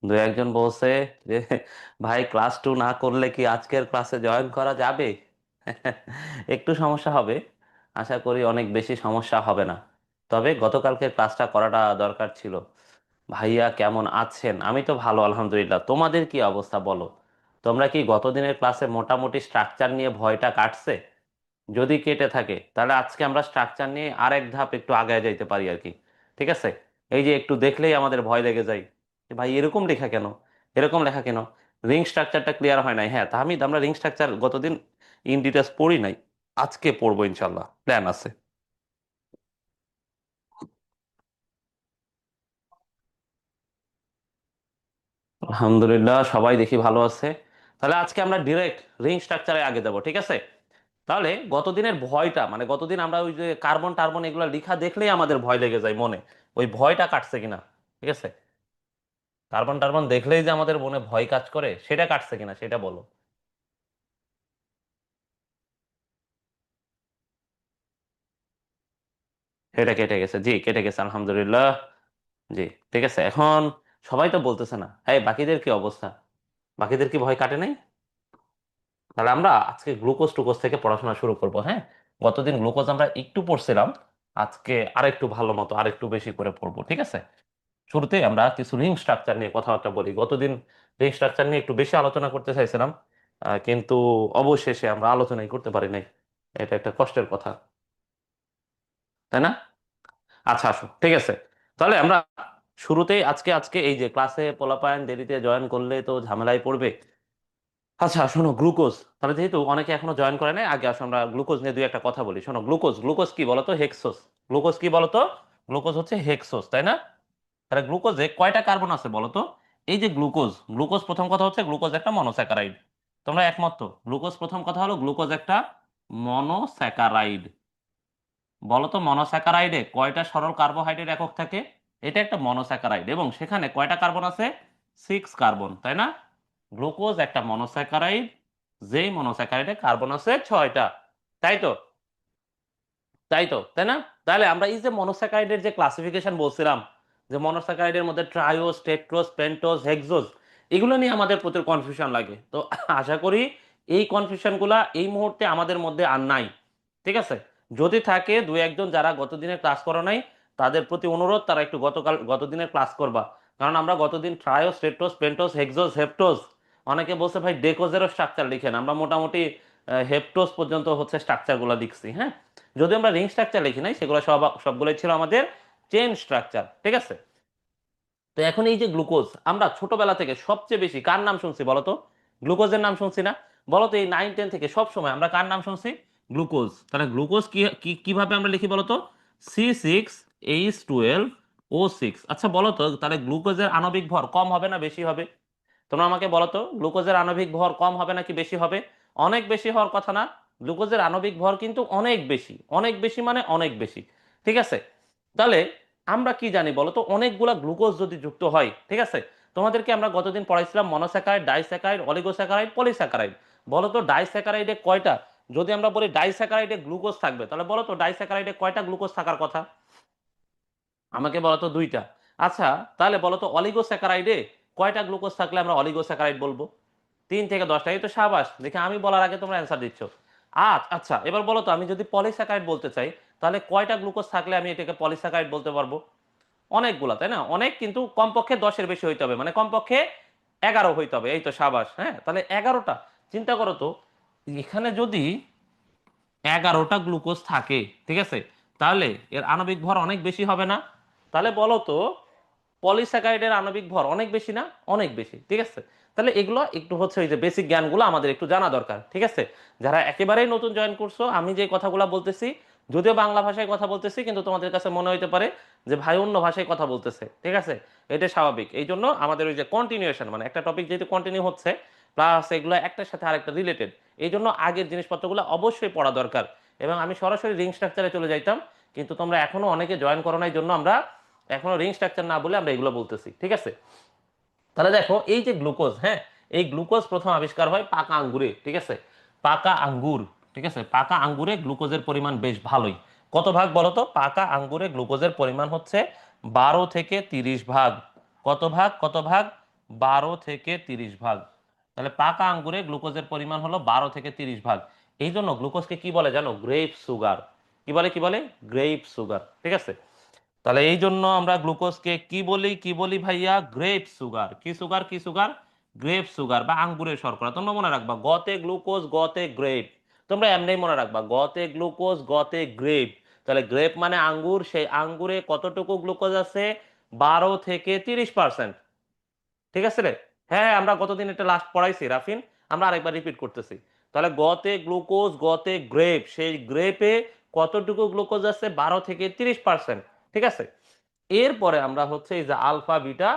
দু একজন বলছে যে ভাই ক্লাস 2 না করলে কি আজকের ক্লাসে জয়েন করা যাবে? একটু সমস্যা হবে। আশা করি অনেক বেশি সমস্যা হবে না। তবে গতকালকে ক্লাসটা করাটা দরকার ছিল। ভাইয়া কেমন আছেন? আমি তো ভালো আলহামদুলিল্লাহ। তোমাদের কি অবস্থা বলো? তোমরা কি গতদিনের ক্লাসে মোটামুটি স্ট্রাকচার নিয়ে ভয়টা কাটছে? যদি কেটে থাকে তাহলে আজকে আমরা স্ট্রাকচার নিয়ে আরেক ধাপ একটু আগায় যাইতে পারি আর কি। ঠিক আছে? এই যে একটু দেখলেই আমাদের ভয় লেগে যায় যে ভাই এরকম লেখা কেন, এরকম লেখা কেন, রিং স্ট্রাকচারটা ক্লিয়ার হয় নাই। হ্যাঁ তাহমিদ, আমরা রিং স্ট্রাকচার গতদিন ইন ডিটেলস পড়ি নাই, আজকে পড়বো ইনশাল্লাহ, প্ল্যান আছে। আলহামদুলিল্লাহ সবাই দেখি ভালো আছে। তাহলে আজকে আমরা ডিরেক্ট রিং স্ট্রাকচারে আগে যাব, ঠিক আছে? তাহলে গতদিনের ভয়টা, মানে গতদিন আমরা ওই যে কার্বন টার্বন এগুলো লেখা দেখলেই আমাদের ভয় লেগে যায় মনে, ওই ভয়টা কাটছে কিনা? ঠিক আছে, কার্বন টার্বন দেখলেই যে আমাদের মনে ভয় কাজ করে সেটা কাটছে কিনা সেটা বলো। সেটা কেটে গেছে, জি কেটে গেছে আলহামদুলিল্লাহ। জি, ঠিক আছে। এখন সবাই তো বলতেছে না, এই বাকিদের কি অবস্থা? বাকিদের কি ভয় কাটে নাই? তাহলে আমরা আজকে গ্লুকোজ টুকোজ থেকে পড়াশোনা শুরু করব, হ্যাঁ? গতদিন গ্লুকোজ আমরা একটু পড়ছিলাম, আজকে আরেকটু ভালো মতো আরেকটু বেশি করে পড়বো, ঠিক আছে? শুরুতে আমরা কিছু রিং স্ট্রাকচার নিয়ে কথাবার্তা বলি। গতদিন রিং স্ট্রাকচার নিয়ে একটু বেশি আলোচনা করতে চাইছিলাম, কিন্তু অবশেষে আমরা আলোচনাই করতে পারি নাই। এটা একটা কষ্টের কথা, তাই না? আচ্ছা আসো, ঠিক আছে। তাহলে আমরা শুরুতেই আজকে আজকে এই যে ক্লাসে পোলাপায়ন দেরিতে জয়েন করলে তো ঝামেলায় পড়বে। আচ্ছা শোনো, গ্লুকোজ, তাহলে যেহেতু অনেকে এখনো জয়েন করে নাই, আগে আসো আমরা গ্লুকোজ নিয়ে দুই একটা কথা বলি। শোনো, গ্লুকোজ, গ্লুকোজ কি বলতো? হেক্সোস। গ্লুকোজ কি বলতো? গ্লুকোজ হচ্ছে হেক্সোস, তাই না? তাহলে গ্লুকোজে কয়টা কার্বন আছে বলতো? এই যে গ্লুকোজ, গ্লুকোজ প্রথম কথা হচ্ছে গ্লুকোজ একটা মনোস্যাকারাইড। তোমরা একমত তো? গ্লুকোজ প্রথম কথা হলো গ্লুকোজ একটা মনোস্যাকারাইড। বলতো মনোস্যাকারাইডে কয়টা সরল কার্বোহাইড্রেট একক থাকে? এটা একটা মনোস্যাকারাইড এবং সেখানে কয়টা কার্বন আছে? 6 কার্বন, তাই না? গ্লুকোজ একটা মনোস্যাকারাইড, যেই মনোস্যাকারাইডে কার্বন আছে 6টা। তাই তো? তাই তো, তাই না? তাহলে আমরা এই যে মনোস্যাকারাইডের যে ক্লাসিফিকেশন বলছিলাম, যে মনোস্যাকারাইডের মধ্যে ট্রাইওজ, টেট্রোজ, পেন্টোজ, হেক্সোজ, এগুলো নিয়ে আমাদের প্রচুর কনফিউশন লাগে। তো আশা করি এই কনফিউশনগুলা এই মুহূর্তে আমাদের মধ্যে আর নাই। ঠিক আছে? যদি থাকে দু একজন যারা গতদিনের ক্লাস করো নাই, তাদের প্রতি অনুরোধ তারা একটু গতদিনের ক্লাস করবা। কারণ আমরা গতদিন ট্রাইওজ, টেট্রোজ, পেন্টোজ, হেক্সোজ, হেপ্টোজ, অনেকে বলছে ভাই ডেকোজেরও স্ট্রাকচার লিখেন, আমরা মোটামুটি হেপ্টোজ পর্যন্ত হচ্ছে স্ট্রাকচারগুলো লিখছি, হ্যাঁ? যদি আমরা রিং স্ট্রাকচার লিখি নাই, সেগুলো সবগুলোই ছিল আমাদের চেন স্ট্রাকচার, ঠিক আছে? তো এখন এই যে গ্লুকোজ, আমরা ছোটবেলা থেকে সবচেয়ে বেশি কার নাম শুনছি বলতো? গ্লুকোজের নাম শুনছি না? বলতো এই 9 10 থেকে সব সময় আমরা কার নাম শুনছি? গ্লুকোজ। তাহলে গ্লুকোজ কিভাবে আমরা লিখি বলতো? C6H12O6। আচ্ছা বলতো, তাহলে গ্লুকোজের আণবিক ভর কম হবে না বেশি হবে? তোমরা আমাকে বলো তো, গ্লুকোজের আণবিক ভর কম হবে নাকি বেশি হবে? অনেক বেশি হওয়ার কথা না? গ্লুকোজের আণবিক ভর কিন্তু অনেক বেশি, অনেক বেশি মানে অনেক বেশি। ঠিক আছে? তাহলে আমরা কি জানি বলো তো, অনেকগুলা গ্লুকোজ যদি যুক্ত হয়, ঠিক আছে? তোমাদেরকে আমরা গতদিন পড়াইছিলাম মনোস্যাকারাইড, ডাইস্যাকারাইড, অলিগোস্যাকারাইড, পলিস্যাকারাইড। বলো তো ডাইস্যাকারাইডে কয়টা? যদি আমরা বলি ডাইস্যাকারাইডে গ্লুকোজ থাকবে, তাহলে বলো তো ডাইস্যাকারাইডে কয়টা গ্লুকোজ থাকার কথা? আমাকে বলো তো 2টা। আচ্ছা, তাহলে বলো তো অলিগোস্যাকারাইডে কয়টা গ্লুকোজ থাকলে আমরা অলিগোস্যাকারাইড বলবো? 3 থেকে 10টা। এই তো সাবাস, দেখে আমি বলার আগে তোমরা অ্যান্সার দিচ্ছ। আচ্ছা এবার বলো তো, আমি যদি পলিস্যাকারাইড বলতে চাই, তাহলে কয়টা গ্লুকোজ থাকলে আমি এটাকে পলিস্যাকারাইড বলতে পারবো? অনেকগুলা, তাই না? অনেক, কিন্তু কমপক্ষে 10-এর বেশি হইতে হবে, মানে কমপক্ষে 11 হইতে হবে। এই তো সাবাস, হ্যাঁ, তাহলে 11টা। চিন্তা করো তো, এখানে যদি 11টা গ্লুকোজ থাকে, ঠিক আছে, তাহলে এর আণবিক ভর অনেক বেশি হবে না? তাহলে বলো তো, পলিস্যাকারাইডের আণবিক ভর অনেক বেশি না? অনেক বেশি, ঠিক আছে? তাহলে এগুলো একটু হচ্ছে ওই যে বেসিক জ্ঞানগুলো আমাদের একটু জানা দরকার, ঠিক আছে? যারা একেবারেই নতুন জয়েন করছো, আমি যে কথাগুলো বলতেছি, যদিও বাংলা ভাষায় কথা বলতেছি, কিন্তু তোমাদের কাছে মনে হইতে পারে যে ভাই অন্য ভাষায় কথা বলতেছে, ঠিক আছে? এটা স্বাভাবিক। এই জন্য আমাদের ওই যে কন্টিনিউশন, মানে একটা টপিক যেহেতু কন্টিনিউ হচ্ছে, প্লাস এগুলো একটার সাথে আরেকটা রিলেটেড, এই জন্য আগের জিনিসপত্রগুলো অবশ্যই পড়া দরকার। এবং আমি সরাসরি রিং স্ট্রাকচারে চলে যাইতাম, কিন্তু তোমরা এখনো অনেকে জয়েন করো নাই জন্য আমরা এখনো রিং স্ট্রাকচার না বলে আমরা এগুলো বলতেছি, ঠিক আছে? তাহলে দেখো এই যে গ্লুকোজ, হ্যাঁ, এই গ্লুকোজ প্রথম আবিষ্কার হয় পাকা আঙ্গুরে, ঠিক আছে? পাকা আঙ্গুর, ঠিক আছে? পাকা আঙ্গুরে গ্লুকোজের পরিমাণ বেশ ভালোই। কত ভাগ বলো তো? পাকা আঙ্গুরে গ্লুকোজের পরিমাণ হচ্ছে 12 থেকে 30 ভাগ। কত ভাগ? কত ভাগ? 12 থেকে 30 ভাগ। তাহলে পাকা আঙ্গুরে গ্লুকোজের পরিমাণ হলো 12 থেকে 30 ভাগ। এই জন্য গ্লুকোজকে কি বলে জানো? Grape sugar. কি বলে, কি বলে? Grape sugar. ঠিক আছে, তাহলে এই জন্য আমরা গ্লুকোজকে কি বলি, কি বলি ভাইয়া? Grape sugar. কি সুগার, কি সুগার? গ্রেপ সুগার বা আঙ্গুরের শর্করা। তোমরা মনে রাখবা গতে গ্লুকোজ গতে গ্রেপ। তোমরা এমনি মনে রাখবা গতে গ্লুকোজ গতে গ্রেপ। তাহলে গ্রেপ মানে আঙ্গুর, সেই আঙ্গুরে কতটুকু গ্লুকোজ আছে? 12 থেকে 30%। ঠিক আছে রে? হ্যাঁ, আমরা গতদিন এটা লাস্ট পড়াইছি রাফিন, আমরা আরেকবার রিপিট করতেছি। তাহলে গতে গ্লুকোজ গতে গ্রেপ, সেই গ্রেপে কতটুকু গ্লুকোজ আছে? 12 থেকে 30%। ঠিক আছে, এরপরে আমরা হচ্ছে এই যে আলফা বিটা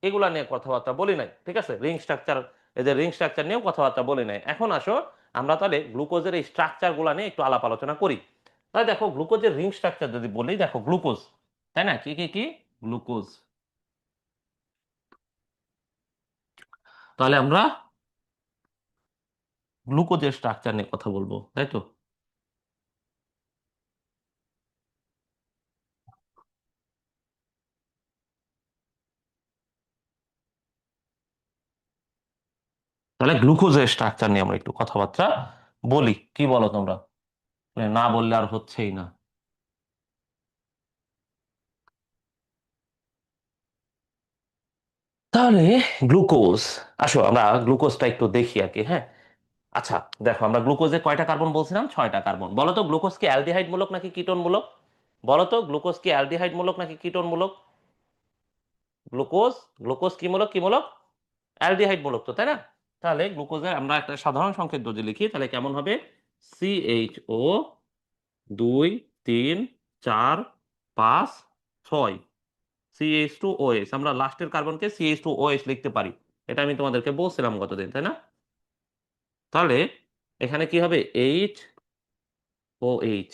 এগুলা নিয়ে কথাবার্তা বলি নাই। ঠিক আছে, রিং স্ট্রাকচার, এদের রিং স্ট্রাকচার নিয়েও কথাবার্তা বলি নাই। এখন আসো আমরা তাহলে গ্লুকোজের এই স্ট্রাকচার গুলা নিয়ে একটু আলাপ আলোচনা করি। তাহলে দেখো গ্লুকোজের রিং স্ট্রাকচার যদি বলি, দেখো গ্লুকোজ, তাই না? কি কি কি? গ্লুকোজ। তাহলে আমরা গ্লুকোজের স্ট্রাকচার নিয়ে কথা বলবো, তাই তো? তাহলে গ্লুকোজের স্ট্রাকচার নিয়ে আমরা একটু কথাবার্তা বলি, কি বলো তোমরা? না বললে আর হচ্ছেই না। তাহলে গ্লুকোজ, আসো আমরা গ্লুকোজটা একটু দেখি আর কি, হ্যাঁ। আচ্ছা, দেখো আমরা গ্লুকোজে কয়টা কার্বন বলছিলাম? 6টা কার্বন। বলো তো গ্লুকোজ কি অ্যালডিহাইড মূলক নাকি কিটোন মূলক? বলো তো গ্লুকোজ কি অ্যালডিহাইড মূলক নাকি কিটোন মূলক? গ্লুকোজ, গ্লুকোজ কি মূলক, কি মূলক? অ্যালডিহাইড মূলক তো, তাই না? তাহলে গ্লুকোজের আমরা একটা সাধারণ সংকেত যদি লিখি তাহলে কেমন হবে? CH3 4 5 6। CH2OH, আমরা লাস্টের কার্বনকে CH2OH লিখতে পারি। এটা আমি তোমাদেরকে বলছিলাম গতদিন, তাই না? তাহলে এখানে কি হবে? HOH।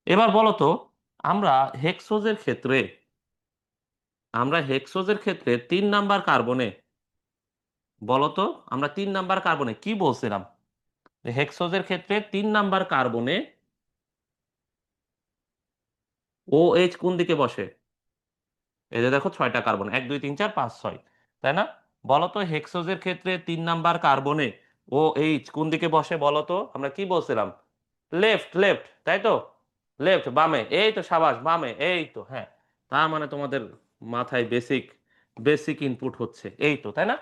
এবার বলো তো, আমরা হেক্সোজের ক্ষেত্রে, আমরা হেক্সোজের ক্ষেত্রে 3 নাম্বার কার্বনে, বলো তো আমরা 3 নাম্বার কার্বনে কি বলছিলাম? যে হেক্সোজের ক্ষেত্রে 3 নাম্বার কার্বনে OH কোন দিকে বসে? এই যে দেখো 6টা কার্বন, 1 2 3 4 5 6, তাই না? বলো তো হেক্সোজের ক্ষেত্রে 3 নাম্বার কার্বনে OH কোন দিকে বসে বলো তো? আমরা কি বলছিলাম? লেফট, লেফট, তাই তো? লেফট, বামে, এই তো সাবাস, বামে, এই তো, হ্যাঁ। তার মানে তোমাদের মাথায় বেসিক বেসিক ইনপুট হচ্ছে, এই তো, তাই না?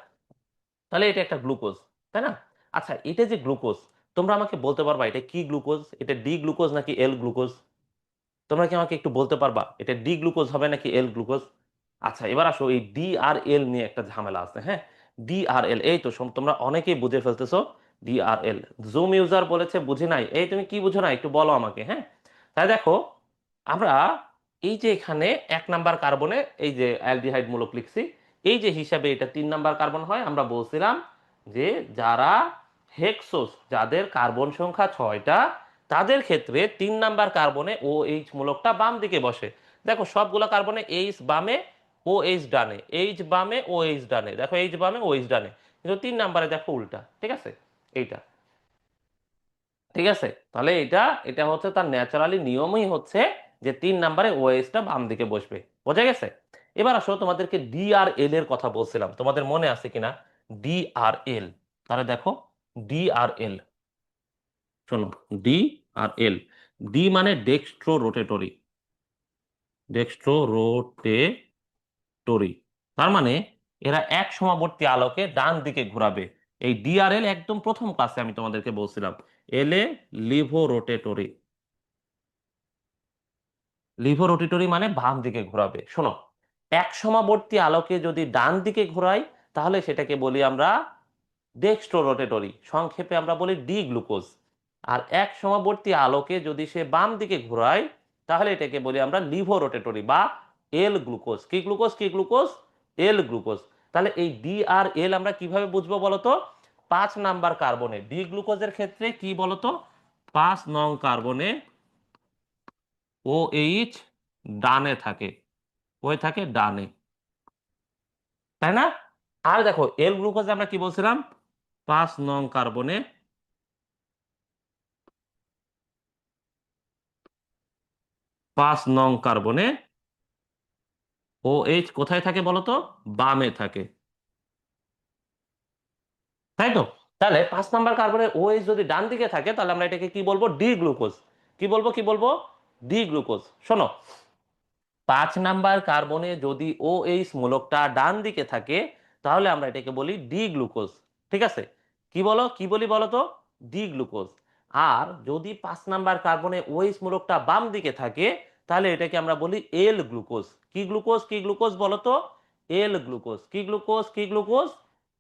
তাহলে এটা একটা গ্লুকোজ, তাই না? আচ্ছা, এটা যে গ্লুকোজ, তোমরা আমাকে বলতে পারবা এটা কি গ্লুকোজ? এটা ডি গ্লুকোজ নাকি এল গ্লুকোজ? তোমরা কি আমাকে একটু বলতে পারবা এটা ডি গ্লুকোজ হবে নাকি এল গ্লুকোজ? আচ্ছা, এবার আসো এই ডি আর এল নিয়ে একটা ঝামেলা আছে, হ্যাঁ। ডি আর এল, এই তো তোমরা অনেকেই বুঝে ফেলতেছো। ডি আর এল, জুম ইউজার বলেছে বুঝি নাই। এই তুমি কি বুঝো না একটু বলো আমাকে, হ্যাঁ। তাই দেখো আমরা এই যে এখানে 1 নাম্বার কার্বনে এই যে অ্যালডিহাইড মূলক লিখছি, এই যে হিসাবে এটা 3 নাম্বার কার্বন হয়। আমরা বলছিলাম যে যারা হেক্সোস, যাদের কার্বন সংখ্যা 6টা, তাদের ক্ষেত্রে 3 নাম্বার কার্বনে ও এইচ মূলকটা বাম দিকে বসে। দেখো সবগুলো কার্বনে এইচ বামে, ও এইচ ডানে, এইচ বামে, ও এইচ ডানে, দেখো এইচ বামে, ও এইচ ডানে। কিন্তু 3 নাম্বারে দেখো উল্টা, ঠিক আছে? এইটা, ঠিক আছে? তাহলে এটা এটা হচ্ছে তার ন্যাচারালি নিয়মই হচ্ছে যে 3 নাম্বারে ওএসটা বাম দিকে বসবে। বোঝা গেছে? এবার আসো তোমাদেরকে ডি আর এল এর কথা বলছিলাম, তোমাদের মনে আছে কিনা? ডি আর এল, তাহলে দেখো ডি আর এল, শোনো, ডি আর এল। ডি মানে ডেক্সট্রো রোটেটরি, ডেক্সট্রো রোটেটরি, তার মানে এরা এক সমাবর্তী আলোকে ডান দিকে ঘোরাবে। এই ডিআরএল একদম প্রথম ক্লাসে আমি তোমাদেরকে বলছিলাম। এল এ লিভো রোটেটরি, লিভো রোটেটরি মানে বাম দিকে ঘোরাবে। শোনো, এক সমাবর্তী আলোকে যদি ডান দিকে ঘোরাই তাহলে সেটাকে বলি আমরা ডেক্সট্রো রোটেটরি, সংক্ষেপে আমরা বলি ডি গ্লুকোজ। আর এক সমাবর্তী আলোকে যদি সে বাম দিকে ঘোরায় তাহলে এটাকে বলি আমরা লিভো রোটেটরি বা এল গ্লুকোজ। কি গ্লুকোজ, কি গ্লুকোজ? L glucose. তাহলে এই ডি আর এল আমরা কিভাবে বুঝবো বলতো? 5 নাম্বার কার্বনে ডি গ্লুকোজের ক্ষেত্রে কি বলতো? 5 নং কার্বনে ও এইচ ডানে থাকে, ওই থাকে ডানে, তাই না? আর দেখো এল গ্লুকোজে আমরা কি বলছিলাম? 5 নং কার্বনে, 5 নং কার্বনে ও এইচ কোথায় থাকে বলতো? বামে থাকে। তাই তো? তাহলে 5 নাম্বার কার্বনের ওএইচ যদি ডান দিকে থাকে তাহলে আমরা এটাকে কি বলবো, ডি গ্লুকোজ। কি বলবো, কি বলবো, ডি গ্লুকোজ। শোনো, 5 নাম্বার কার্বনে যদি ওএইচ মূলকটা ডান দিকে থাকে তাহলে আমরা এটাকে বলি ডি গ্লুকোজ। ঠিক আছে? কি বলো, কি বলি বলো তো, ডি গ্লুকোজ। আর যদি 5 নাম্বার কার্বনে ওএইচ মূলকটা বাম দিকে থাকে তাহলে এটাকে আমরা বলি এল গ্লুকোজ। কি গ্লুকোজ, কি গ্লুকোজ বলো তো, এল গ্লুকোজ। কি গ্লুকোজ, কি গ্লুকোজ,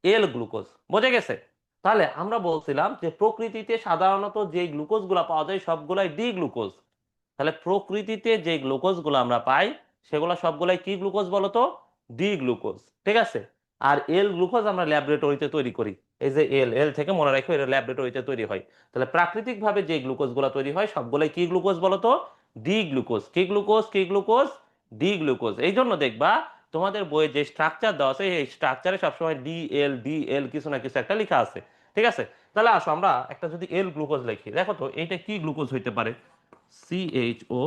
এল গ্লুকোজ। বোঝা গেছে? তাহলে আমরা বলছিলাম যে প্রকৃতিতে সাধারণত যে গ্লুকোজ গুলা পাওয়া যায় সবগুলাই ডি গ্লুকোজ। তাহলে প্রকৃতিতে যে গ্লুকোজ গুলো আমরা পাই সেগুলো সবগুলাই কি গ্লুকোজ বলতো, ডি গ্লুকোজ। ঠিক আছে? আর এল গ্লুকোজ আমরা ল্যাবরেটরিতে তৈরি করি। এই যে এল, এল থেকে মনে রাখো এটা ল্যাবরেটরিতে তৈরি হয়। তাহলে প্রাকৃতিক ভাবে যে গ্লুকোজ গুলো তৈরি হয় সবগুলাই কি গ্লুকোজ বলতো, ডি গ্লুকোজ। কি গ্লুকোজ, কি গ্লুকোজ, ডি গ্লুকোজ। এই জন্য দেখবা তোমাদের বইয়ে যে স্ট্রাকচার দেওয়া আছে এই স্ট্রাকচারে সবসময় ডি এল, ডি এল কিছু না কিছু একটা লেখা আছে। ঠিক আছে? তাহলে আসো আমরা একটা যদি এল গ্লুকোজ লিখি, দেখো তো এইটা কি গ্লুকোজ হইতে পারে। CHO।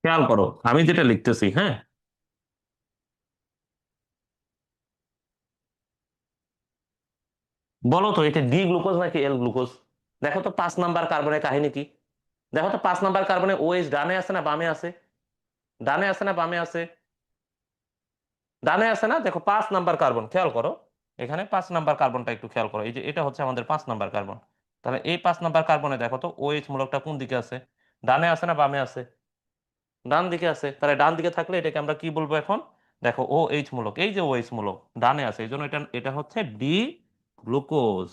খেয়াল করো আমি যেটা লিখতেছি, হ্যাঁ, বলো তো এটা ডি গ্লুকোজ নাকি এল গ্লুকোজ। দেখো তো 5 নাম্বার কার্বনের কাহিনী কি। দেখো তো 5 নাম্বার কার্বনে ওএইচ ডানে আছে না বামে আছে, ডানে আছে না বামে আছে, ডানে আছে না। দেখো 5 নাম্বার কার্বন, খেয়াল করো এখানে 5 নাম্বার কার্বনটা একটু খেয়াল করো। এই যে এটা হচ্ছে আমাদের 5 নাম্বার কার্বন। তাহলে এই 5 নাম্বার কার্বনে দেখো তো ওএইচ মূলকটা কোন দিকে আছে, ডানে আছে না বামে আছে, ডান দিকে আছে। তাহলে ডান দিকে থাকলে এটাকে আমরা কি বলবো এখন, দেখো ও এইচ মূলক, এই যে ও এইচ মূলক ডানে আছে এই জন্য এটা এটা হচ্ছে ডি গ্লুকোজ।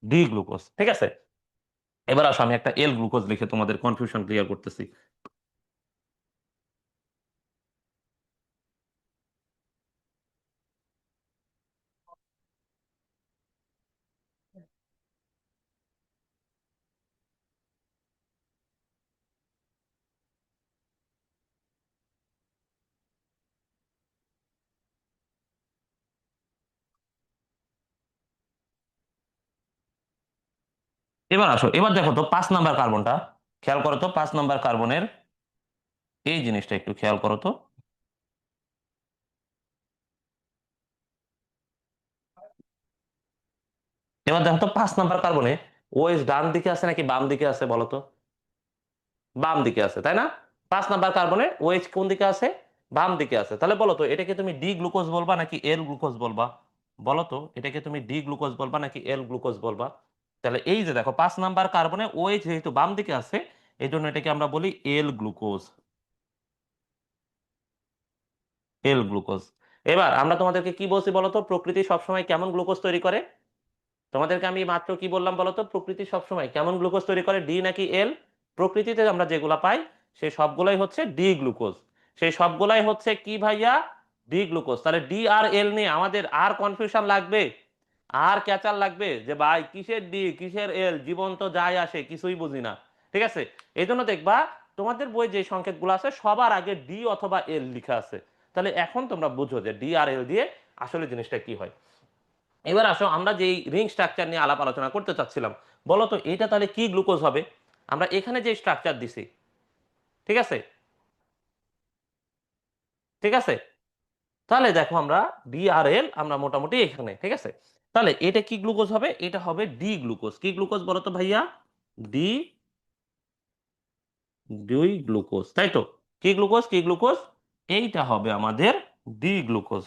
D glucose. ঠিক আছে? এবার আসো আমি একটা এল গ্লুকোজ লিখে তোমাদের কনফিউশন ক্লিয়ার করতেছি। এবার আসো, এবার দেখো তো 5 নাম্বার কার্বনটা, খেয়াল করো তো 5 নাম্বার কার্বনের এই জিনিসটা একটু খেয়াল করো তো। এবার দেখো তো 5 নাম্বার কার্বনে ওএইচ ডান দিকে আছে নাকি বাম দিকে আছে বলো তো। বাম দিকে আছে, তাই না? 5 নাম্বার কার্বনে ওএইচ কোন দিকে আছে, বাম দিকে আছে। তাহলে বলো তো এটাকে তুমি ডি গ্লুকোজ বলবা নাকি এল গ্লুকোজ বলবা, বলো তো এটাকে তুমি ডি গ্লুকোজ বলবা নাকি এল গ্লুকোজ বলবা। তাহলে এই যে দেখো 5 নাম্বার কার্বনে ওএইচ যেহেতু বাম দিকে আছে এই জন্য এটাকে আমরা বলি এল গ্লুকোজ। L glucose. এবার আমরা তোমাদেরকে কি বলছি বলতো, প্রকৃতি সবসময় কেমন গ্লুকোজ তৈরি করে। তোমাদেরকে আমি মাত্র কি বললাম বলতো, প্রকৃতি সবসময় কেমন গ্লুকোজ তৈরি করে, ডি নাকি এল। প্রকৃতিতে আমরা যেগুলা পাই সেই সবগুলাই হচ্ছে ডি গ্লুকোজ। সেই সবগুলাই হচ্ছে কি ভাইয়া, ডি গ্লুকোজ। তাহলে ডি আর এল নিয়ে আমাদের আর কনফিউশন লাগবে, আর ক্যাচাল লাগবে যে ভাই কিসের ডি কিসের এল, জীবন তো যায় আসে কিছুই বুঝি না। ঠিক আছে? এই জন্য দেখবা তোমাদের বই যে সংকেতগুলো আছে সবার আগে ডি অথবা এল লেখা আছে। তাহলে এখন তোমরা বুঝো যে ডি আর এল দিয়ে আসলে জিনিসটা কি হয়। এবার আসো আমরা যেই রিং স্ট্রাকচার নিয়ে আলাপ আলোচনা করতে চাচ্ছিলাম, বলো তো এটা তাহলে কি গ্লুকোজ হবে। আমরা এখানে যে স্ট্রাকচার দিছি, ঠিক আছে, ঠিক আছে, তাহলে দেখো আমরা ডিআরএল আমরা মোটামুটি এখানে, ঠিক আছে। তাহলে এটা কি গ্লুকোজ হবে, এটা হবে ডি গ্লুকোজ। কি গ্লুকোজ বলো তো ভাইয়া, ডি, দুই গ্লুকোজ, তাই তো? কি গ্লুকোজ, কি গ্লুকোজ, এইটা হবে আমাদের ডি গ্লুকোজ।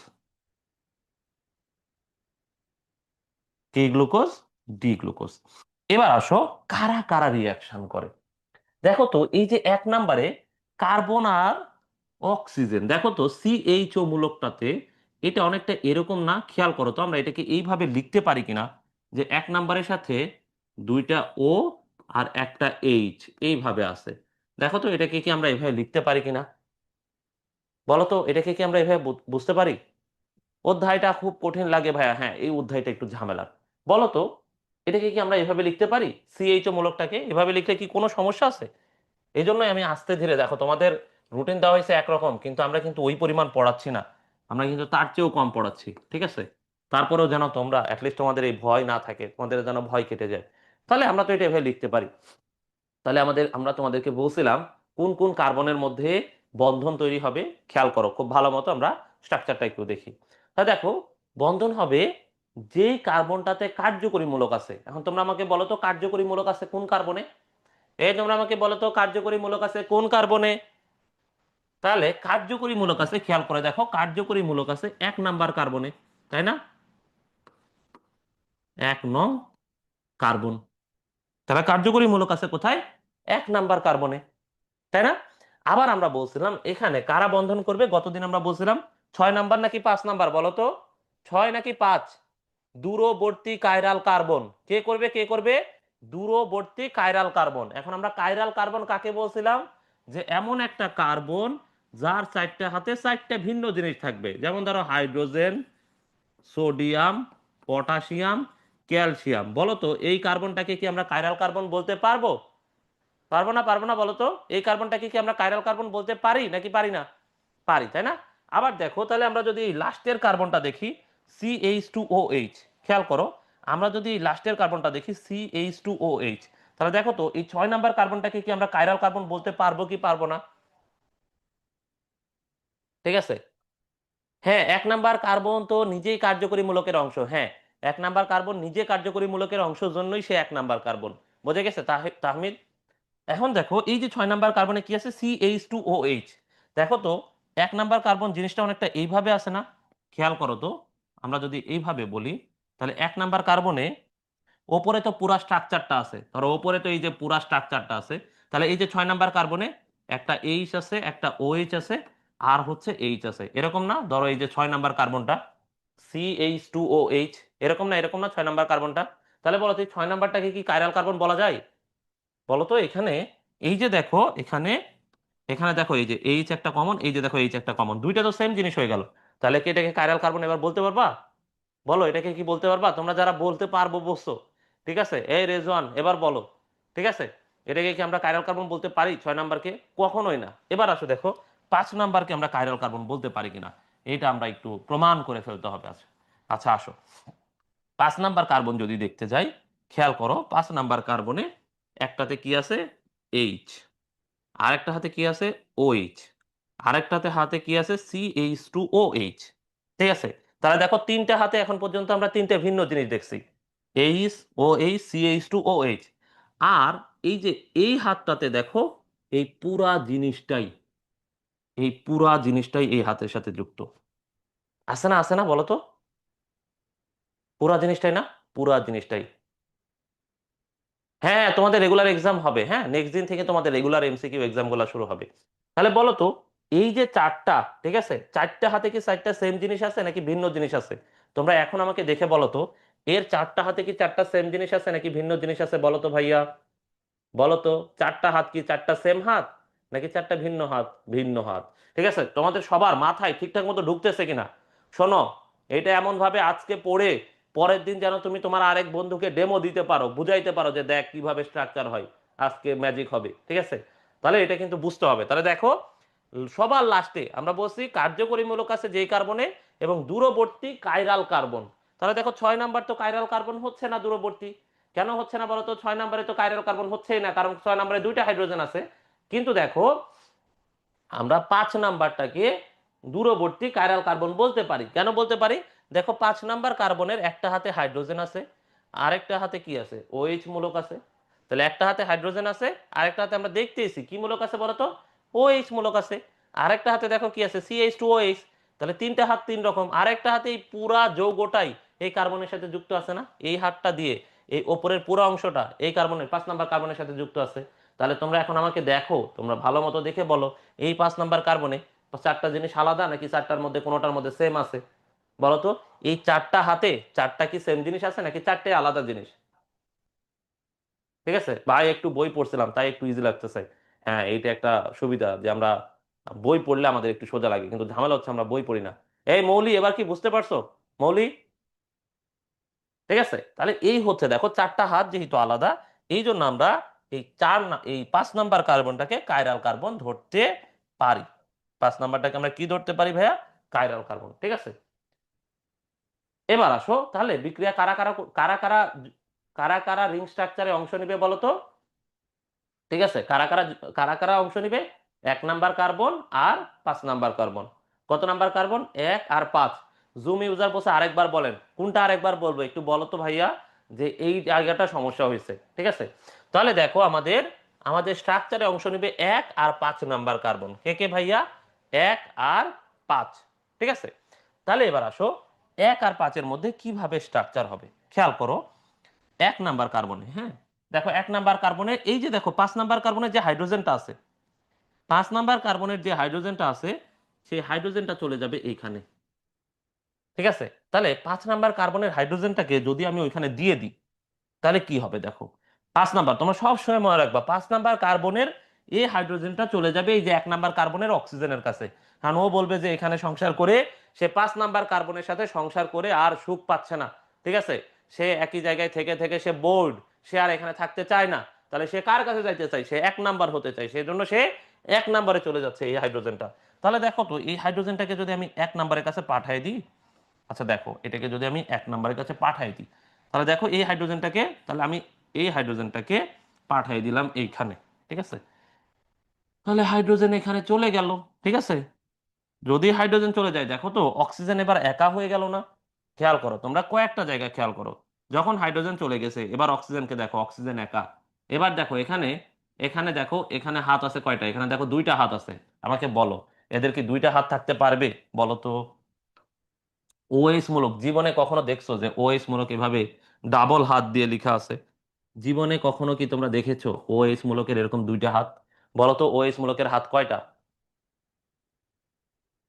কি গ্লুকোজ, ডি গ্লুকোজ। এবার আসো কারা কারা রিয়াকশন করে। দেখো তো এই যে 1 নম্বরে কার্বন আর অক্সিজেন, দেখো তো সিএইচও মূলকটাতে এটা অনেকটা এরকম না। খেয়াল করো তো আমরা এটাকে এইভাবে লিখতে পারি কিনা, যে 1 নম্বরের সাথে দুইটা ও আর একটা এইচ এইভাবে আছে। দেখো তো এটাকে কি আমরা এইভাবে লিখতে পারি কিনা, বলো তো এটাকে কি আমরা এইভাবে বুঝতে পারি। অধ্যায়টা খুব কঠিন লাগে ভাইয়া, হ্যাঁ এই অধ্যায়টা একটু ঝামেলার। বলো তো এটাকে কি আমরা এভাবে লিখতে পারি, সিএইচও মূলকটাকে এভাবে লিখলে কি কোনো সমস্যা আছে। এই জন্যই আমি আস্তে ধীরে, দেখো তোমাদের রুটিন দেওয়া হয়েছে একরকম কিন্তু আমরা কিন্তু ওই পরিমাণ পড়াচ্ছি না, আমরা কিন্তু তার চেয়েও কম পড়াচ্ছি। ঠিক আছে? তারপরেও যেন তোমরা অ্যাটলিস্ট তোমাদের এই ভয় না থাকে, তোমাদের যেন ভয় কেটে যায়। তাহলে আমরা তো এটা এভাবে লিখতে পারি। তাহলে আমরা তোমাদেরকে বলছিলাম কোন কোন কার্বনের মধ্যে বন্ধন তৈরি হবে। খেয়াল করো খুব ভালো মতো, আমরা স্ট্রাকচারটা একটু দেখি। তা দেখো, বন্ধন হবে যে কার্বনটাতে কার্যকরী মূলক আছে। এখন তোমরা আমাকে বলো তো কার্যকরী মূলক আছে কোন কার্বনে। তোমরা আমাকে বলো তো কার্যকরী মূলক আছে কোন কার্বনে। তাহলে কার্যকরী মূলক আছে, খেয়াল করে দেখো, কার্যকরী মূলক আছে 1 নাম্বার কার্বনে, তাই না? 1 নং কার্বন। তাহলে কার্যকরী মূলক আছে কোথায়? 1 নাম্বার কার্বনে, তাই না? আবার আমরা বলছিলাম এখানে কারা বন্ধন করবে, গতদিন আমরা বলছিলাম 6 নাম্বার নাকি 5 নাম্বার, বলো তো 6 নাকি 5? দূরবর্তী কাইরাল কার্বন কে করবে, কে করবে? দূরবর্তী কাইরাল কার্বন। এখন আমরা কাইরাল কার্বন কাকে বলছিলাম? যে এমন একটা কার্বন যার 4টা হাতে 4টা ভিন্ন জিনিস থাকবে, যেমন ধরো হাইড্রোজেন, সোডিয়াম, পটাশিয়াম, ক্যালসিয়াম। বলো তো এই কার্বনটাকে কি আমরা কাইরাল কার্বন বলতে পারবো? পারবো না, পারবো না, বলো তো এই কার্বনটাকে কি আমরা কাইরাল কার্বন বলতে পারি নাকি পারি না? পারি, তাই না? আবার দেখো, তাহলে আমরা যদি এই লাস্টের কার্বনটা দেখি, CH2OH, খেয়াল করো, আমরা যদি এই লাস্টের কার্বনটা দেখি CH2OH, তাহলে দেখো তো এই 6 নাম্বার কার্বনটাকে কি আমরা কাইরাল কার্বন বলতে পারবো কি পারবো না? ঠিক আছে। হ্যাঁ, 1 নাম্বার কার্বন তো নিজেই কার্যকরী মূলকের অংশ। হ্যাঁ, 1 নাম্বার কার্বন নিজে কার্যকরী মূলকের অংশ, জন্যই সে 1 নাম্বার কার্বন। বোঝা গেছে তাহমিদ? এখন দেখো এই যে 6 নাম্বার কার্বনে কি আছে, CH2OH। দেখো তো 1 নাম্বার কার্বন জিনিসটা অনেকটা এইভাবে আছে না? খেয়াল করো তো, আমরা যদি এইভাবে বলি, তাহলে 1 নাম্বার কার্বনে ওপরে তো পুরা স্ট্রাকচারটা আছে, ধরো ওপরে তো এই যে পুরা স্ট্রাকচারটা আছে। তাহলে এই যে 6 নাম্বার কার্বনে একটা এইচ আছে, একটা ওএইচ আছে, আর হচ্ছে এইচ আছে, এরকম না? ধরো এই যে 6 নাম্বার কার্বনটা CH2OH, এরকম না, এরকম না 6 নাম্বার কার্বনটা? তাহলে বলো তো এই 6 নাম্বারটাকে কি কাইরাল কার্বন বলা যায়? বলো তো এখানে, এই যে দেখো এখানে, এখানে দেখো এই যে এইচ একটা কমন, এই যে দেখো এইচ একটা কমন, দুইটা তো সেম জিনিস হয়ে গেল। তাহলে কি এটাকে কাইরাল কার্বন এবার বলতে পারবা? বলো এটাকে কি বলতে পারবা তোমরা যারা বলতে পারবো বলছো? ঠিক আছে, এই রেজওয়ান এবার বলো। ঠিক আছে, এটাকে কি আমরা কাইরাল কার্বন বলতে পারি 6 নাম্বারকে? কখনোই না। এবার আসো দেখো 5 নাম্বারকে আমরা কাইরাল কার্বন বলতে পারি কিনা, এটা আমরা একটু প্রমাণ করে ফেলতে হবে। আচ্ছা, আচ্ছা আসো, 5 নাম্বার কার্বন যদি দেখতে যাই, খেয়াল করো 5 নাম্বার কার্বনে একটাতে কি আছে, এইচ, আরেকটা হাতে কি আছে, ওএইচ, আরেকটাতে হাতে কি আছে, CH2OH। ঠিক আছে, তাহলে দেখো 3টে হাতে এখন পর্যন্ত আমরা 3টে ভিন্ন জিনিস দেখছি, এইচ, OH, CH2OH। আর এই যে এই হাতটাতে দেখো, এই পুরা জিনিসটাই এই হাতের সাথে যুক্ত। আছে না, আছে না, বলো তো? পুরা জিনিসটাই না? পুরা জিনিসটাই। হ্যাঁ, তোমাদের রেগুলার এক্সাম হবে, হ্যাঁ নেক্সট দিন থেকে তোমাদের রেগুলার MCQ এক্সাম গুলো শুরু হবে। তাহলে বলো তো এই যে 4টা, ঠিক আছে, 4টা হাতে কি 4টা সেম জিনিস আছে নাকি ভিন্ন জিনিস আছে? তোমরা এখন আমাকে দেখে বলো তো, এর 4টা হাতে কি 4টা সেম জিনিস আছে নাকি ভিন্ন জিনিস আছে, বলো তো ভাইয়া? বলো তো, 4টা হাত কি 4টা সেম হাত নাকি 4টা ভিন্ন হাত? ভিন্ন হাত। ঠিক আছে, তোমাদের সবার মাথায় ঠিকঠাক মতো ঢুকতেছে কিনা? শোনো, এটা এমন ভাবে আজকে পড়ে পরের দিন যেন তুমি তোমার আরেক বন্ধুকে ডেমো দিতে পারো, বুঝাইতে পারো যে দেখ কিভাবে স্ট্রাকচার হয়, আজকে ম্যাজিক হবে। ঠিক আছে, তাহলে এটা কিন্তু বুঝতে হবে। তাহলে দেখো, সবার লাস্টে আমরা বলছি কার্যকরী মূলক আছে যেই কার্বনে, এবং দূরবর্তী কাইরাল কার্বন। তাহলে দেখো 6 নাম্বার তো কাইরাল কার্বন হচ্ছে না দূরবর্তী। কেন হচ্ছে না বলো তো? 6 নাম্বারে তো কাইরাল কার্বন হচ্ছেই না, কারণ 6 নাম্বারে 2টা হাইড্রোজেন আছে। কিন্তু দেখো আমরা 5 নাম্বারটাকে দূরবর্তী কাইরাল কার্বন বলতে পারি। কেন বলতে পারি? দেখো 5 নাম্বার কার্বনের একটা হাতে হাইড্রোজেন আছে, আরেকটা হাতে কি আছে, OH মূলক আছে। তাহলে একটা হাতে হাইড্রোজেন আছে, আরেকটা হাতে আমরা দেখতেছি কি মূলক আছে বলতো, OH মূলক আছে। আরেকটা হাতে দেখো কি আছে, CH2OH। তাহলে 3টা হাত 3 রকম। আরেকটা হাতে এই পুরা যৌগটাই এই কার্বনের সাথে যুক্ত আছে না, এই হাতটা দিয়ে এই ওপরের পুরো অংশটা এই কার্বনের 5 নাম্বার কার্বনের সাথে যুক্ত আছে। তাহলে তোমরা এখন আমাকে দেখো, তোমরা ভালো মতো দেখে বলো, এই 5 নাম্বার কার্বনে 4টা জিনিস আলাদা নাকি 4টার মধ্যে কোনোটার মধ্যে সেম আছে? বলো তো এই 4টা হাতে 4টা কি সেম জিনিস আছে নাকি 4টে আলাদা জিনিস? ঠিক আছে ভাই, একটু বই পড়ছিলাম তাই একটু ইজি লাগতেছে। হ্যাঁ, এইটা একটা সুবিধা যে আমরা বই পড়লে আমাদের একটু সোজা লাগে, কিন্তু ঝামেলা হচ্ছে আমরা বই পড়ি না। এই মৌলি, এবার কি বুঝতে পারছো? মৌলি, ঠিক আছে, তাহলে এই হচ্ছে দেখো 4টা হাত যেহেতু আলাদা, এই জন্য আমরা এই 5 নাম্বার কার্বনটাকে কাইরাল কার্বন ধরতে পারি। 5 নাম্বারটাকে আমরা কি ধরতে পারি ভাইয়া? Chiral carbon. ঠিক আছে, এবার আসো তাহলে বিক্রিয়া কারা কারা কারা কারা কারা কারা রিং স্ট্রাকচারে অংশ নিবে বলো তো। ঠিক আছে, কারা কারা কারা কারা অংশ নিবে? 1 নাম্বার কার্বন আর 5 নাম্বার কার্বন। কত নাম্বার কার্বন? 1 আর 5। জুম ইউজার বসে আরেকবার বলেন, কোনটা আরেকবার বলবো একটু বলো তো ভাইয়া, যে এই জায়গাটা সমস্যা হয়েছে। ঠিক আছে, তাহলে দেখো আমাদের আমাদের স্ট্রাকচারে অংশ নিবে 1 আর 5 নাম্বার কার্বন। কে কে ভাইয়া? 1 আর 5। ঠিক আছে, তাহলে এবার আসো 1 আর 5-এর মধ্যে কিভাবে স্ট্রাকচার হবে খেয়াল করো। 1 নাম্বার কার্বনে, হ্যাঁ দেখো 1 নাম্বার কার্বনে এই যে দেখো 5 নাম্বার কার্বনের যে হাইড্রোজেনটা আছে, 5 নাম্বার কার্বনের যে হাইড্রোজেনটা আছে সেই হাইড্রোজেনটা চলে যাবে এইখানে। ঠিক আছে, তাহলে 5 নাম্বার কার্বনের হাইড্রোজেনটাকে যদি আমি ওইখানে দিয়ে দিই তাহলে কি হবে দেখো। 5 নাম্বার, তোমরা সব সময় মনে রাখবা 5 নাম্বার কার্বনের এই হাইড্রোজেনটা চলে যাবে এই যে 1 নাম্বার কার্বনের অক্সিজেনের কাছে। কারণ ও বলবে যে এখানে সংসার করে সে 5 নাম্বার কার্বনের সাথে সংসার করে আর সুখ পাচ্ছে না। ঠিক আছে, সে একই জায়গায় থেকে থেকে সে বোর্ড, সে আর এখানে থাকতে চায় না। তাহলে সে কার কাছে যাইতে চায়? সে 1 নাম্বার হতে চায়, সেই জন্য সে 1 নাম্বারে চলে যাচ্ছে এই হাইড্রোজেনটা। তাহলে দেখো তো এই হাইড্রোজেনটাকে যদি আমি 1 নাম্বারের কাছে পাঠিয়ে দিই, আচ্ছা দেখো এটাকে যদি আমি 1 নাম্বারের কাছে পাঠাই দিই, তাহলে দেখো এই হাইড্রোজেনটাকে, তাহলে আমি এই হাইড্রোজেনটাকে পাঠাই দিলাম এইখানে। ঠিক আছে, তাহলে হাইড্রোজেন এখানে চলে গেল। ঠিক আছে, যদি হাইড্রোজেন চলে যায় দেখো তো অক্সিজেন এবার একা হয়ে গেল না? খেয়াল করো তোমরা কয়েকটা জায়গায় খেয়াল করো, যখন হাইড্রোজেন চলে গেছে এবার অক্সিজেনকে দেখো, অক্সিজেন একা। এবার দেখো এখানে, এখানে দেখো এখানে হাত আছে কয়টা? এখানে দেখো 2টা হাত আছে। আমাকে বলো এদের কি 2টা হাত থাকতে পারবে বলো তো? ওএস মূলক জীবনে কখনো দেখছো যে ওএস মূলক এভাবে ডাবল হাত দিয়ে লেখা আছে? জীবনে কখনো কি তোমরা দেখেছো ওএস মূলকের এরকম 2টা হাত? বলো তো ওএস মূলকের হাত কয়টা?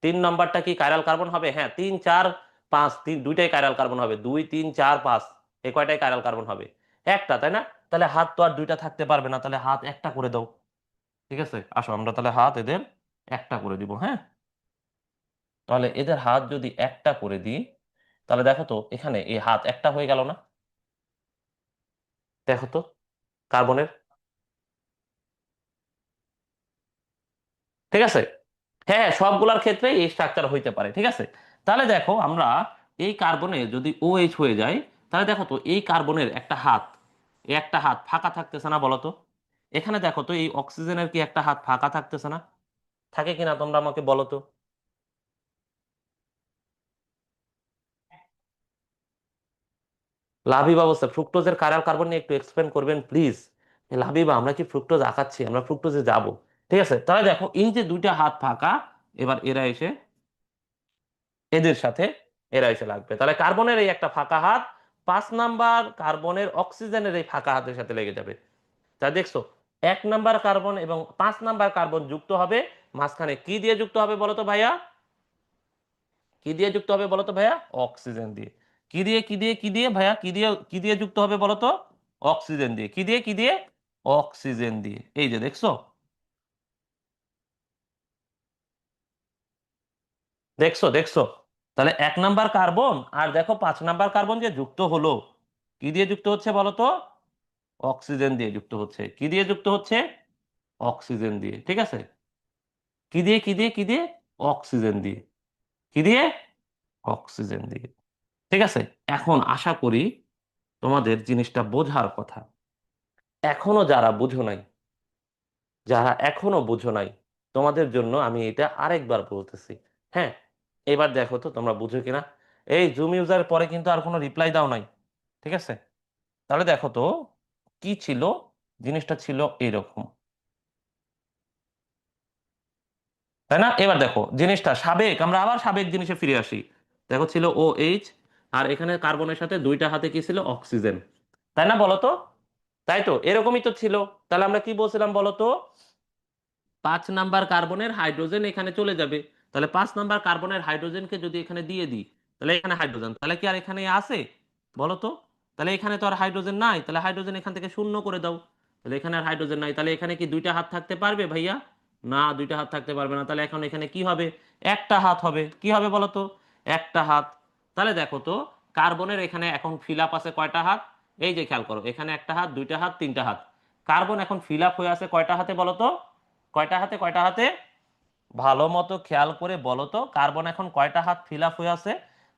3 নম্বরটা কি কাইরাল কার্বন হবে? হ্যাঁ 3 4 5, 2টাই কাইরাল কার্বন হবে। 2 3 4 5 এই কয়টাই কাইরাল কার্বন হবে? একটা, তাই না? তাহলে হাত তো আর 2টা থাকতে পারবে না, তাহলে হাত একটা করে দাও। ঠিক আছে, আসো আমরা তাহলে হাত এদের একটা করে দিব। হ্যাঁ, তাহলে এদের হাত যদি একটা করে দিই তাহলে দেখো তো এখানে এই হাত একটা হয়ে গেল না? দেখো তো কার্বনের। ঠিক আছে, হ্যাঁ হ্যাঁ, সবগুলার ক্ষেত্রে এই স্ট্রাকচার হইতে পারে। ঠিক আছে, তাহলে দেখো আমরা এই কার্বনে যদি ও এইচ হয়ে যায়, তাহলে দেখো তো এই কার্বনের একটা হাত, এই একটা হাত ফাঁকা থাকতেছে না বলো তো? এখানে দেখো তো এই অক্সিজেনের কি একটা হাত ফাঁকা থাকতেছে না? থাকে কিনা তোমরা আমাকে বলো তো। লাভিবা অবস্থা, ফ্রুক্টোজের কাইরাল কার্বন নিয়ে একটু এক্সপ্লেন করবেন প্লিজ। লাভিবা, আমরা কি ফ্রুক্টোজ আঁকাচ্ছি? আমরা ফ্রুক্টোজে যাব। ঠিক আছে, তাহলে দেখো এই যে 2টা হাত ফাঁকা, এবার এরা এসে এদের সাথে এরা এসে লাগবে, তাহলে কার্বনের এই একটা ফাঁকা হাত 5 নাম্বার কার্বনের অক্সিজেনের এই ফাঁকা হাতের সাথে লেগে যাবে। তা দেখছো 1 নাম্বার কার্বন এবং 5 নাম্বার কার্বন যুক্ত হবে, মাঝখানে কি দিয়ে যুক্ত হবে বলো তো ভাইয়া? কি দিয়ে যুক্ত হবে বলো তো ভাইয়া? অক্সিজেন দিয়ে। কি দিয়ে কি দিয়ে কি দিয়ে ভাইয়া, কি দিয়ে যুক্ত হবে বলো তো? অক্সিজেন দিয়ে। কি দিয়ে কি দিয়ে? অক্সিজেন দিয়ে। এই যে দেখছো, দেখছো দেখছো, তাহলে 1 নাম্বার কার্বন আর দেখো 5 নাম্বার কার্বন যে যুক্ত হলো, কি দিয়ে যুক্ত হচ্ছে বলো তো? অক্সিজেন দিয়ে যুক্ত হচ্ছে। কি দিয়ে যুক্ত হচ্ছে? অক্সিজেন দিয়ে। ঠিক আছে, কি দিয়ে কি দিয়ে কি দিয়ে? অক্সিজেন দিয়ে। কি দিয়ে? অক্সিজেন দিয়ে। ঠিক আছে, এখন আশা করি তোমাদের জিনিসটা বোঝার কথা। এখনো যারা বুঝো নাই, যারা এখনো বুঝো নাই, তোমাদের জন্য আমি এটা আরেকবার বলতেছি। হ্যাঁ, এবার দেখো তো তোমরা বুঝো কিনা। এই জুম ইউজার পরে কিন্তু আর কোনো রিপ্লাই দাও নাই। ঠিক আছে, তাহলে দেখো তো কি ছিল, জিনিসটা ছিল এরকম, তাই না? এবার দেখো জিনিসটা সাবেক, আমরা আবার সাবেক জিনিসে ফিরে আসি। দেখো ছিল ও এইচ, আর এখানে কার্বনের সাথে 2টা হাতে কি ছিল? অক্সিজেন। তাই না বলো তো? তাই তো, এরকমই তো ছিল। তাহলে আমরা কি বলছিলাম বলো তো? 5 নাম্বার কার্বনের হাইড্রোজেন এখানে চলে যাবে। তাহলে 5 নাম্বার কার্বনের হাইড্রোজেনকে যদি এখানে দিয়ে দিই, তাহলে এখানে হাইড্রোজেন, তাহলে কি আর এখানে আছে বলো তো? তাহলে এখানে তো আর হাইড্রোজেন নাই, তাহলে হাইড্রোজেন এখান থেকে শূন্য করে দাও। তাহলে এখানে আর হাইড্রোজেন নাই, তাহলে এখানে কি 2টা হাত থাকতে পারবে ভাইয়া? না, 2টা হাত থাকতে পারবে না। তাহলে এখন এখানে কি হবে? একটা হাত হবে। কি হবে বলো তো? একটা হাত। তাহলে দেখো তো কার্বনের এখানে এখন ফিল আপ আছে কয়টা হাত? এই যে খেয়াল করো, এখানে একটা হাত, 2টা হাত, 3টা হাত। কার্বন এখন ফিল আপ হয়ে আছে কয়টা হাতে বলো তো? কয়টা হাতে? কয়টা হাতে? ভালো মতো খেয়াল করে বলো তো কার্বন এখন কয়টা হাত ফিল আপ হয়ে আছে?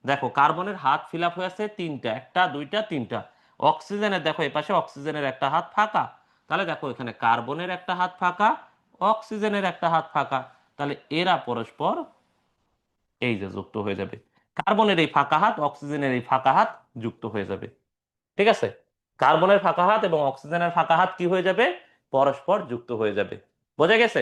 দেখো কার্বনের হাত ফিল আপ হয়েছে তিনটা, একটা দুইটা তিনটা। অক্সিজেনের দেখো এই পাশে অক্সিজেনের একটা হাত ফাঁকা। তাহলে দেখো এখানে কার্বনের একটা হাত ফাঁকা, অক্সিজেনের একটা হাত ফাঁকা। তাহলে এরা পরস্পর এই যে যুক্ত হয়ে যাবে। কার্বনের এই ফাঁকা হাত অক্সিজেনের এই ফাঁকা হাত যুক্ত হয়ে যাবে। ঠিক আছে, কার্বনের ফাঁকা হাত এবং অক্সিজেনের ফাঁকা হাত কি হয়ে যাবে? পরস্পর যুক্ত হয়ে যাবে। বোঝা গেছে?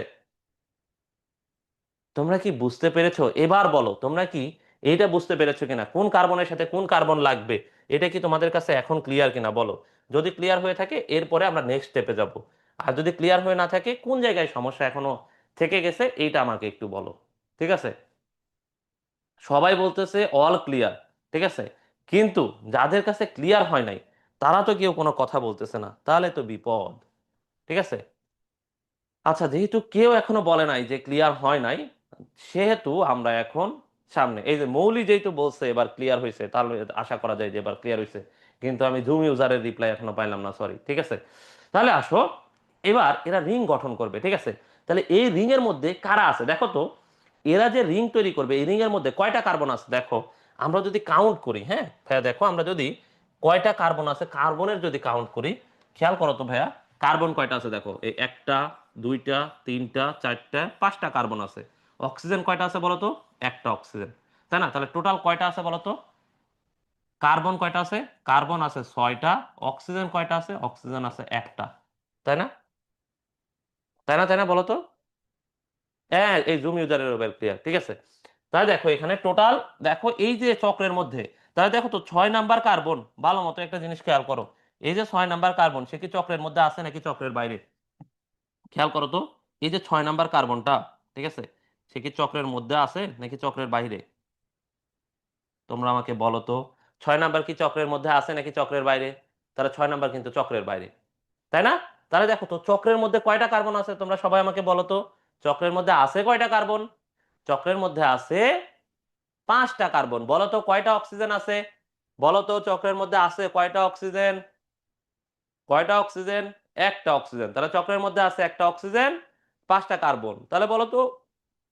তোমরা কি বুঝতে পেরেছো? এবার বলো তোমরা কি এইটা বুঝতে পেরেছো কিনা, কোন কার্বনের সাথে কোন কার্বন লাগবে? এটা কি তোমাদের কাছে এখন ক্লিয়ার কিনা বলো। যদি ক্লিয়ার হয়ে থাকে এরপরে আমরা নেক্সট স্টেপে যাব। আর যদি ক্লিয়ার হয়ে না থাকে, কোন জায়গায় সমস্যা এখনো থেকে গেছে এইটা আমাকে একটু বলো। ঠিক আছে, সবাই বলতেছে অল ক্লিয়ার। ঠিক আছে, কিন্তু যাদের কাছে ক্লিয়ার হয় নাই তারা তো কেউ কোনো কথা বলতেছে না, তাহলে তো বিপদ। ঠিক আছে, আচ্ছা যেহেতু কেউ এখনো বলে নাই যে ক্লিয়ার হয় নাই, সেহেতু আমরা এখন সামনে এই যে মৌলি যেহেতু বলছে এবার ক্লিয়ার হয়েছে, তাহলে আশা করা যায় যে এবার ক্লিয়ার হয়েছে। কিন্তু আমি জুম ইউজারের রিপ্লাই এখনো পাইলাম না, সরি। ঠিক আছে, তাহলে আসো, এবার এরা রিং গঠন করবে। ঠিক আছে, তাহলে এই রিং এর মধ্যে কারা আছে দেখো তো। এরা যে রিং তৈরি করবে, এই রিং এর মধ্যে কয়টা কার্বন আছে দেখো। আমরা যদি কাউন্ট করি, হ্যাঁ ভাইয়া দেখো, আমরা যদি কয়টা কার্বন আছে কার্বনের যদি কাউন্ট করি, খেয়াল করো তো ভাইয়া, কার্বন কয়টা আছে দেখো, এই একটা দুইটা তিনটা চারটা পাঁচটা কার্বন আছে। অক্সিজেন কয়টা আছে বলো তো? একটা অক্সিজেন, তাই না? তাহলে টোটাল কয়টা আছে বলো তো? কার্বন কয়টা আছে? কার্বন আছে ছয়টা। অক্সিজেন কয়টা আছে? অক্সিজেন আছে একটা। তাই না? তাই না? তাই না বলো তো? হ্যাঁ, এই জুম ইউজারের ওয়েল ক্লিয়ার। ঠিক আছে, তাহলে দেখো এখানে টোটাল, দেখো এই যে চক্রের মধ্যে, তাহলে দেখো তো 6 নাম্বার কার্বন, ভালো মতো একটা জিনিস খেয়াল করো। এই যে 6 নাম্বার কার্বন, সে কি চক্রের মধ্যে আছে নাকি চক্রের বাইরে? খেয়াল করো তো, এই যে 6 নাম্বার কার্বনটা, ঠিক আছে, সে কি চক্রের মধ্যে আছে নাকি চক্রের বাইরে? তোমরা আমাকে বলো তো, 6 নাম্বার কি চক্রের মধ্যে আছে নাকি চক্রের বাইরে? তাহলে 6 নাম্বার কিন্তু চক্রের বাইরে, তাই না? তাহলে দেখো তো চক্রের মধ্যে কয়টা কার্বন আছে, তোমরা সবাই আমাকে বলো তো। চক্রের মধ্যে আছে কয়টা কার্বন? চক্রের মধ্যে আছে 5টা কার্বন। বলো তো কয়টা অক্সিজেন আছে? বলো তো চক্রের মধ্যে আছে কয়টা অক্সিজেন? কয়টা অক্সিজেন? একটা অক্সিজেন। তাহলে চক্রের মধ্যে আছে একটা অক্সিজেন, 5টা কার্বন। তাহলে বলো তো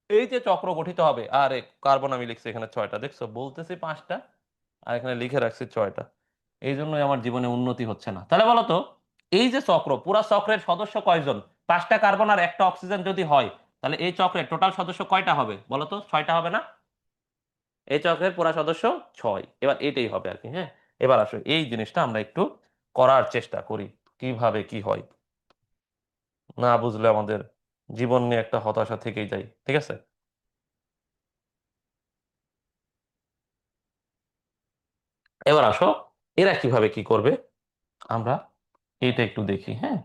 এই যে চক্র গঠিত হবে, আরে কার্বন আমি লিখছি এখানে 6টা, দেখছো বলতেছি 5টা আর এখানে লিখে রাখছি 6টা। এই জন্যই আমার জীবনে উন্নতি হচ্ছে না। তাহলে বলো তো এই যে চক্র, পুরা চক্রের সদস্য কয়জন? 5টা কার্বন আর একটা অক্সিজেন যদি হয়, তাহলে এই চক্রের টোটাল সদস্য কয়টা হবে বলো তো? 6টা হবে না? এই চক্রের পুরা সদস্য 6। এবার এটাই হবে আর কি। হ্যাঁ, এবার আসো এই জিনিসটা আমরা একটু করার চেষ্টা করি, কিভাবে কি হয়। না বুঝলে আমাদের জীবন নিয়ে একটা হতাশা থেকেই যায়। ঠিক আছে, এবার আসো এরা কিভাবে কি করবে, আমরা এটা একটু দেখি। হ্যাঁ,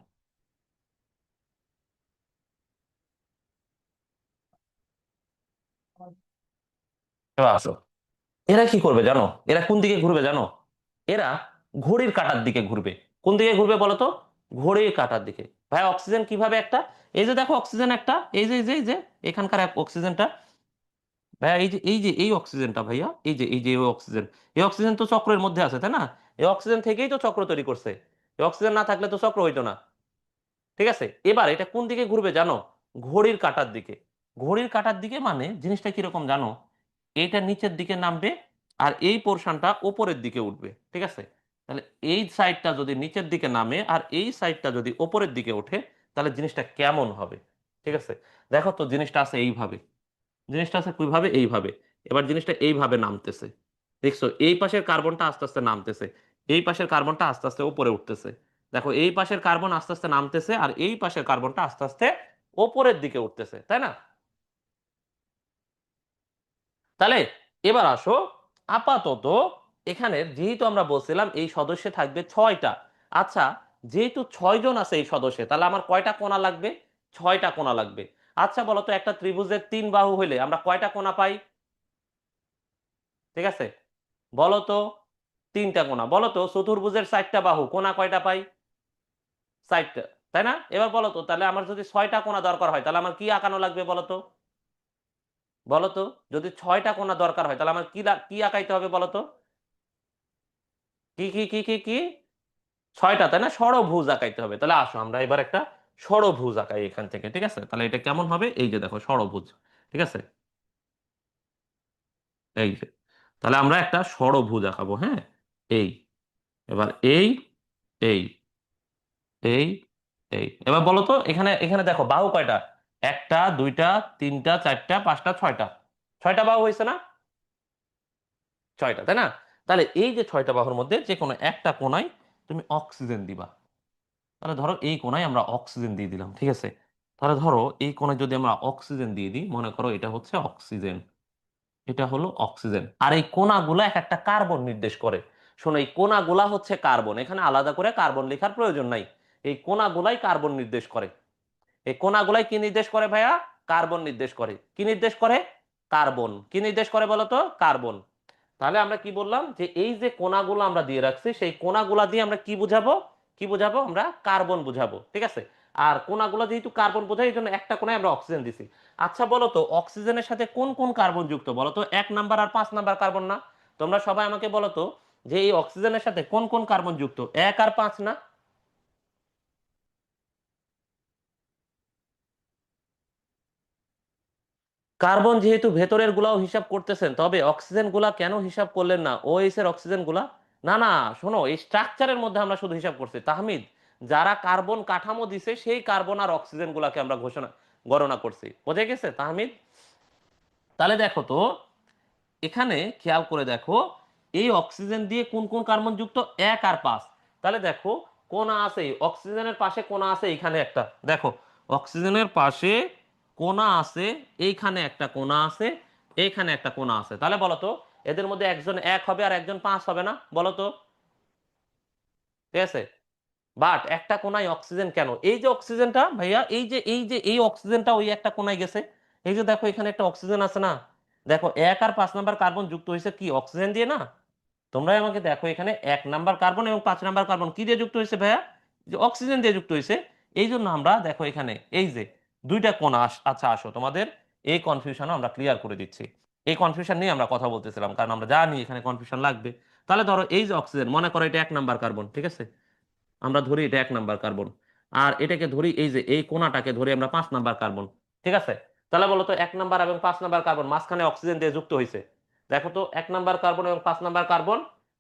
এবার আসো এরা কি করবে জানো? এরা কোন দিকে ঘুরবে জানো? এরা ঘড়ির কাঁটার দিকে ঘুরবে। কোন দিকে ঘুরবে বলো তো? ঘড়ির কাঁটার দিকে। ভাই অক্সিজেন কিভাবে একটা, এই যে দেখো অক্সিজেন একটা, এই যে এখানকার অক্সিজেনটা, ভাইয়া এই যে এই অক্সিজেনটা ভাইয়া, এই যে এই অক্সিজেন, এই অক্সিজেন তো চক্রের মধ্যে আছে তাই না? এই অক্সিজেন থেকেই তো চক্র তৈরি করছে। এই অক্সিজেন না থাকলে তো চক্র হইতো না। ঠিক আছে, এবার এটা কোন দিকে ঘুরবে জানো? ঘড়ির কাঁটার দিকে। ঘড়ির কাঁটার দিকে মানে জিনিসটা কিরকম জানো? এইটা নিচের দিকে নামবে আর এই পোর্শনটা উপরের দিকে উঠবে। ঠিক আছে, তাহলে এই সাইডটা যদি নিচের দিকে নামে আর এই সাইডটা যদি উপরের দিকে ওঠে, তাহলে জিনিসটা কেমন হবে? ঠিক আছে, দেখো তো জিনিসটা আছে এইভাবে, জিনিসটা আছে কিভাবে? এইভাবে। এবার জিনিসটা এইভাবে নামতেছে, দেখছো এই পাশের কার্বনটা আস্তে আস্তে নামতেছে, এই পাশের কার্বনটা আস্তে আস্তে উপরে উঠতেছে। দেখো এই পাশের কার্বন আস্তে আস্তে নামতেছে আর এই পাশের কার্বনটা আস্তে আস্তে উপরের দিকে উঠতেছে, তাই না? তাহলে এবার আসো, আপাতত এখানে যেহেতু আমরা বলছিলাম এই সদস্যে থাকবে 6টা। আচ্ছা, যেহেতু 6 জন আছে এই সদস্যে, তাহলে আমার কয়টা কোণা লাগবে? 6টা কোণা লাগবে। আচ্ছা বলো তো একটা ত্রিভুজের 3 বাহু হইলে আমরা কয়টা কোণা পাই? ঠিক আছে, বলো তো, 3টা কোণা। বলো তো চতুর্ভুজের 4টা বাহু, কোণা কয়টা পাই? 4টা, তাই না? এবার বলো তো তাহলে আমার যদি 6টা কোণা দরকার হয়, তাহলে আমার কি আঁকানো লাগবে বলো তো? বলো তো, যদি 6টা কোণা দরকার হয় তাহলে আমার কি আঁকাইতে হবে বলো তো? কি 6টা, তাই না? ষড়ভুজ আঁকাইতে হবে। তাহলে আসো আমরা এবার একটা ষড়ভুজ আঁকাই এখান থেকে। ঠিক আছে, তাহলে এটা কেমন হবে? এই যে দেখো ষড়ভুজ। ঠিক আছে, এই যে তাহলে আমরা একটা ষড়ভুজ আঁকাবো, হ্যাঁ। এই, এবার এই এই এই এবার বলো তো, এখানে এখানে দেখো বাহু কয়টা? একটা, দুইটা, তিনটা, চারটা, পাঁচটা, ছয়টা। ছয়টা বাহু হয়েছে না? ছয়টা, তাই না? তাহলে এই যে ছয়টা বাহুর মধ্যে যে কোনো একটা কোণায় তুমি অক্সিজেন দিবা। তাহলে ধরো এই কোণায় আমরা অক্সিজেন দিয়ে দিলাম, ঠিক আছে? তাহলে ধরো এই কোণায় যদি আমরা অক্সিজেন দিয়ে দিই, মনে করো এটা হচ্ছে অক্সিজেন, এটা হলো অক্সিজেন, আর এই কোণাগুলো এক একটা কার্বন নির্দেশ করে। শোনো, এই কোণাগুলা হচ্ছে কার্বন, এখানে আলাদা করে কার্বন লেখার প্রয়োজন নাই। এই কোণাগুলাই কার্বন নির্দেশ করে। এই কোণাগুলাই কি নির্দেশ করে ভাইয়া? কার্বন নির্দেশ করে। কি নির্দেশ করে? কার্বন। কি নির্দেশ করে বলো তো? কার্বন। তাহলে আমরা কি বললাম, যে এই যে কোণাগুলো আমরা দিয়ে রাখছি, সেই কোণাগুলা দিয়ে আমরা কি বুঝাবো? কি বুঝাবো? আমরা কার্বন বুঝাবো, ঠিক আছে? আর কোণাগুলো যেহেতু কার্বন বোঝায়, এই জন্য একটা কোণায় আমরা অক্সিজেন দিছি। আচ্ছা বলো তো, অক্সিজেনের সাথে কোন কোন কার্বন যুক্ত বলো তো? 1 নাম্বার আর 5 নাম্বার কার্বন না? তোমরা সবাই আমাকে বলো তো, যে এই অক্সিজেনের সাথে কোন কোন কার্বন যুক্ত? 1 আর 5 না? কার্বন যেহেতু ভেতরের গুলাও হিসাব করতেছেন, তবে অক্সিজেন গুলা কেন হিসাব করলেন না? ওএইচ এর অক্সিজেন গুলা? না না, শোনো, এই স্ট্রাকচারের মধ্যে আমরা শুধু হিসাব করছি তাহমিদ। যারা কার্বন কাঠামো দিছে সেই কার্বন আর অক্সিজেন গুলাকে আমরা গণনা করছি। বোঝা গেছে তাহমিদ? তাহলে দেখো তো, এখানে খেয়াল করে দেখো, এই অক্সিজেন দিয়ে কোন কোন কার্বন যুক্ত? 1 আর 5। তাহলে দেখো, কোণা আছে অক্সিজেনের পাশে, কোণা আছে এখানে একটা, দেখো অক্সিজেনের পাশে কোণা আছে, এইখানে একটা কোণা আছে, এইখানে একটা কোণা আছে। তাহলে বলো তো, এদের মধ্যে একজন 1 হবে আর একজন 5 হবে না? বলো তো। ঠিক আছে। বাট একটা কোণায় অক্সিজেন কেন? এই যে অক্সিজেনটা ভাইয়া, এই অক্সিজেনটা ওই একটা কোণায় গেছে। এই যে দেখো, এখানে একটা অক্সিজেন আছে না? দেখো 1 আর 5 নাম্বার কার্বন যুক্ত হয়েছে কি অক্সিজেন দিয়ে না? তোমরাই আমাকে দেখো, এখানে 1 নাম্বার কার্বন এবং 5 নাম্বার কার্বন কি দিয়ে যুক্ত হয়েছে ভাইয়া? যে অক্সিজেন দিয়ে যুক্ত হয়েছে। এই জন্য আমরা দেখো এখানে এই যে দুইটা কোণ আচ্ছা আসো, তোমাদের এই কনফিউশনও আমরা ক্লিয়ার করে দিচ্ছি। এই কনফিউশন নিয়ে আমরা কথা বলতেছিলাম, কারণ আমরা জানি এখানে কনফিউশন লাগবে। তাহলে ধরো এই যে অক্সিজেন, মনে করো এটা 1 নাম্বার কার্বন, ঠিক আছে? আমরা ধরি এটা 1 নাম্বার কার্বন। আর এটাকে ধরি, এই যে এই কোণাটাকে ধরি আমরা 5 নাম্বার কার্বন, ঠিক আছে? তাহলে বলো তো, 1 নাম্বার এবং 5 নাম্বার কার্বন মাঝখানে অক্সিজেন দিয়ে যুক্ত হয়েছে। দেখো তো, 1 নাম্বার কার্বন এবং 5 নাম্বার কার্বন,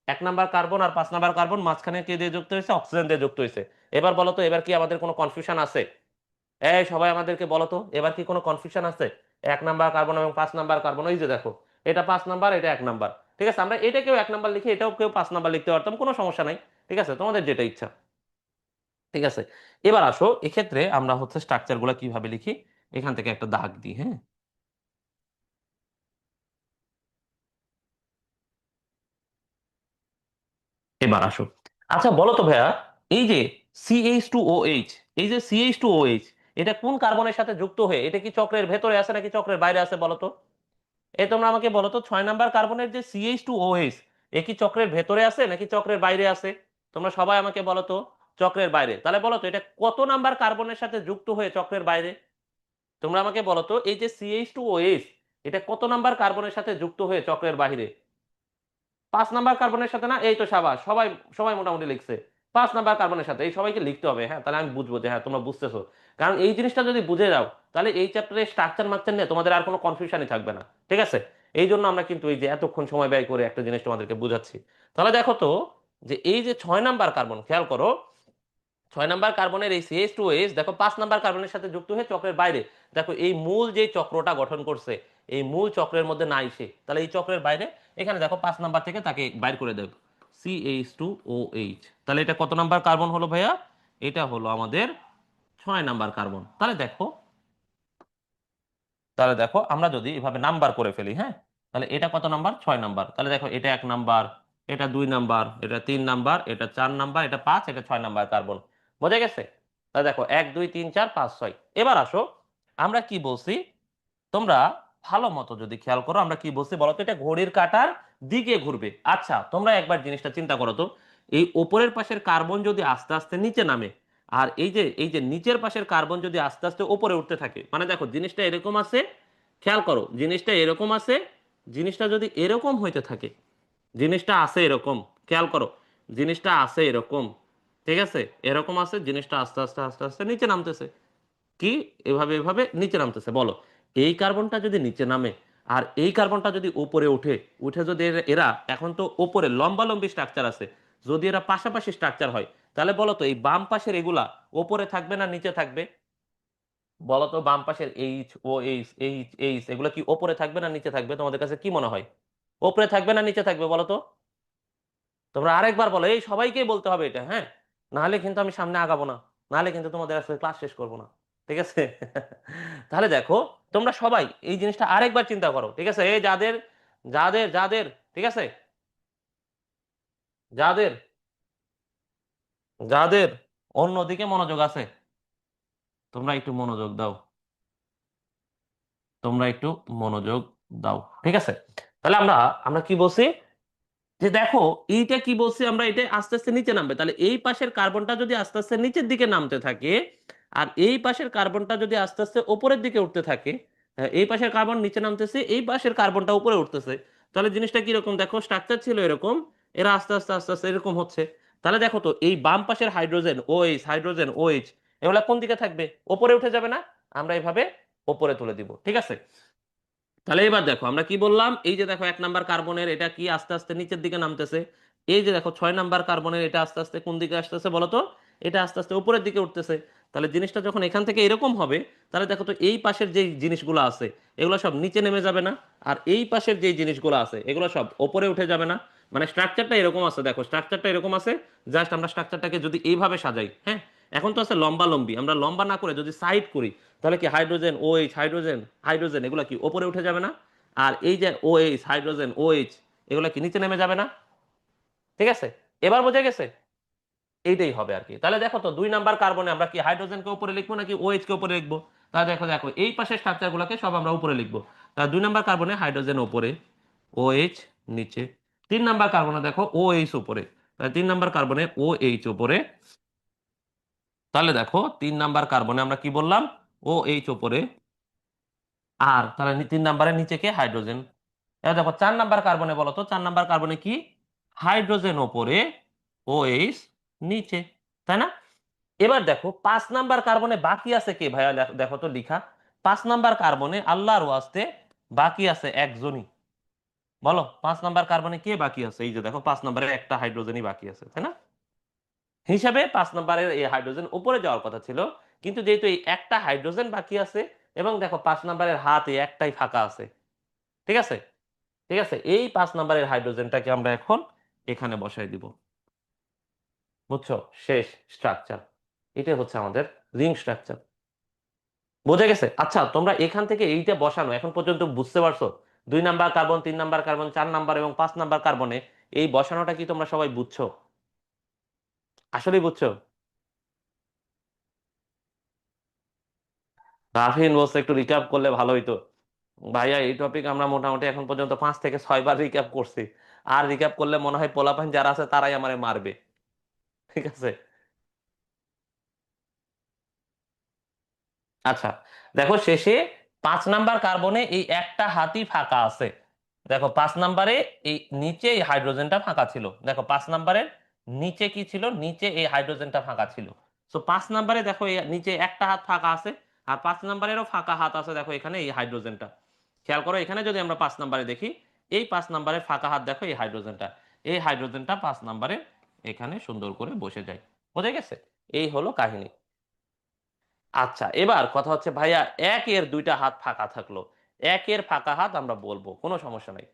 1 নাম্বার কার্বন আর 5 নাম্বার কার্বন মাঝখানে কি দিয়ে যুক্ত হয়েছে? অক্সিজেন দিয়ে যুক্ত হয়েছে। এবার বলো তো, এবার কি আমাদের কোনো কনফিউশন আছে? এই সবাই আমাদেরকে বলো তো, এবার কি কোনো কনফিউশন আছে? 1 নাম্বার কার্বন এবং 5 নাম্বার কার্বন, ওই যে দেখো, এটা 5 নাম্বার, এটা 1 নাম্বার, ঠিক আছে? আমরা এটাকেও 1 নাম্বার লিখি, এটাও কেউ 5 নাম্বার লিখতে পারতাম, কোনো সমস্যা নাই। ঠিক আছে, তোমাদের যেটা ইচ্ছা। ঠিক আছে। এবার আসো, এক্ষেত্রে আমরা হচ্ছে স্ট্রাকচার গুলা কিভাবে লিখি। এখান থেকে একটা দাগ দিই, হ্যাঁ। এবার আসো, আচ্ছা বলো তো ভাইয়া, এই যে CH2OH, এই যে CH2OH, এটা কোন কার্বনের সাথে যুক্ত হয়ে, এটা কি চক্রের ভেতরে আছে নাকি চক্রের বাইরে আছে বলো তো? এই তোমরা আমাকে বলো তো, 6 নাম্বার কার্বনের যে CH2OH, এ কি চক্রের ভেতরে আছে নাকি চক্রের বাইরে আছে? তোমরা সবাই আমাকে বলো তো। চক্রের বাইরে। তাহলে বলো তো, এটা কত নাম্বার কার্বনের সাথে যুক্ত হয়ে চক্রের বাইরে? তোমরা আমাকে বলো তো, এই যে CH2OH, এটা কত নাম্বার কার্বনের সাথে যুক্ত হয়ে চক্রের বাইরে? 5 নাম্বার কার্বনের সাথে না? এই তো সাবাস, সবাই সবাই মোটামুটি লিখছে। 5 নাম্বার কার্বনের সাথে। এই সবাইকে লিখতে হবে, হ্যাঁ, তাহলে আমি বুঝবো যে হ্যাঁ তোমরা বুঝতেছো। কারণ এই জিনিসটা যদি বুঝে যাও, তাহলে এই চ্যাপ্টারে স্ট্রাকচার মাকচার নিয়ে তোমাদের আর কোনো কনফিউশনই থাকবে না। ঠিক আছে? এই জন্য আমরা কিন্তু এই যে এতক্ষণ সময় ব্যয় করে একটা জিনিস তোমাদেরকে বুঝাচ্ছি। তাহলে দেখো তো, যে এই যে 6 নাম্বার কার্বন, খেয়াল করো, 6 নাম্বার কার্বনের এই CH2OH দেখো 5 নাম্বার কার্বনের সাথে যুক্ত হয়ে চক্রের বাইরে। দেখো এই মূল যে চক্রটা গঠন করছে, এই মূল চক্রের মধ্যে নাই সে, তাহলে এই চক্রের বাইরে। এখানে দেখো 5 নাম্বার থেকে তাকে বাইর করে দেব, CH2OH। তাহলে এটা কত নাম্বার কার্বন হলো ভাইয়া? এটা হলো আমাদের 6 নাম্বার কার্বন। তাহলে দেখো আমরা যদি এভাবে নাম্বার করে ফেলি, হ্যাঁ, তাহলে এটা কত নাম্বার? 6 নাম্বার। তাহলে দেখো, এটা 1 নাম্বার, এটা 2 নাম্বার, এটা 3 নাম্বার, এটা 4 নাম্বার, এটা 5, এটা 6 নাম্বার কার্বন। বোঝা গেছে? তাহলে দেখো, 1 2 3 4 5 6। এবার আসো, আমরা কি বলছি, তোমরা ভালো মতো যদি খেয়াল করো, আমরা কি বলছি বলো তো? এটা ঘড়ির কাঁটার দিকে ঘুরবে। আচ্ছা তোমরা একবার জিনিসটা চিন্তা করো তো, এই উপরের পাশের কার্বন যদি আস্তে আস্তে নিচে নামে, আর এই যে নিচের পাশের কার্বন যদি আস্তে আস্তে উপরে উঠতে থাকে, মানে দেখো জিনিসটা এরকম আছে, খেয়াল করো জিনিসটা এরকম আছে, জিনিসটা যদি এরকম হইতে থাকে, জিনিসটা আছে এরকম, খেয়াল করো, জিনিসটা আছে এরকম, ঠিক আছে, এরকম আছে, জিনিসটা আস্তে আস্তে আস্তে আস্তে নিচে নামতেছে। কি? এভাবে এভাবে নিচে নামতেছে। বলো, এই কার্বনটা যদি নিচে নামে, আর এই কার্বনটা যদি উপরে উঠে, উঠে যদি এরা এখন তো উপরে লম্বালম্বি স্ট্রাকচার আছে, যদি এরা পাশাপাশি স্ট্রাকচার হয়, তাহলে বলো তো এই বাম পাশের এগুলা উপরে থাকবে না নিচে থাকবে? বলো তো বাম পাশের H O H H H এগুলো কি উপরে থাকবে না নিচে থাকবে? তোমাদের কাছে কি মনে হয়, উপরে থাকবে না নিচে থাকবে বলো তো? তোমরা আরেকবার বলো, এই সবাইকেই বলতে হবে এটা, হ্যাঁ, নাহলে কিন্তু আমি সামনে আগাবো না, নাহলে কিন্তু তোমাদের আজকে ক্লাস শেষ করবো না, ঠিক আছে? তাহলে দেখো, তোমরা সবাই এই জিনিসটা আরেকবার চিন্তা করো, ঠিক আছে? এই যাদের যাদের যাদের ঠিক আছে, যাদের যাদের অন্যদিকে মনোযোগ আছে, তোমরা একটু মনোযোগ দাও, তোমরা একটু মনোযোগ দাও, ঠিক আছে? তাহলে আমরা আমরা কি বলছি, যে দেখো এইটা কি বলছি আমরা, এটা আস্তে আস্তে নিচে নামবে, তাহলে এই পাশের কার্বনটা যদি আস্তে আস্তে নিচের দিকে নামতে থাকে, আর এই পাশের কার্বনটা যদি আস্তে আস্তে উপরের দিকে উঠতে থাকে, এই পাশের কার্বন নিচে নামতেছে, এই পাশের কার্বনটা উপরে উঠতেছে, তাহলে জিনিসটা কিরকম দেখো, স্ট্রাকচার ছিল এরকম, এরা আস্তে আস্তে আস্তে আস্তে এরকম হচ্ছে। তাহলে দেখো তো এই বাম পাশের হাইড্রোজেন ওএইচ, হাইড্রোজেন ওএইচ, এগুলা কোন দিকে থাকবে, উপরে উঠে যাবে না? আমরা এইভাবে উপরে তুলে দিব, ঠিক আছে? তাহলে এবার দেখো আমরা কি বললাম, এই যে দেখো 1 নাম্বার কার্বনের এটা কি আস্তে আস্তে নিচের দিকে নামতেছে, এই যে দেখো 6 নাম্বার কার্বনের এটা আস্তে আস্তে কোন দিকে আসতেছে বলো তো, এটা আস্তে আস্তে উপরের দিকে উঠতেছে। তাহলে জিনিসটা যখন এখান থেকে এরকম হবে, তাহলে দেখো তো এই পাশের যে জিনিসগুলো আছে এগুলো সব নিচে নেমে যাবে না, আর এই পাশের যে জিনিসগুলো আছে এগুলো সব উপরে উঠে যাবে না? মানে স্ট্রাকচারটা এরকম আছে, দেখো স্ট্রাকচারটা এরকম আছে, জাস্ট আমরা স্ট্রাকচারটাকে যদি এইভাবে সাজাই, হ্যাঁ, এখন তো আছে লম্বা লম্বি, আমরা লম্বা না করে যদি সাইড করি, তাহলে কি হাইড্রোজেন ওএইচ, হাইড্রোজেন হাইড্রোজেন এগুলো কি উপরে উঠে যাবে না? আর এই যে ওএইচ, হাইড্রোজেন ওএইচ, এগুলো কি নিচে নেমে যাবে না? ঠিক আছে, এবার বোঝা গেছে? এইটাই হবে আর কি। তাহলে দেখো তো 2 নাম্বার কার্বনে আমরা কি হাইড্রোজেনকে উপরে লিখবো নাকি ওএইচ কে উপরে লিখবো? তাহলে দেখো দেখো এই পাশের স্ট্রাকচার গুলোকে সব আমরা উপরে লিখবো। তাহলে 2 নাম্বার কার্বনে হাইড্রোজেন উপরে, ওএইচ নিচে। 3 নাম্বার কার্বনে দেখো ওএইচ উপরে, তাহলে 3 নাম্বার কার্বনে ওএইচ উপরে। তাহলে দেখো 3 নাম্বার কার্বনে আমরা কি বললাম, ওএইচ উপরে, আর তাহলে 3 নাম্বারের নিচে কে, হাইড্রোজেন। এবার দেখো 4 নাম্বার কার্বনে, বলো তো 4 নাম্বার কার্বনে কি, হাইড্রোজেন ওপরে, ওএইচ নিচে, তাই না? এবার দেখো 5 নাম্বার কার্বনে বাকি আছে কে ভাইয়া, দেখো তো লিখা, 5 নাম্বার কার্বনে আল্লাহর ওয়াস্তে বাকি আছে একজনই, বলো 5 নাম্বার কার্বনে কে বাকি আছে? এই যে দেখো 5 নাম্বারে একটা হাইড্রোজেনই বাকি আছে, তাই না? হিসাবে 5 নাম্বারের এই হাইড্রোজেন উপরে যাওয়ার কথা ছিল, কিন্তু যেহেতু এই একটা হাইড্রোজেন বাকি আছে, এবং দেখো 5 নাম্বারের হাত এই একটাই ফাঁকা আছে, ঠিক আছে? ঠিক আছে, এই 5 নাম্বারের হাইড্রোজেনটাকে আমরা এখন এখানে বসাই দিব, বুঝছো? শেষ স্ট্রাকচার, এটা হচ্ছে আমাদের রিং স্ট্রাকচার। বোঝা গেছে? আচ্ছা, তোমরা এখান থেকে এইটা বসানো এখন পর্যন্ত বুঝতে পারছো? 2 number carbon, 3 number carbon, 4 number এবং 5 নাম্বার কার্বনে এই বসানোটা কি তোমরা সবাই বুঝছো? আসলেই বুঝছো? রাফিন বলছে একটু রিক্যাপ করলে ভালো হইতো। ভাইয়া এই টপিক আমরা মোটামুটি এখন পর্যন্ত 5 থেকে 6 বার রিক্যাপ করছি, আর রিক্যাপ করলে মনে হয় পোলাপাইন যারা আছে তারাই আমারে মারবে, ঠিক আছে? আচ্ছা, দেখো শেষে 5 নাম্বার কার্বনে এই একটা হাতই ফাঁকা আছে। দেখো 5 নাম্বারে এই নিচে এই হাইড্রোজেনটা ফাঁকা ছিল, দেখো 5 নাম্বারের নিচে কি ছিল, নিচে এই হাইড্রোজেনটা ফাঁকা ছিল। তো 5 নাম্বারে দেখো এই নিচে একটা হাত ফাঁকা আছে, আর 5 নাম্বারেরও ফাঁকা হাত আছে, দেখো এখানে এই হাইড্রোজেনটা। খেয়াল করো এখানে যদি আমরা 5 নাম্বারে দেখি, এই 5 নাম্বারের ফাঁকা হাত দেখো এই হাইড্রোজেনটা, এই হাইড্রোজেনটা 5 নাম্বারে এখানে সুন্দর করে বসে যায়। বোঝা গেছে? এই হলো কাহিনী। আচ্ছা, এবার কথা হচ্ছে ভাইয়া, একের দুইটা হাত ফাঁকা থাকলো, একের ফাঁকা হাত আমরা বলবো, কোনো সমস্যা নাই।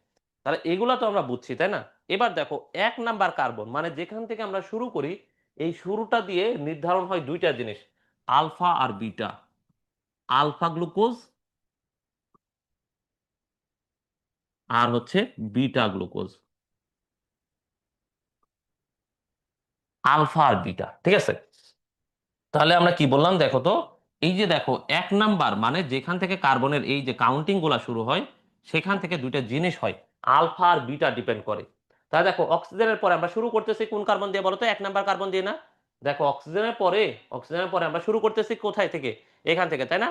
তাহলে এগুলা তো আমরা বুঝছি, তাই না? এবার দেখো 1 নাম্বার কার্বন, মানে যেখান থেকে আমরা শুরু করি, এই শুরুটা দিয়ে নির্ধারণ হয় দুইটা জিনিস, আলফা আর বিটা। আলফা গ্লুকোজ আর হচ্ছে বিটা গ্লুকোজ। আলফা আর বিটা, ঠিক আছে? তাহলে আমরা কি বললাম দেখো তো, এই যে দেখো 1 নাম্বার মানে যেখান থেকে কার্বনের এই যে কাউন্টিং গুলা শুরু হয়, সেখান থেকে দুইটা জিনিস হয়, আলফা আর বিটা ডিপেন্ড করে। তাহলে দেখো অক্সিজেনের পরে আমরা শুরু করতেছি কোন কার্বন দিয়ে বলো তো, 1 নাম্বার কার্বন দিয়ে না? দেখো অক্সিজেনের পরে আমরা শুরু করতেছি কোথায় থেকে, এখান থেকে, তাই না?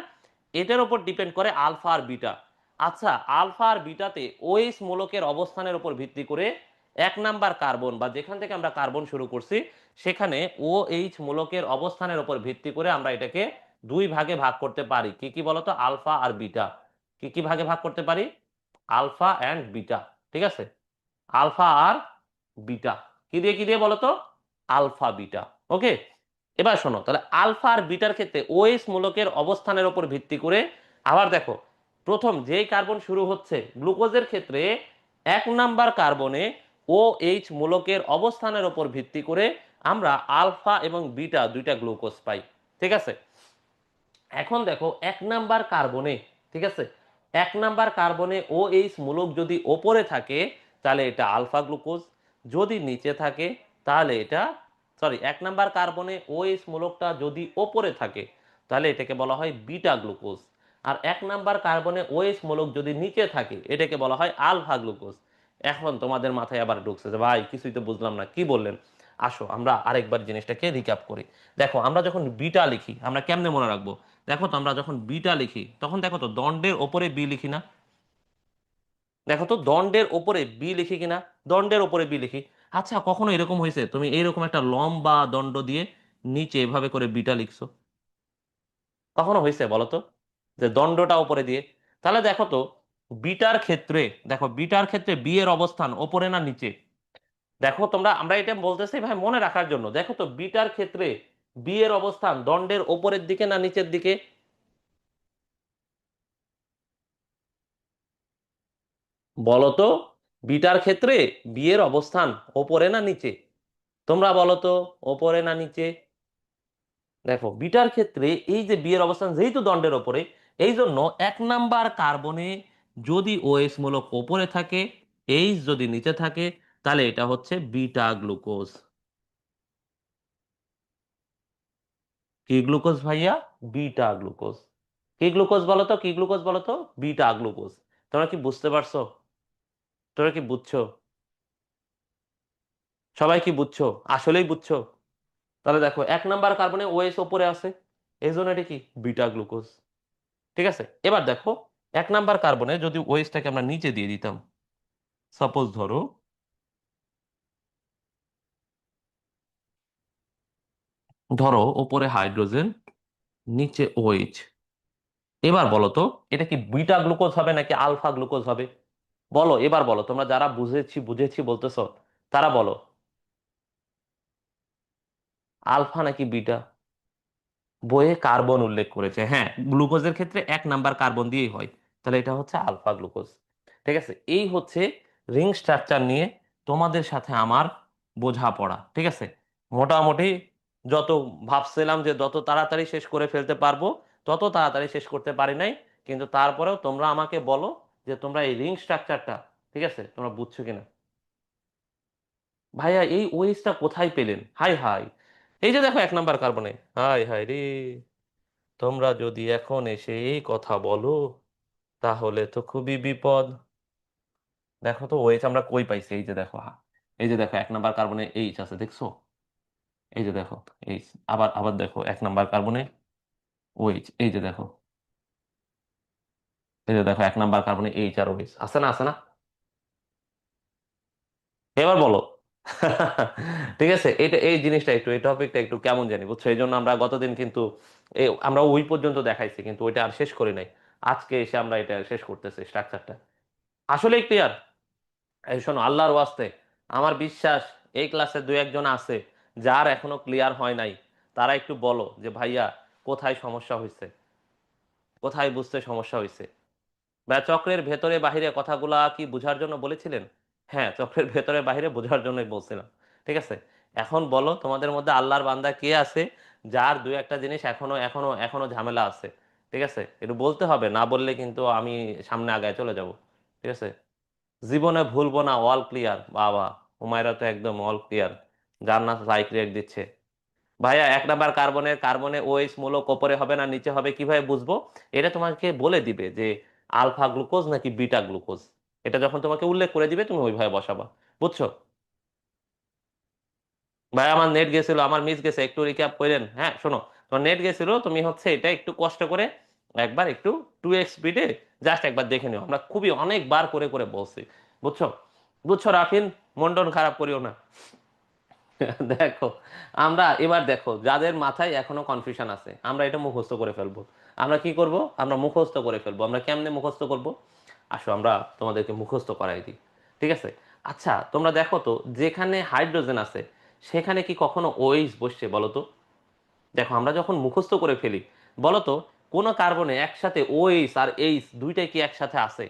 এটার উপর ডিপেন্ড করে আলফা আর বিটা। আচ্ছা, আলফা আর বিটাতে ওএইচ মূলকের অবস্থানের উপর ভিত্তি করে 1 নাম্বার কার্বন বা যেখান থেকে আমরা কার্বন শুরু করছি, সেখানে ও এইচ মূলকের অবস্থানের উপর ভিত্তি করে আমরা এটাকে 2 ভাগে ভাগ করতে পারি। কি কি বলতো, আলফা আর বিটা। কি কি ভাগে ভাগ করতে পারি? Alpha and beta. ঠিক আছে, আলফা আর বিটা। কি দিয়ে বলো তো? Alpha beta. ওকে, এবার শোনো তাহলে আলফা আর বিটার ক্ষেত্রে ওএইচ মূলকের অবস্থানের উপর ভিত্তি করে আবার দেখো, প্রথম যেই কার্বন শুরু হচ্ছে গ্লুকোজের ক্ষেত্রে 1 নাম্বার কার্বনে ও এইচ মূলকের অবস্থানের উপর ভিত্তি করে আমরা আলফা এবং বিটা দুইটা গ্লুকোজ পাই। ঠিক আছে, এখন দেখো 1 নাম্বার কার্বনে, ঠিক আছে, 1 নাম্বার কার্বনে ও এইচ মূলক যদি ওপরে থাকে তাহলে এটা আলফা গ্লুকোজ, যদি নিচে থাকে তাহলে এটা, সরি, 1 নাম্বার কার্বনে ও এইচ মূলকটা যদি ওপরে থাকে তাহলে এটাকে বলা হয় বিটা গ্লুকোজ, আর 1 নাম্বার কার্বনে ও এইচ মূলক যদি নিচে থাকে এটাকে বলা হয় আলফা গ্লুকোজ। এখন তোমাদের মাথায় আবার ঢুকছে যে ভাই কিছুই তো বুঝলাম না, কি বললেন? আসো আমরা আরেকবার জিনিসটাকে রিক্যাপ করি। দেখো আমরা যখন বিটা লিখি আমরা কেমনে মনে রাখবো? দেখো তো আমরা যখন বিটা লিখি তখন দেখো তো দণ্ডের ওপরে বি লিখি না? দেখো তো দণ্ডের ওপরে বি লিখি কিনা? দণ্ডের ওপরে বি লিখি। আচ্ছা কখনো এরকম হয়েছে তুমি এইরকম একটা লম্বা দণ্ড দিয়ে নিচে এভাবে করে বিটা লিখছো? কখনো হয়েছে বলো তো, যে দণ্ডটা উপরে দিয়ে? তাহলে দেখো তো বিটার ক্ষেত্রে, দেখো বিটার ক্ষেত্রে বি এর অবস্থান ওপরে না নিচে? দেখো তোমরা, আমরা এটা বলতেছি ভাই মনে রাখার জন্য, দেখো তো বিটার ক্ষেত্রে বি এর অবস্থান দণ্ডের ওপরের দিকে না নিচের দিকে? বলো তো, বিটার ক্ষেত্রে বি এর অবস্থান ওপরে না নিচে? তোমরা বলো তো, ওপরে না নিচে? দেখো বিটার ক্ষেত্রে এই যে বি এর অবস্থান যেহেতু দণ্ডের ওপরে, এই জন্য 1 নাম্বার কার্বনে যদি ওএস মূলক ওপরে থাকে, এইচ যদি নিচে থাকে, তাহলে এটা হচ্ছে বিটা গ্লুকোজ। কি গ্লুকোজ ভাইয়া? Beta glucose. কি গ্লুকোজ বলো তো, কি গ্লুকোজ বলো তো? Beta glucose. তোমরা কি বুঝতে পারছো? তোমরা কি বুঝছো? সবাই কি বুঝছো? আসলেই বুঝছো? তাহলে দেখো 1 নাম্বার কার্বনে ওএস ওপরে আছে, এই জন্য এটা কি বিটা গ্লুকোজ। ঠিক আছে, এবার দেখো 1 নাম্বার কার্বনে যদি ওএসটাকে আমরা নিচে দিয়ে দিতাম, সাপোজ ধরো, ধরো ওপরে হাইড্রোজেন নিচে ওএইচ, এবার বলো তো এটা কি বিটা গ্লুকোজ হবে নাকি আলফা গ্লুকোজ হবে? বলো, এবার বলো, তোমরা যারা বুঝেছি বুঝেছি বলতেছো তারা বলো, আলফা নাকি বিটা? বইয়ে কার্বন উল্লেখ করেছে, হ্যাঁ গ্লুকোজের ক্ষেত্রে 1 নাম্বার কার্বন দিয়েই হয়, তাহলে এটা হচ্ছে আলফা গ্লুকোজ। ঠিক আছে, এই হচ্ছে রিং স্ট্রাকচার নিয়ে তোমাদের সাথে আমার বোঝাপড়া। ঠিক আছে, মোটামুটি যত ভাবছিলাম যে যত তাড়াতাড়ি শেষ করে ফেলতে পারবো তত তাড়াতাড়ি শেষ করতে পারি নাই, কিন্তু তারপরেও তোমরা আমাকে বলো যে তোমরা এই রিং স্ট্রাকচারটা, ঠিক আছে, তোমরা বুঝছো কিনা? ভাইয়া এই ওএসটা কোথায় পেলেন? হাই হাই, এই যে দেখো 1 নাম্বার কার্বনে, হাই হাই রে, তোমরা যদি এখন এসে এই কথা বলো তাহলে তো খুবই বিপদ। দেখো তো ওএইচ আমরা কই পাইছি, এই যে দেখো, এই যে দেখো 1 নাম্বার কার্বনে এইচ আছে দেখছো? এই যে দেখো এইচ, আবার আবার দেখো 1 নাম্বার কার্বনে ওএইচ, এই যে দেখো, এই যে দেখো 1 নাম্বার কার্বনে এইচ আর ওএইচ আছে না, আছে না? এবার বলো। ঠিক আছে, এটা এই জিনিসটা একটু, এই টপিকটা একটু কেমন জানি বুঝছো, এই জন্য আমরা গতদিন কিন্তু আমরা ওই পর্যন্ত দেখাইছি কিন্তু ওইটা আর শেষ করি নাই। আজকে এসে আমরা এটা শেষ করতেছি স্ট্রাকচারটা। আসলে ক্লিয়ার? এই শোনো, আল্লাহর ওয়াস্তে আমার বিশ্বাস এই ক্লাসে দু একজন আছে যার এখনো ক্লিয়ার হয় নাই, তারা একটু বলো যে ভাইয়া কোথায় সমস্যা হয়েছে, কোথায় বুঝতে সমস্যা হয়েছে। বা চক্রের ভেতরে বাহিরে কথাগুলা কি বোঝার জন্য বলেছিলেন? হ্যাঁ, চক্রের ভেতরে বাহিরে বোঝার জন্যই বলছিলাম। ঠিক আছে, এখন বলো তোমাদের মধ্যে আল্লাহর বান্দা কে আছে যার দু একটা জিনিস এখনো এখনো এখনো ঝামেলা আছে? ঠিক আছে, একটু বলতে হবে, না বললে কিন্তু আমি সামনে আগায় চলে যাব। ঠিক আছে, জীবনে ভুলবো না, অল ক্লিয়ার বাবা। হুমায়রা তো একদম অল ক্লিয়ার, জান্নাত লাইক রেট দিচ্ছে। ভাইয়া 1 নাম্বার কার্বনের কার্বনে ওএইচ মূলক ওপরে হবে না নিচে হবে কিভাবে বুঝবো? এটা তোমাকে বলে দিবে যে আলফা গ্লুকোজ নাকি বিটা গ্লুকোজ, এটা যখন তোমাকে উল্লেখ করে দিবে তুমি ওইভাবে বসাবা। বুঝছো? ভাই আমার নেট গেছিল, আমার মিস গেছে, একটু রিক্যাপ করেন। হ্যাঁ শোনো, তোমার নেট গেছিল, তুমি হচ্ছে এটা একটু কষ্ট করে একবার একটু 2x স্পিডে জাস্ট একবার দেখে নিও, আমরা খুবই অনেকবার করে করে বলছি। বুঝছো? বুঝছো রাফিন? মন টন খারাপ করিও না। দেখো, আমরা এবার দেখো যাদের মাথায় এখনো কনফিউশন আছে আমরা এটা মুখস্থ করে ফেলবো। আমরা কি করব? আমরা মুখস্থ করে ফেলবো। আমরা কেমনে মুখস্থ করব? আসো আমরা তোমাদেরকে মুখস্থ করাই দিই। ঠিক আছে? আচ্ছা তোমরা দেখো তো, যেখানে হাইড্রোজেন আছে সেখানে কি কখনো ওএইচ বসছে বলো তো? দেখো আমরা যখন মুখস্থ করে ফেলি, বলো তো কোন কার্বনে একসাথে ওএইচ আর এইচ দুইটাই কি একসাথে আছে?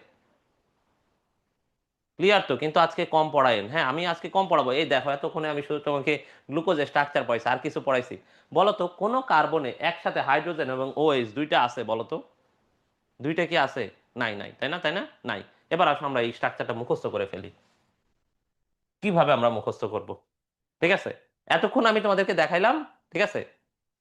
ক্লিয়ার তো? কিন্তু আজকে কম পড়ায়েন, হ্যাঁ আমি আজকে কম পড়াবো। এই দেখো এতক্ষণে আমি শুধু তোমাকে গ্লুকোজের স্ট্রাকচার পড়াইছি, আর কিছু পড়াইছি? বলো তো কোন কার্বনে একসাথে হাইড্রোজেন এবং ওএইচ দুইটা আছে বলো তো? দুইটা কি আছে? নাই, নাই, তাই না? তাই না? নাই। এবার আসো আমরা এই স্ট্রাকচারটা মুখস্থ করে ফেলি। কিভাবে আমরা মুখস্থ করব? ঠিক আছে? এতক্ষণ আমি তোমাদেরকে দেখাইলাম, ঠিক আছে,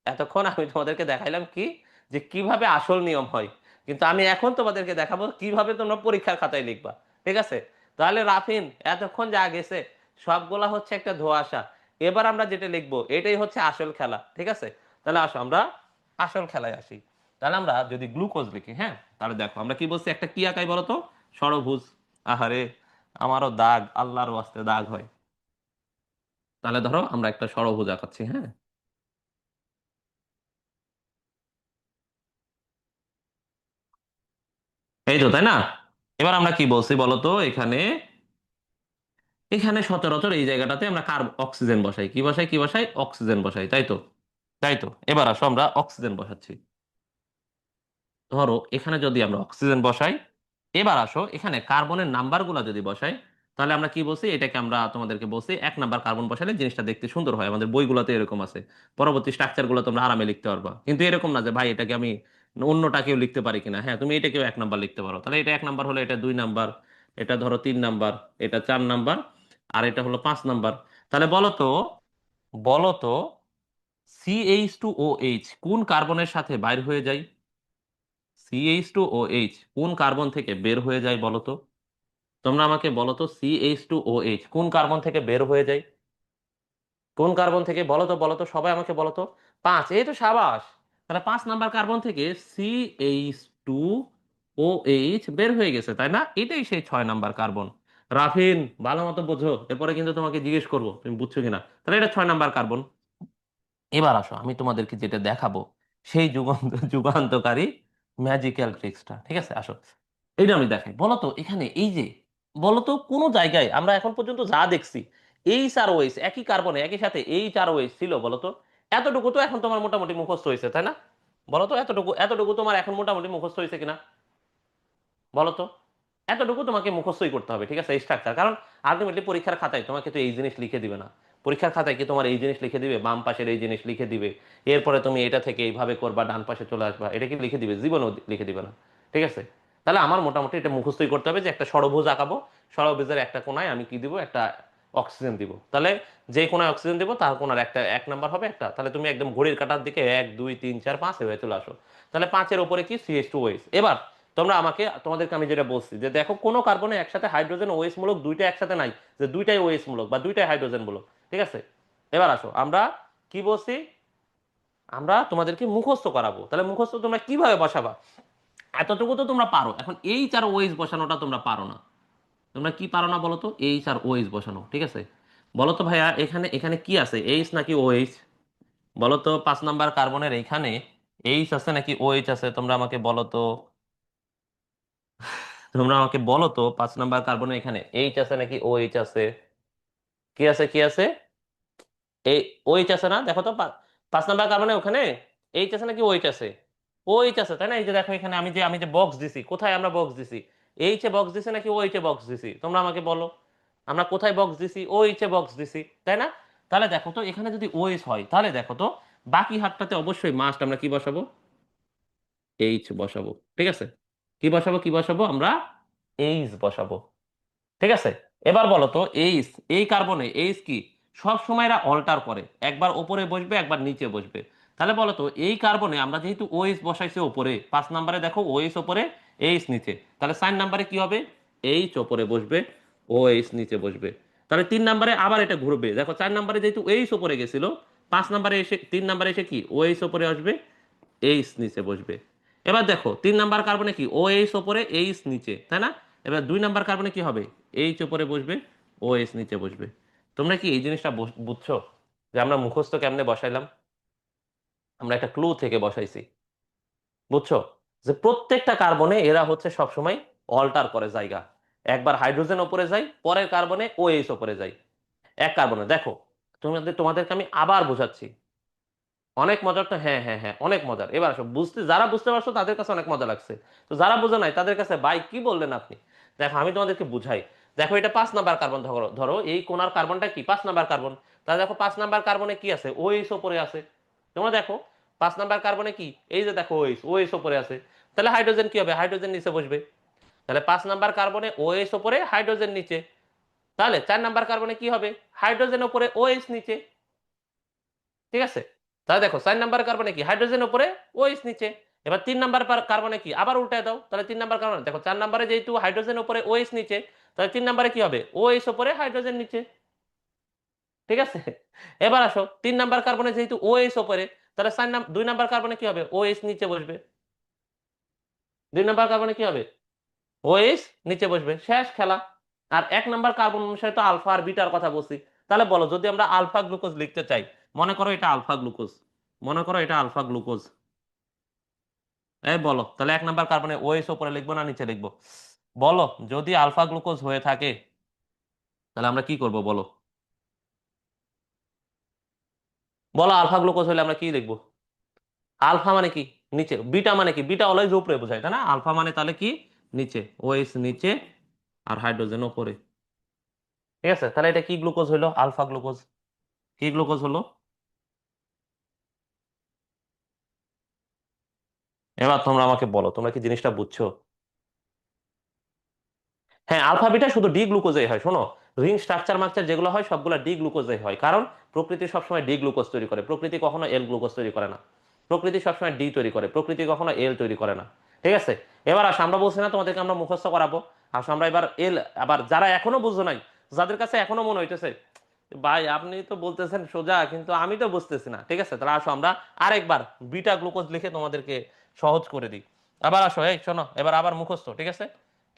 এতক্ষণ আমি তোমাদেরকে দেখাইলাম কি, যে কিভাবে আসল নিয়ম হয়। কিন্তু আমি এখন তোমাদেরকে দেখাবো কিভাবে তোমরা পরীক্ষার খাতায় লিখবা। ঠিক আছে? তাহলে রাফিন, এতক্ষণ যা গেছে সবগুলা হচ্ছে একটা ধোঁয়াশা। এবার আমরা যেটা লিখবো এটাই হচ্ছে আসল খেলা। ঠিক আছে? তাহলে আসো আমরা আসল খেলায় আসি। তাহলে আমরা যদি গ্লুকোজ লিখি, হ্যাঁ, তাহলে দেখো আমরা কি বলছি, একটা কি আঁকাই বলো তো? ষড়ভুজ। আহারে, আমারও দাগ, আল্লাহর ওয়াস্তে দাগ হয়। তাহলে ধরো আমরা একটা ষড়ভুজ আঁকাচ্ছি, হ্যাঁ। এই তো, তাই না? এবার আমরা কি বলছি বলতো, এখানে এখানে সচরাচর এই জায়গাটাতে আমরা অক্সিজেন বসাই, কি বসাই, কি বসাই, অক্সিজেন বসাই, তাই তো? তাই তো, এবার আসো আমরা অক্সিজেন বসাচ্ছি। ধরো এখানে যদি আমরা অক্সিজেন বসাই, এবার আসো এখানে কার্বনের নাম্বারগুলো যদি বসাই, তাহলে আমরা কি বলছি, এটাকে আমরা তোমাদেরকে বলছি 1 নাম্বার কার্বন বসালে জিনিসটা দেখতে সুন্দর হয়। আমাদের বইগুলোতে এরকম আছে। পরবর্তী স্ট্রাকচার গুলো তোমরা আরামে লিখতে পারবা, কিন্তু এরকম না যে ভাই এটাকে আমি অন্যটাকেও লিখতে পারি কিনা। হ্যাঁ, তুমি এটাকেও 1 নাম্বার লিখতে পারো। তাহলে এটা 1 নাম্বার হলে এটা 2 নাম্বার, এটা ধরো 3 নাম্বার, এটা 4 নাম্বার, আর এটা হলো 5 নাম্বার। তাহলে বলো তো, বলো তো, CH2OH কোন কার্বনের সাথে বাইর হয়ে যায়? CH2OH কোন কার্বন থেকে বের হয়ে যায় বলো তো? তোমরা আমাকে বলো তো, CH2OH কোন কার্বন থেকে বের হয়ে যায়? কোন কার্বন থেকে বলো তো, বলো তো, সবাই আমাকে বলো তো। 5, এই তো সাবাস। তাহলে 5 নাম্বার কার্বন থেকে CH2OH বের হয়ে গেছে, তাই না? এটাই সেই 6 নাম্বার কার্বন। রাফিন, ভালো মতো বোঝো, এরপরে কিন্তু তোমাকে জিজ্ঞেস করবো তুমি বুঝছো কিনা। তাহলে এটা 6 নাম্বার কার্বন। এবার আসো আমি তোমাদেরকে যেটা দেখাবো, সেই যুগান্তকারী ম্যাজিক্যাল ট্রিক্সটা। ঠিক আছে? আসো এইটা আমি দেখাই। বলতো এখানে এই যে, বলতো কোন জায়গায় আমরা এখন পর্যন্ত যা দেখছি, এইচ আর ওএইচ একই কার্বনে একই সাথে এইচ আর ওএইচ ছিল বলতো? এতটুকু তো এখন তোমার মোটামুটি মুখস্থ হয়েছে, তাই না? বলতো এতটুকু, এতটুকু তোমার এখন মোটামুটি মুখস্থ হয়েছে কিনা বলতো? এতটুকু তোমাকে মুখস্থই করতে হবে, ঠিক আছে, এই স্ট্রাকচার। কারণ আলটিমেটলি পরীক্ষার খাতায় তোমাকে তো এই জিনিস লিখে দিবে না। পরীক্ষার খাতায় কি তোমার এই জিনিস লিখে দিবে, বাম পাশের এই জিনিস লিখে দিবে, এরপরে তুমি এটা থেকে এইভাবে করবা, ডান পাশে চলে আসবা, এটা কি লিখে দিবে? জীবনেও লিখে দিবে না। ঠিক আছে? তাহলে আমার মোটামুটি এটা মুখস্থই করতে হবে যে একটা ষড়ভুজ আঁকাবো, ষড়ভুজের একটা কোণায় আমি কি দিব, একটা অক্সিজেন দিব। তাহলে যে কোণায় অক্সিজেন দিব তার কোণার একটা 1 নাম্বার হবে একটা। তাহলে তুমি একদম ঘড়ির কাঁটার দিকে 1 2 3 4 5 এভাবে চলে আসো। তাহলে 5-এর উপরে কি, CH2OH। এবার তোমরা আমাকে, তোমাদেরকে আমি যেটা বলছি যে দেখো কোনো কার্বনে একসাথে হাইড্রোজেন ওএইচ মূলক দুইটা একসাথে নাই, যে দুইটাই ওএইচ মূলক বা দুইটাই হাইড্রোজেন মূলক। ঠিক আছে? এবার আসো আমরা কি বলছি, আমরা তোমাদেরকে মুখস্থ করাবো। তাহলে মুখস্থ তোমরা কিভাবে বসাবা? এতটুকু তো তোমরা পারো, এখন এইচ আর ওএইচ বসানোটা তোমরা পারো না। তোমরা কি পারো না বলো তো? এইচ আর ওএইচ বসানো। ঠিক আছে? বলো তো ভাইয়া, এখানে এখানে কি আছে, এইচ নাকি ওএইচ? বলো তো 5 নাম্বার কার্বনের এখানে এইচ আছে নাকি ওএইচ আছে? তোমরা আমাকে বলো তো। তোমরা আমাকে বলো তো, 5 নাম্বার কার্বনের এখানে এইচ আছে নাকি ওএইচ আছে? কি আছে, কি আছে? এই ওএইচ আছে না? দেখো তো 5 নাম্বার কার্বনে ওখানে এইচ আছে নাকি ওএইচ আছে? ওএইচ আছে, তাই না? এই যে দেখো এখানে আমি যে বক্স দিছি, কোথায় আমরা বক্স দিছি? এইচ এ বক্স দিছি নাকি ওএইচ এ বক্স দিছি? তোমরা আমাকে বলো। আমরা কোথায় বক্স দিছি? ওএইচ এ বক্স দিছি, তাই না? তাহলে দেখো তো এখানে যদি ওএইচ হয়, তাহলে দেখো তো বাকি হাতটাতে অবশ্যই মাস্ট আমরা কি বসাবো? এইচ বসাবো। ঠিক আছে? কি বসাবো, কি বসাবো আমরা? এইচ বসাবো। ঠিক আছে? এবার বলো তো, এইচ, এই কার্বনে এইচ কি সব সময় এরা অল্টার করে, একবার ওপরে বসবে একবার নিচে বসবে। তাহলে বলো তো এই কার্বনে আমরা যেহেতু ওএইচ বসাইছি ওপরে, 5 নাম্বারে দেখো ওএইচ ওপরে, এইচ নিচে, তাহলে 4 নাম্বারে কি হবে? এইচ ওপরে বসবে, ওএইচ নিচে বসবে। তাহলে 3 নাম্বারে আবার এটা ঘুরবে, দেখো 4 নাম্বারে যেহেতু এইচ ওপরে গেছিল, 5 নাম্বারে এসে 3 নাম্বারে এসে কি ওএইচ ওপরে আসবে, এইচ নিচে বসবে। এবার দেখো 3 নাম্বার কার্বনে কি ও এইচ ওপরে এইচ নিচে, তাই না? এবার 2 নাম্বার কার্বনে কি হবে? এইচ ওপরে বসবে, ও এইচ নিচে বসবে। তোমরা কি এই জিনিসটা বুঝছো যে আমরা মুখস্থ কেমনে বসাইলাম? আমরা একটা ক্লু থেকে বসাইছি। বুঝছো যে প্রত্যেকটা কার্বনে এরা হচ্ছে সবসময় অল্টার করে জায়গা। একবার হাইড্রোজেন ওপরে যায়, পরের কার্বনে ওএইচ ওপরে যায়। এক কার্বনে দেখো, তোমাদেরকে আমি আবার বোঝাচ্ছি। অনেক মজার তো, হ্যাঁ হ্যাঁ হ্যাঁ, অনেক মজার। এবার আসো বুঝতে, যারা বুঝতে পারছো তাদের কাছে অনেক মজা লাগছে, তো যারা বুঝে নাই তাদের কাছে ভাই কি বললেন আপনি। দেখো আমি তোমাদেরকে বুঝাই। দেখো এটা 5 নাম্বার কার্বন, ধরো ধরো এই কোনার কার্বনটা কি 5 নাম্বার কার্বন। তাহলে দেখো 5 নাম্বার কার্বনে কি আছে, ওএইচ ওপরে আছে। তোমরা দেখো 5 নাম্বার কার্বনে কি, এই যে দেখো ওএইচ, ওএইচ ওপরে আছে। তাহলে হাইড্রোজেন কি হবে, হাইড্রোজেন নিচে বসবে। তাহলে 5 নাম্বার কার্বনে ওএইচ ওপরে, হাইড্রোজেন নিচে। তাহলে 4 নাম্বার কার্বনে কি হবে, হাইড্রোজেন ওপরে ওএইচ নিচে। ঠিক আছে। তাহলে দেখো 4 নাম্বার কার্বনে কি, হাইড্রোজেন উপরে ওএইচ নিচে। এবার 3 নাম্বার কার্বনে কি, আবার উল্টায় দাও। তাহলে 3 নাম্বার কার্বনে দেখো 4 নাম্বারে যেহেতু হাইড্রোজেন উপরে ওএইচ নিচে, তাহলে 3 নাম্বারে কি হবে, ওএইচ উপরে হাইড্রোজেন নিচে। ঠিক আছে। এবার আসো 3 নাম্বার কার্বনে যেহেতু ওএইচ উপরে, তাহলে 2 নাম্বার কার্বনে কি হবে, ওএইচ নিচে বসবে। 2 নাম্বার কার্বনে কি হবে, ওএইচ নিচে বসবে, শেষ খেলা। আর 1 নাম্বার কার্বন অনুসারে তো আলফা আর বিটার কথা বলছি। তাহলে বলো যদি আমরা আলফা গ্লুকোজ লিখতে চাই, মনে করো এটা আলফা গ্লুকোজ, মনে করো এটা আলফা গ্লুকোজ, এই বলো তাহলে 1 নাম্বার কার্বনে ওএইচ উপরে লিখবো না নিচে লিখবো? বলো, যদি আলফা গ্লুকোজ হয়ে থাকে তাহলে আমরা কি করব বলো? বলো আলফা গ্লুকোজ হলে আমরা কি লিখবো? আলফা মানে কি, নিচে। বিটা মানে কি, বিটা অলওয়েজ উপরে বোঝায় তাই না? আলফা মানে তাহলে কি, নিচে, ওএইচ নিচে আর হাইড্রোজেন উপরে। ঠিক আছে, তাহলে এটা কি গ্লুকোজ হলো, আলফা গ্লুকোজ। কি গ্লুকোজ হলো? এবার তোমরা আমাকে বলো, তোমরা কি জিনিসটা বুঝছো? হ্যাঁ, আলফা বিটা শুধু ডি গ্লুকোজেই হয়। শোনো, রিং স্ট্রাকচার মাকচার যেগুলো হয় সবগুলো ডি গ্লুকোজেই হয়, কারণ প্রকৃতি সবসময় ডি গ্লুকোজ তৈরি করে, প্রকৃতি কখনো এল গ্লুকোজ তৈরি করে না। প্রকৃতি সবসময় ডি তৈরি করে, প্রকৃতি কখনো এল তৈরি করে না। ঠিক আছে। এবার আসো, আমরা বলছি না তোমাদেরকে আমরা মুখস্থ করাবো, আসো আমরা এবার এল, আবার যারা এখনো বুঝো নাই, যাদের কাছে এখনো মনে হইতেছে ভাই আপনি তো বলতেছেন সোজা কিন্তু আমি তো বুঝতেছি না, ঠিক আছে, তাহলে আসো আমরা আরেকবার বিটা গ্লুকোজ লিখে তোমাদেরকে সহজ করে দিই। আবার আসো, এই শোনো এবার আবার মুখস্থ, ঠিক আছে।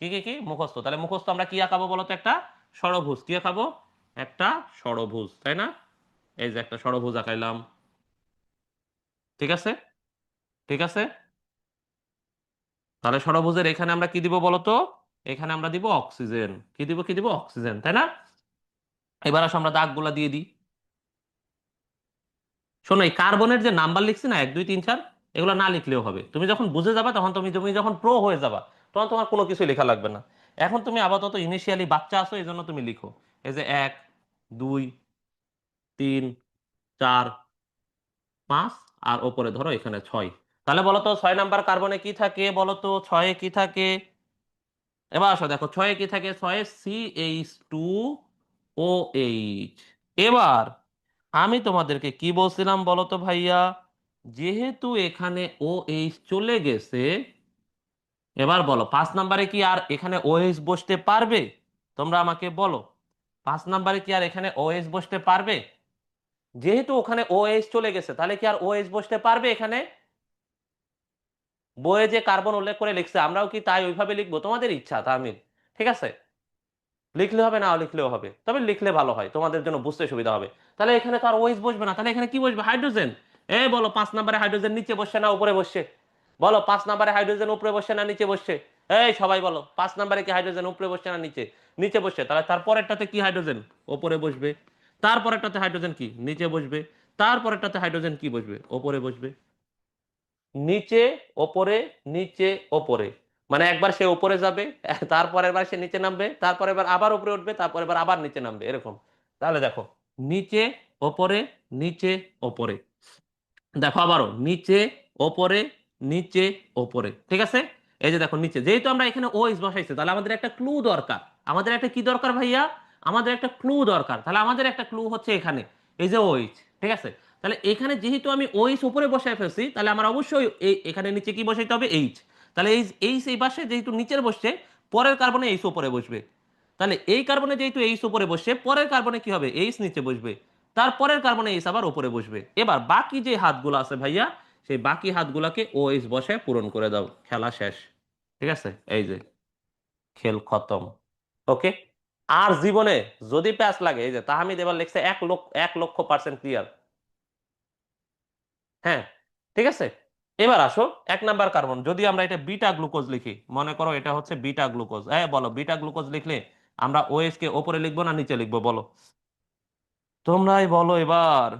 কি কি কি মুখস্থ, তাহলে মুখস্থ আমরা কি আঁকাবো বলো তো, একটা ষড়ভুজ। কি আঁকাবো, একটা ষড়ভুজ, তাই না? এই যে একটা ষড়ভুজ আঁকাইলাম। ঠিক আছে, ঠিক আছে। তাহলে ষড়ভুজের এখানে আমরা কি দিব বলো তো, এখানে আমরা দিব অক্সিজেন। কি দিব, কি দিব, অক্সিজেন, তাই না? এবার আসো আমরা দাগগুলা দিয়ে দিই। শোনো, এই কার্বনের যে নাম্বার লিখছি না, 1 2 3 4, এগুলো না লিখলেও হবে। তুমি যখন বুঝে যাবা তখন, তুমি তুমি যখন প্রো হয়ে যাবা তখন তোমার কোনো কিছু লেখা লাগবে না। এখন তুমি আপাতত ইনিশিয়ালি বাচ্চা আছো, এই জন্য তুমি লিখো। এই যে 1 2 3 4 5, আর ওপরে ধরো এখানে 6। তাহলে বলো তো 6 নাম্বার কার্বনে কি থাকে বলো তো, ছয়ে কি থাকে? এবার আসো দেখো ছয়ে কি থাকে, ছয়ে CH2OH। এবার আমি তোমাদেরকে কি বলছিলাম বলো তো ভাইয়া, যেহেতু এখানে OH চলে গেছে, এবার বলো 5 নাম্বারে কি আর এখানে OH বসতে পারবে? তোমরা আমাকে বলো, 5 নাম্বারে কি আর এখানে OH বসতে পারবে? যেহেতু ওখানে OH চলে গেছে, তাহলে কি আর OH বসতে পারবে এখানে? বইয়ে যে কার্বন উল্লেখ করে লিখছে, আমরাও কি তাই ওইভাবে লিখবো? তোমাদের ইচ্ছা তাহমিদ। ঠিক আছে, লিখলে হবে, না লিখলেও হবে, তবে লিখলে ভালো হয়, তোমাদের জন্য বুঝতে সুবিধা হবে। তাহলে এখানে তো আর ওএইচ বসবে না, তাহলে এখানে কি বসবে, হাইড্রোজেন। এই বলো 5 নাম্বারে হাইড্রোজেন নিচে বসছে না উপরে বসছে? বলো 5 নাম্বারে হাইড্রোজেন উপরে বসছে না নিচে বসছে? এই সবাই বলো, 5 নাম্বারে কি হাইড্রোজেন উপরে বসছে না নিচে? নিচে বসছে। তাহলে তারপরেরটাতে কি হাইড্রোজেন ওপরে বসবে, তারপরেরটাতে হাইড্রোজেন কি নিচে বসবে, তারপরেরটাতে হাইড্রোজেন কি বসবে, ওপরে বসবে। নিচে, ওপরে, নিচে, ওপরে, মানে একবার সে উপরে যাবে, তারপরের বার সে নিচে নামবে, তারপরে এবার আবার উপরে উঠবে, তারপরে এবার আবার নিচে নামবে, এরকম। তাহলে দেখো, নিচে, ওপরে, নিচে, ওপরে। দেখো আবারও নিচে, ওপরে, নিচে, ওপরে। ঠিক আছে। এই যে দেখো নিচে, যেহেতু আমরা এখানে ওএইচ বসাইছি, তাহলে আমাদের একটা ক্লু দরকার। আমাদের একটা কি দরকার ভাইয়া, আমাদের একটা ক্লু দরকার। তাহলে আমাদের একটা ক্লু হচ্ছে এখানে, এই যে ওএইচ। ঠিক আছে। তাহলে এখানে যেহেতু আমি ওএইচ উপরে বসাই ফেলছি, তাহলে আমার অবশ্যই এখানে নিচে কি বসাইতে হবে, এইচ। তাহলে এই এইচ এই পাশে যেহেতু নিচের বসছে, পরের কার্বনে এইচ উপরে বসবে। তাহলে এই কার্বনে যেহেতু এইচ উপরে বসছে, পরের কার্বনে কি হবে, এইচ নিচে বসবে। তারপরের কার্বনে এইচ আবার উপরে বসবে। এবার বাকি যে হাতগুলো আছে ভাইয়া, সেই বাকি হাতগুলোকে OH বসায় পূরণ করে দাও, খেলা শেষ। ঠিক আছে, এই যে খেল খতম। ওকে। আর জীবনে যদি প্যাচ লাগে, এই যে তাহমিদ এবার লিখছে 1 লক্ষ 1 লক্ষ% ক্লিয়ার। হ্যাঁ, ঠিক আছে। এবার আসো, 1 নাম্বার কার্বন যদি আমরা এটা বিটা গ্লুকোজ লিখি, মনে করো এটা হচ্ছে বিটা গ্লুকোজ, বলো বিটা গ্লুকোজ লিখলে আমরা ওএইচ কে ওপরে লিখবো না নিচে লিখবো বলো, তোমরাই বলো এবার।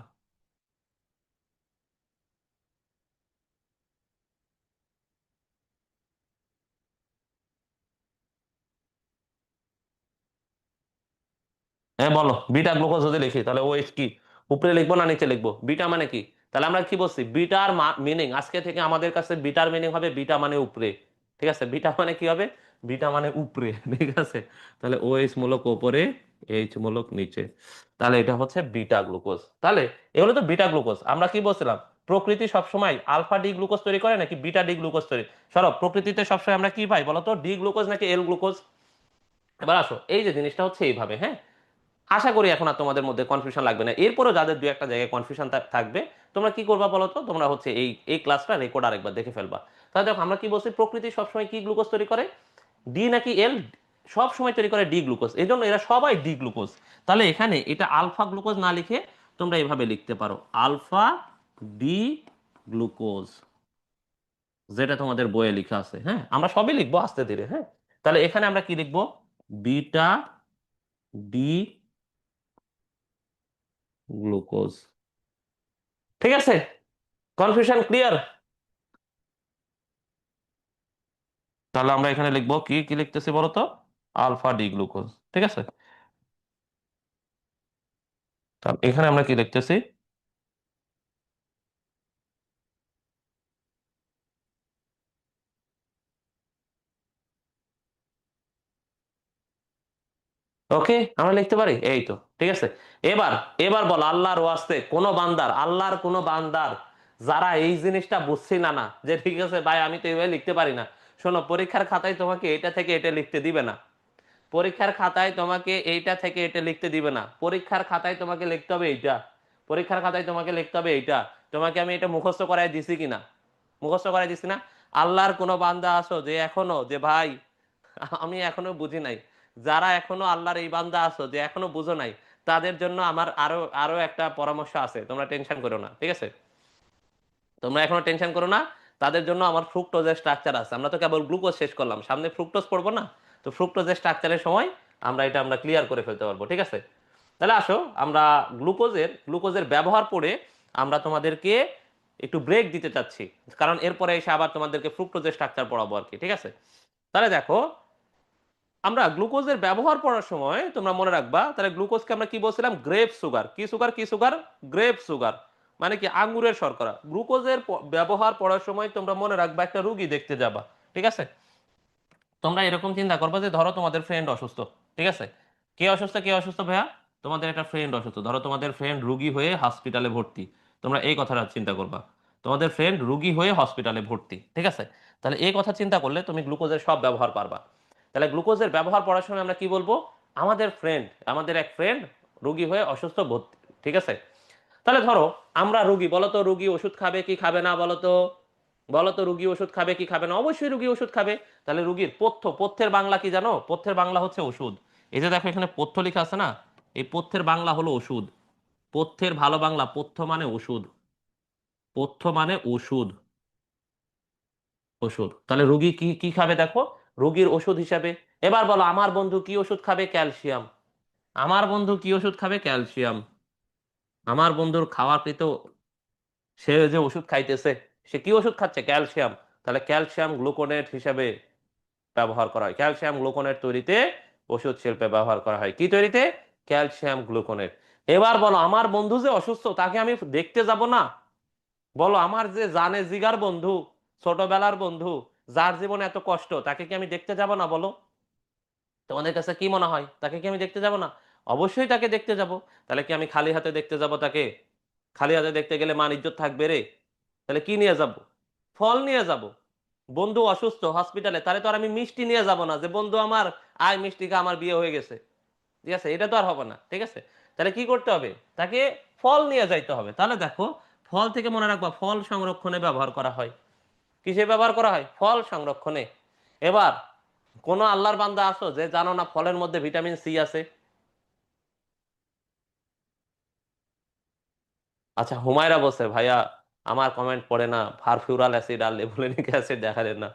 বলো বিটা গ্লুকোজ যদি লিখি তাহলে ওএইচ কি উপরে লিখবো না নিচে লিখবো? বিটা মানে কি? তাহলে আমরা কি বলছি, বিটার মিনিং আজকে থেকে আমাদের কাছে বিটার মিনিং হবে বিটা মানে উপরে। ঠিক আছে, বিটা মানে কি হবে? বিটা মানে উপরে ঠিক আছে। তাহলে ওএইচ মূলক উপরে, এইচ মূলক নিচে, তাহলে এটা হচ্ছে বিটা গ্লুকোজ। তাহলে এগুলো তো বিটা গ্লুকোজ। আমরা কি বলছিলাম, প্রকৃতি সবসময় আলফা ডি গ্লুকোজ তৈরি করে নাকি বিটা ডি গ্লুকোজ তৈরি? সরব, প্রকৃতিতে সবসময় আমরা কি পাই বলতো, ডি গ্লুকোজ নাকি এল গ্লুকোজ? এবার আসো, এই যে জিনিসটা হচ্ছে এইভাবে, হ্যাঁ। আশা করি এখন আর তোমাদের মধ্যে কনফিউশন লাগবে না। এরপরও যাদের দু একটা জায়গায় কনফিউশন থাকবে, তোমরা কি করবা বলো তো, তোমরা হচ্ছে এই এই ক্লাসটা রেকর্ড আরেকবার দেখে ফেলবা। তাহলে দেখো আমরা কি বলছি, প্রকৃতি সবসময় কি গ্লুকোজ তৈরি করে, ডি নাকি এল? সব সময় তৈরি করে ডি গ্লুকোজ, এই জন্য এরা সবাই ডি গ্লুকোজ। তাহলে এখানে এটা আলফা গ্লুকোজ না লিখে তোমরা এভাবে লিখতে পারো, আলফা ডি গ্লুকোজ, যেটা তোমাদের বইয়ে লেখা আছে। হ্যাঁ, আমরা সবই লিখবো আস্তে ধীরে, হ্যাঁ। তাহলে এখানে আমরা কি লিখবো, বিটা ডি গ্লুকোজ। ঠিক আছে, কনফিউশন ক্লিয়ার? তাহলে আমরা এখানে লিখবো কি কি লিখতেছি বলো তো, আলফা ডি গ্লুকোজ। ঠিক আছে, তাহলে এখানে আমরা কি লিখতেছি, ওকে আমরা লিখতে পারি, এই তো ঠিক আছে। এবার এবার বল, আল্লাহর ওয়াস্তে কোন বান্দার, আল্লাহর কোন বান্দার যারা এই জিনিসটা বুঝছি না, না যে ঠিক আছে ভাই আমি তো এইভাবে লিখতে পারি না, শোনো পরীক্ষার খাতায় তোমাকে এটা থেকে এটা লিখতে দিবে না। পরীক্ষার খাতায় তোমাকে এইটা থেকে এটা লিখতে দিবে না, পরীক্ষার খাতায় তোমাকে লিখতে হবে এইটা, পরীক্ষার খাতায় তোমাকে লিখতে হবে এইটা। তোমাকে আমি এটা মুখস্থ করাই দিছি কিনা? মুখস্থ করাই দিছি না? আল্লাহর কোনো বান্দা আছো যে এখনো, যে ভাই আমি এখনো বুঝি নাই, যারা এখনো আল্লাহর এই বান্দা আছো যে এখনো বুঝো নাই, তাদের জন্য আমার আরো আরো একটা পরামর্শ আছে, তোমরা টেনশন করো না, ঠিক আছে? তোমরা এখনো টেনশন করো না, তাদের জন্য আমার ফ্রুক্টোজের স্ট্রাকচার আছে। আমরা তো কেবল গ্লুকোজ শেষ করলাম, সামনে ফ্রুক্টোজ পড়বো না? তো ফ্রুক্টোজের স্ট্রাকচারের সময় আমরা ক্লিয়ার করে ফেলতে পারবো, ঠিক আছে? তাহলে আসো আমরা গ্লুকোজের ব্যবহার পড়ে আমরা তোমাদেরকে একটু ব্রেক দিতে চাচ্ছি, কারণ এরপরে এসে আবার তোমাদেরকে ফ্রুক্টোজের স্ট্রাকচার পড়াবো আর কি, ঠিক আছে? তাহলে দেখো, আমরা গ্লুকোজের ব্যবহার পড়ার সময় তোমরা মনে রাখবা, তাহলে গ্লুকোজকে আমরা কি বলছিলাম, গ্রেপ সুগার। কি সুগার? কি সুগার? Grape sugar. মানে কি, আঙ্গুরের শর্করা। গ্লুকোজের ব্যবহার পড়ার সময় তোমরা মনে রাখবা, একটা রুগী দেখতে যাবা, ঠিক আছে? তোমরা এরকম চিন্তা করবা যে ধরো তোমাদের ফ্রেন্ড অসুস্থ, ঠিক আছে? কে অসুস্থ, কে অসুস্থ ভাইয়া? তোমাদের একটা ফ্রেন্ড অসুস্থ, ধরো তোমাদের ফ্রেন্ড রুগী হয়ে হসপিটালে ভর্তি। তোমরা এই কথাটা চিন্তা করবা, তোমাদের ফ্রেন্ড রুগী হয়ে হসপিটালে ভর্তি, ঠিক আছে? তাহলে এই কথা চিন্তা করলে তুমি গ্লুকোজের সব ব্যবহার পারবা। তাহলে গ্লুকোজের ব্যবহার পড়ার সময় আমরা কি বলবো, আমাদের এক ফ্রেন্ড রুগী হয়ে অসুস্থ ভর্তি, ঠিক আছে? তাহলে ধরো আমরা রুগী, বলো তো রুগী ওষুধ খাবে কি খাবে না বলো তো? বলো তো রুগী ওষুধ খাবে কি খাবে না? অবশ্যই রুগী ওষুধ খাবে। তাহলে রুগীর পথ্যের বাংলা কি জানো? পথ্যের বাংলা হচ্ছে ওষুধ। এই যে দেখো এখানে পথ্য লেখা আছে না, এই পথ্যের বাংলা হলো ওষুধ। পথ্যের ভালো বাংলা, পথ্য মানে ওষুধ, পথ্য মানে ওষুধ, ওষুধ। তাহলে রুগী কি কি খাবে দেখো, রুগীর ওষুধ হিসাবে। এবার বলো আমার বন্ধু কি ওষুধ খাবে, ক্যালসিয়াম। আমার বন্ধু কি ওষুধ খাবে, ক্যালসিয়াম। আমার বন্ধুর খাওয়াকৃত, সে যে ওষুধ খাইতেছে, সে কি ওষুধ খাচ্ছে, ক্যালসিয়াম। তাহলে ক্যালসিয়াম গ্লুকোনেট হিসাবে ব্যবহার করা হয়, ক্যালসিয়াম গ্লুকোনেট তৈরিতে ওষুধ শিল্পে ব্যবহার করা হয়, কি তৈরিতে, ক্যালসিয়াম গ্লুকোনেট। এবার বলো আমার বন্ধু যে অসুস্থ তাকে আমি দেখতে যাব না? বলো আমার যে জানে জিগার বন্ধু, ছোটবেলার বন্ধু, যার জীবনে এত কষ্ট, তাকে কি আমি দেখতে যাব না বলো? তোমাদের কাছে কি মনে হয়, তাকে কি আমি দেখতে যাব না? অবশ্যই তাকে দেখতে যাব। তাহলে কি আমি খালি হাতে দেখতে যাব তাকে? খালি হাতে দেখতে গেলে মান ইজ্জত থাকবে রে। তাহলে কি নিয়ে যাব, ফল নিয়ে যাব। বন্ধু অসুস্থ হসপিটালে, তাহলে তো আর আমি মিষ্টি নিয়ে যাব না যে বন্ধু আমার আয় মিষ্টি খা, আমার বিয়ে হয়ে গেছে। ঠিক আছে, এটা তো আর হবে না, ঠিক আছে? তাহলে কি করতে হবে, তাকে ফল নিয়ে যাইতে হবে। তাহলে দেখো, ফল থেকে মনে রাখবা, ফল সংরক্ষণে ব্যবহার করা হয়। কিসে ব্যবহার করা হয়, ফল সংরক্ষণে। এবার কোন আল্লাহর বান্দা আছো যে জানো না ফলের মধ্যে ভিটামিন সি আছে? আচ্ছা, হুমায়রা বলছে ভাইয়া আমার কমেন্ট পড়ে না, ফারফিউরাল অ্যাসিড আর লেবুলিনিক অ্যাসিড দেখালেন না।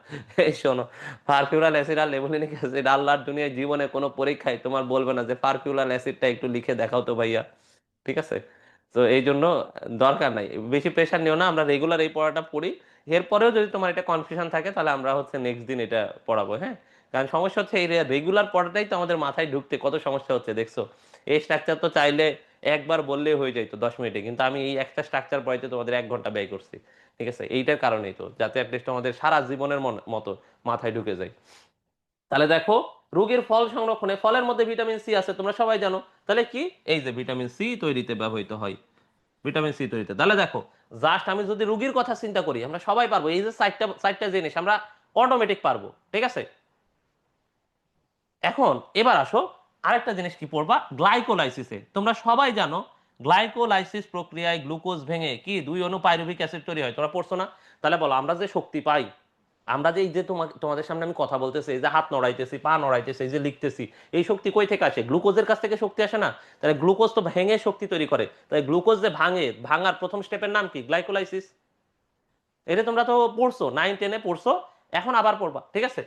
এই শোনো, ফারফিউরাল অ্যাসিড আর লেবুলিনিক অ্যাসিড আল্লাহর দুনিয়ায় জীবনে কোনো পরীক্ষায় তোমার বলবে না যে ফারফিউরাল অ্যাসিডটা একটু লিখে দেখাও তো ভাইয়া। ঠিক আছে? তো এই জন্য দরকার নাই, বেশি প্রেশার নিও না, আমরা রেগুলার এই পড়াটা পড়ি। এরপরেও যদি তোমার এটা কনফিউশন থাকে তাহলে আমরা হচ্ছে নেক্সট দিন এটা পড়াবো, হ্যাঁ। কারণ সমস্যা হচ্ছে এই রেগুলার পড়াটাই তো আমাদের মাথায় ঢুকতে কত সমস্যা হচ্ছে দেখছো। এই স্ট্রাকচার তো চাইলে একবার বললেই হয়ে যাইতো 10 মিনিটে, কিন্তু আমি এই একটা স্ট্রাকচার পড়াইতে তোমাদের 1 ঘন্টা ব্যয় করছি। ঠিক আছে, এইটার কারণেই তো, যাতে অ্যাটলিস্ট আমাদের সারা জীবনের মতো মাথায় ঢুকে যায়। তাহলে দেখো, রোগীর ফল সংরক্ষণে ফলের মধ্যে ভিটামিন সি আছে তোমরা সবাই জানো। তাহলে কি, এই যে ভিটামিন সি তৈরিতে ব্যবহৃত হয়, ভিটামিন সি তৈরিতে। তাহলে দেখো, জাস্ট আমি যদি রোগীর কথা চিন্তা করি, আমরা সবাই পারবো এই যে চারটা চারটা জিনিস আমরা অটোমেটিক পারবো। ঠিক আছে, এখন এবার আসো, আরেকটা জিনিস কি পড়বা, গ্লাইকোলাইসিসে তোমরা সবাই জানো গ্লাইকোলাইসিস প্রক্রিয়ায় গ্লুকোজ ভেঙে কি 2 অণু পাইরুভিক অ্যাসিড তৈরি হয়, তোমরা পড়ছো না? তাহলে বলো, আমরা যে শক্তি পাই, আমরা যে এই যে তোমাদের সামনে আমি কথা বলতেছি, এই যে হাত নড়াইতেছি, পা নড়াইতেছি, এই যে লিখতেছি, এই শক্তি কই থেকে আসে? গ্লুকোজের কাছ থেকে শক্তি আসে না? তাহলে গ্লুকোজ তো ভেঙে শক্তি তৈরি করে, তাই গ্লুকোজ যে ভাঙে, ভাঙার প্রথম স্টেপের নাম কি? গ্লাইকোলাইসিস। এটা তোমরা তো পড়ছো, 9 10-এ পড়ছো, এখন আবার পড়বা। ঠিক আছে,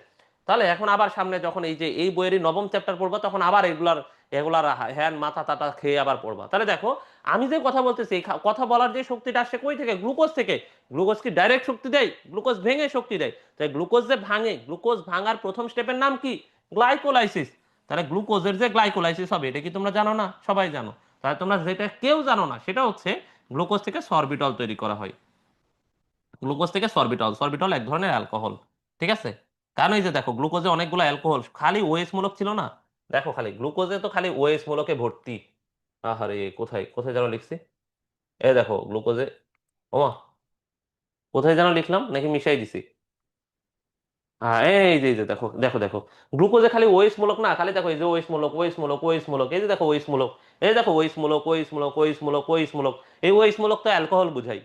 তাহলে এখন আবার সামনে যখন এই যে এই বইয়েরই নবম চ্যাপ্টার পড়বা, তখন আবার এগুলার এগুলার হ্যান মাথা টাটা খেয়ে আবার পড়বা। তাহলে দেখো, আমি যে কথা বলতেছি, এই কথা বলার যে শক্তিটা আসছে কই থেকে? গ্লুকোজ থেকে। গ্লুকোজ কি ডাইরেক্ট শক্তি দেয়? গ্লুকোজ ভেঙে শক্তি দেয়। তাই গ্লুকোজ যে ভাঙে, গ্লুকোজ ভাঙার প্রথম স্টেপের নাম কি? গ্লাইকোলাইসিস। তাহলে গ্লুকোজের যে গ্লাইকোলাইসিস হবে, এটা কি তোমরা জানো না? সবাই জানো। তাহলে তোমরা যেটা কেউ জানো না সেটা হচ্ছে গ্লুকোজ থেকে সরবিটল তৈরি করা হয়। গ্লুকোজ থেকে সরবিটল, সরবিটল এক ধরনের অ্যালকোহল। ঠিক আছে, কারণ এই যে দেখো, গ্লুকোজে অনেকগুলো অ্যালকোহল, খালি ওএস মূলক ছিল না। দেখো, খালি গ্লুকোজে তো খালি ওএস মূলকে ভর্তি। আহারে, কোথায় কোথায় যেন লিখছি, এই দেখো গ্লুকোজে, ওমা, কোথায় যেন লিখলাম নাকি মিশাই দিছি। হ্যাঁ, এই যে দেখো দেখো দেখো, গ্লুকোজে খালি ওএস মূলক না, খালি দেখো এই যে ওএস মূলক, ওএস মূলক, ওএস মূলক, এই যে দেখো ওএস মূলক, এই দেখো ওএস মূলক, ওএস মূলক, ওএস মূলক, ওএস মূলক। এই ওএস মূলক তো অ্যালকোহল বুঝাই।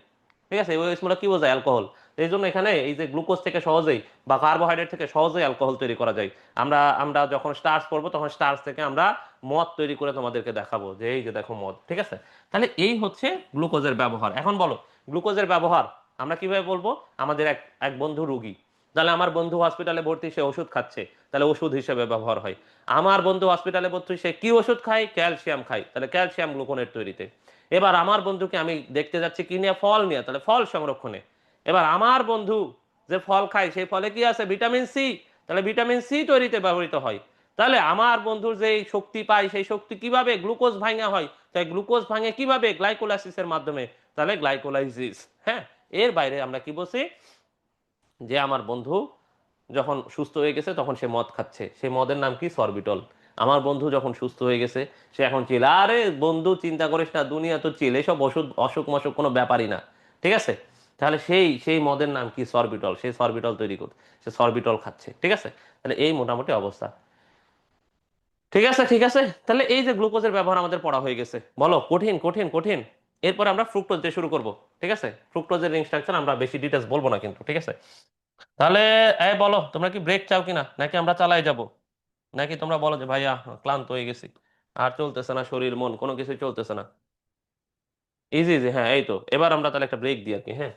ঠিক আছে, ওএস মূলক কি বোঝায়? অ্যালকোহল। এই জন্য এখানে এই যে গ্লুকোজ থেকে সহজেই বা কার্বোহাইড্রেট থেকে সহজেই অ্যালকোহল তৈরি করা যায়। আমরা আমরা যখন স্টার্চ পড়বো, তখন স্টার্চ থেকে আমরা মদ তৈরি করে তোমাদেরকে দেখাবো যে এই যে দেখো মদ। ঠিক আছে, তাহলে এই হচ্ছে গ্লুকোজের ব্যবহার। এখন বলো, গ্লুকোজের ব্যবহার আমরা কিভাবে বলবো? আমাদের এক এক বন্ধু রুগী, তাহলে আমার বন্ধু হসপিটালে ভর্তি, সে ওষুধ খাচ্ছে, তাহলে ওষুধ হিসেবে ব্যবহার হয়। আমার বন্ধু হসপিটালে ভর্তি, সে কি ওষুধ খায়? ক্যালসিয়াম খায়, তাহলে ক্যালসিয়াম গ্লুকোনের তৈরিতে। এবার আমার বন্ধুকে আমি দেখতে যাচ্ছি কি নিয়ে? ফল নিয়ে, তাহলে ফল সংরক্ষণে। এবার আমার বন্ধু যে ফল খায়, সেই ফলে কি আছে? ভিটামিন সি, তাহলে ভিটামিন সি তৈরিতে ব্যবহৃত হয়। তাহলে আমার বন্ধুর যে শক্তি পায়, সেই শক্তি কিভাবে? গ্লুকোজ ভাঙা হয়। তাই গ্লুকোজ ভাঙে কিভাবে? গ্লাইকোলাইসিসের মাধ্যমে, তাহলে গ্লাইকোলাইসিস। হ্যাঁ, এর বাইরে আমরা কি বলছি? যে আমার বন্ধু যখন সুস্থ হয়ে গেছে, তখন সে মদ খাচ্ছে, সেই মদের নাম কি? সরবিটল। আমার বন্ধু যখন সুস্থ হয়ে গেছে, সে এখন চিল। আরে বন্ধু, চিন্তা করিস না, দুনিয়া তো চিল, এসব ওষুধ অসুখ মসুখ কোনো ব্যাপারই না। ঠিক আছে, তাহলে সেই সেই মদের নাম কি? সরবিটল। সেই সরবিটল তৈরি করতে সে সরবিটল খাচ্ছে। ঠিক আছে, তাহলে এই মোটামুটি অবস্থা। ঠিক আছে, ঠিক আছে, তাহলে এই যে গ্লুকোজের ব্যবহার আমাদের পড়া হয়ে গেছে, বলো কঠিন কঠিন কঠিন? এরপর আমরা ফ্রুক্টোজ দিয়ে শুরু করব। ঠিক আছে, ফ্রুক্টোজের ইনস্ট্রাকশন আমরা বেশি ডিটেলস বলবো না কিন্তু। ঠিক আছে, তাহলে এই বলো, তোমরা কি ব্রেক চাও কিনা, নাকি আমরা চালাই যাব? নাকি তোমরা বলো যে ভাইয়া ক্লান্ত হয়ে গেছি, আর চলতেছে না, শরীর মন কোনো কিছুই চলতেছে না? ইজি ইজি, হ্যাঁ, এই তো, এবার আমরা তাহলে একটা ব্রেক দিই আর কি, হ্যাঁ।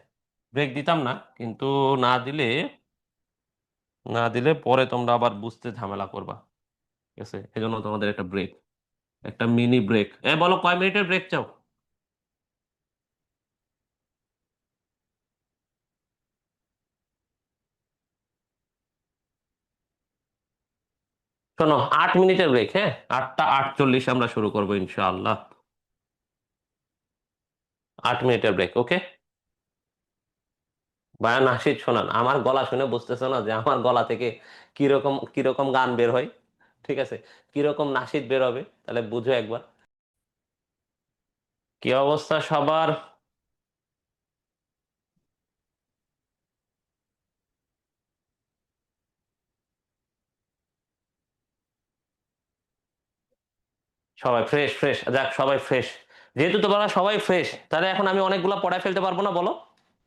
ব্রেক দিতাম না কিন্তু, না দিলে, না দিলে পরে তোমরা আবার বুঝতে ঝামেলা করবা। ঠিক আছে, এই জন্য তোমাদের একটা ব্রেক, একটা মিনি ব্রেক। বলো কয় মিনিটের ব্রেক চাও? শোনো, 8 মিনিটের ব্রেক, হ্যাঁ। 8টা 48 আমরা শুরু করবো ইনশাআল্লাহ। 8 মিনিটের ব্রেক, ওকে। বায়ান নাশিদ শোনান, আমার গলা শুনে বুঝতেছো না যে আমার গলা থেকে কিরকম কিরকম গান বের হয়? ঠিক আছে, কিরকম নাশিদ বের হবে, তাহলে বুঝো একবার। কি অবস্থা সবার? সবাই ফ্রেশ ফ্রেশ, যাক সবাই ফ্রেশ। যেহেতু তোমরা সবাই ফ্রেশ, তাহলে এখন আমি অনেকগুলো পড়ায় ফেলতে পারবো না, বলো?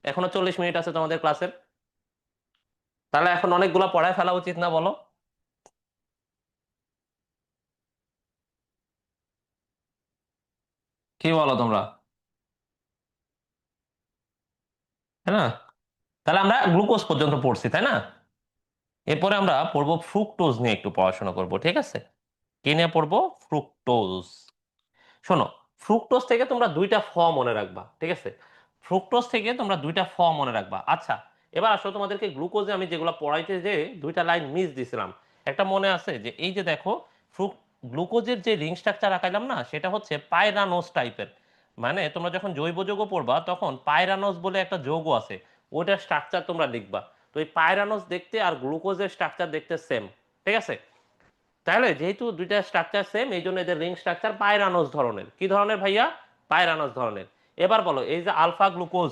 এখনো 40 মিনিট আছে তোমাদের ক্লাসের, তাহলে এখন অনেকগুলো পড়ায় ফেলা উচিত না, বলো? কি বলো তোমরা? তাই না? তাহলে আমরা গ্লুকোজ পর্যন্ত পড়ছি, তাই না? এরপরে আমরা পড়বো ফ্রুক্টোজ নিয়ে একটু পড়াশোনা করব, ঠিক আছে? কি নিয়ে পড়বো? ফ্রুক্টোজ। শোনো, ফ্রুক্টোজ থেকে তোমরা দুইটা মনে রাখবা, ঠিক আছে? ফ্রুক্টোজ থেকে তোমরা দুইটা মনে রাখবা। আচ্ছা, এবার আসো তোমাদেরকে গ্লুকোজে আমি যেগুলো পড়াইতে যে দুইটা লাইন মিস দিছিলাম, একটা মনে আছে যে এই যে দেখো, ফ্রুক গ্লুকোজের যে রিং স্ট্রাকচার আঁকাইলাম না, সেটা হচ্ছে পাইরানোজ টাইপের। মানে তোমরা যখন জৈব যৌগ পড়বা তখন পাইরানোজ বলে একটা যৌগ আছে, ওইটার স্ট্রাকচার তোমরা লিখবা। তো এই পাইরানোজ দেখতে আর গ্লুকোজের স্ট্রাকচার দেখতে সেম, ঠিক আছে? তাহলে যেহেতু দুইটা স্ট্রাকচার সেম, এই জন্য এদের রিং স্ট্রাকচার পাইরানোজ ধরনের। কি ধরনের ভাইয়া? পাইরানোজ ধরনের। এবার বলো, এই যে আলফা গ্লুকোজ,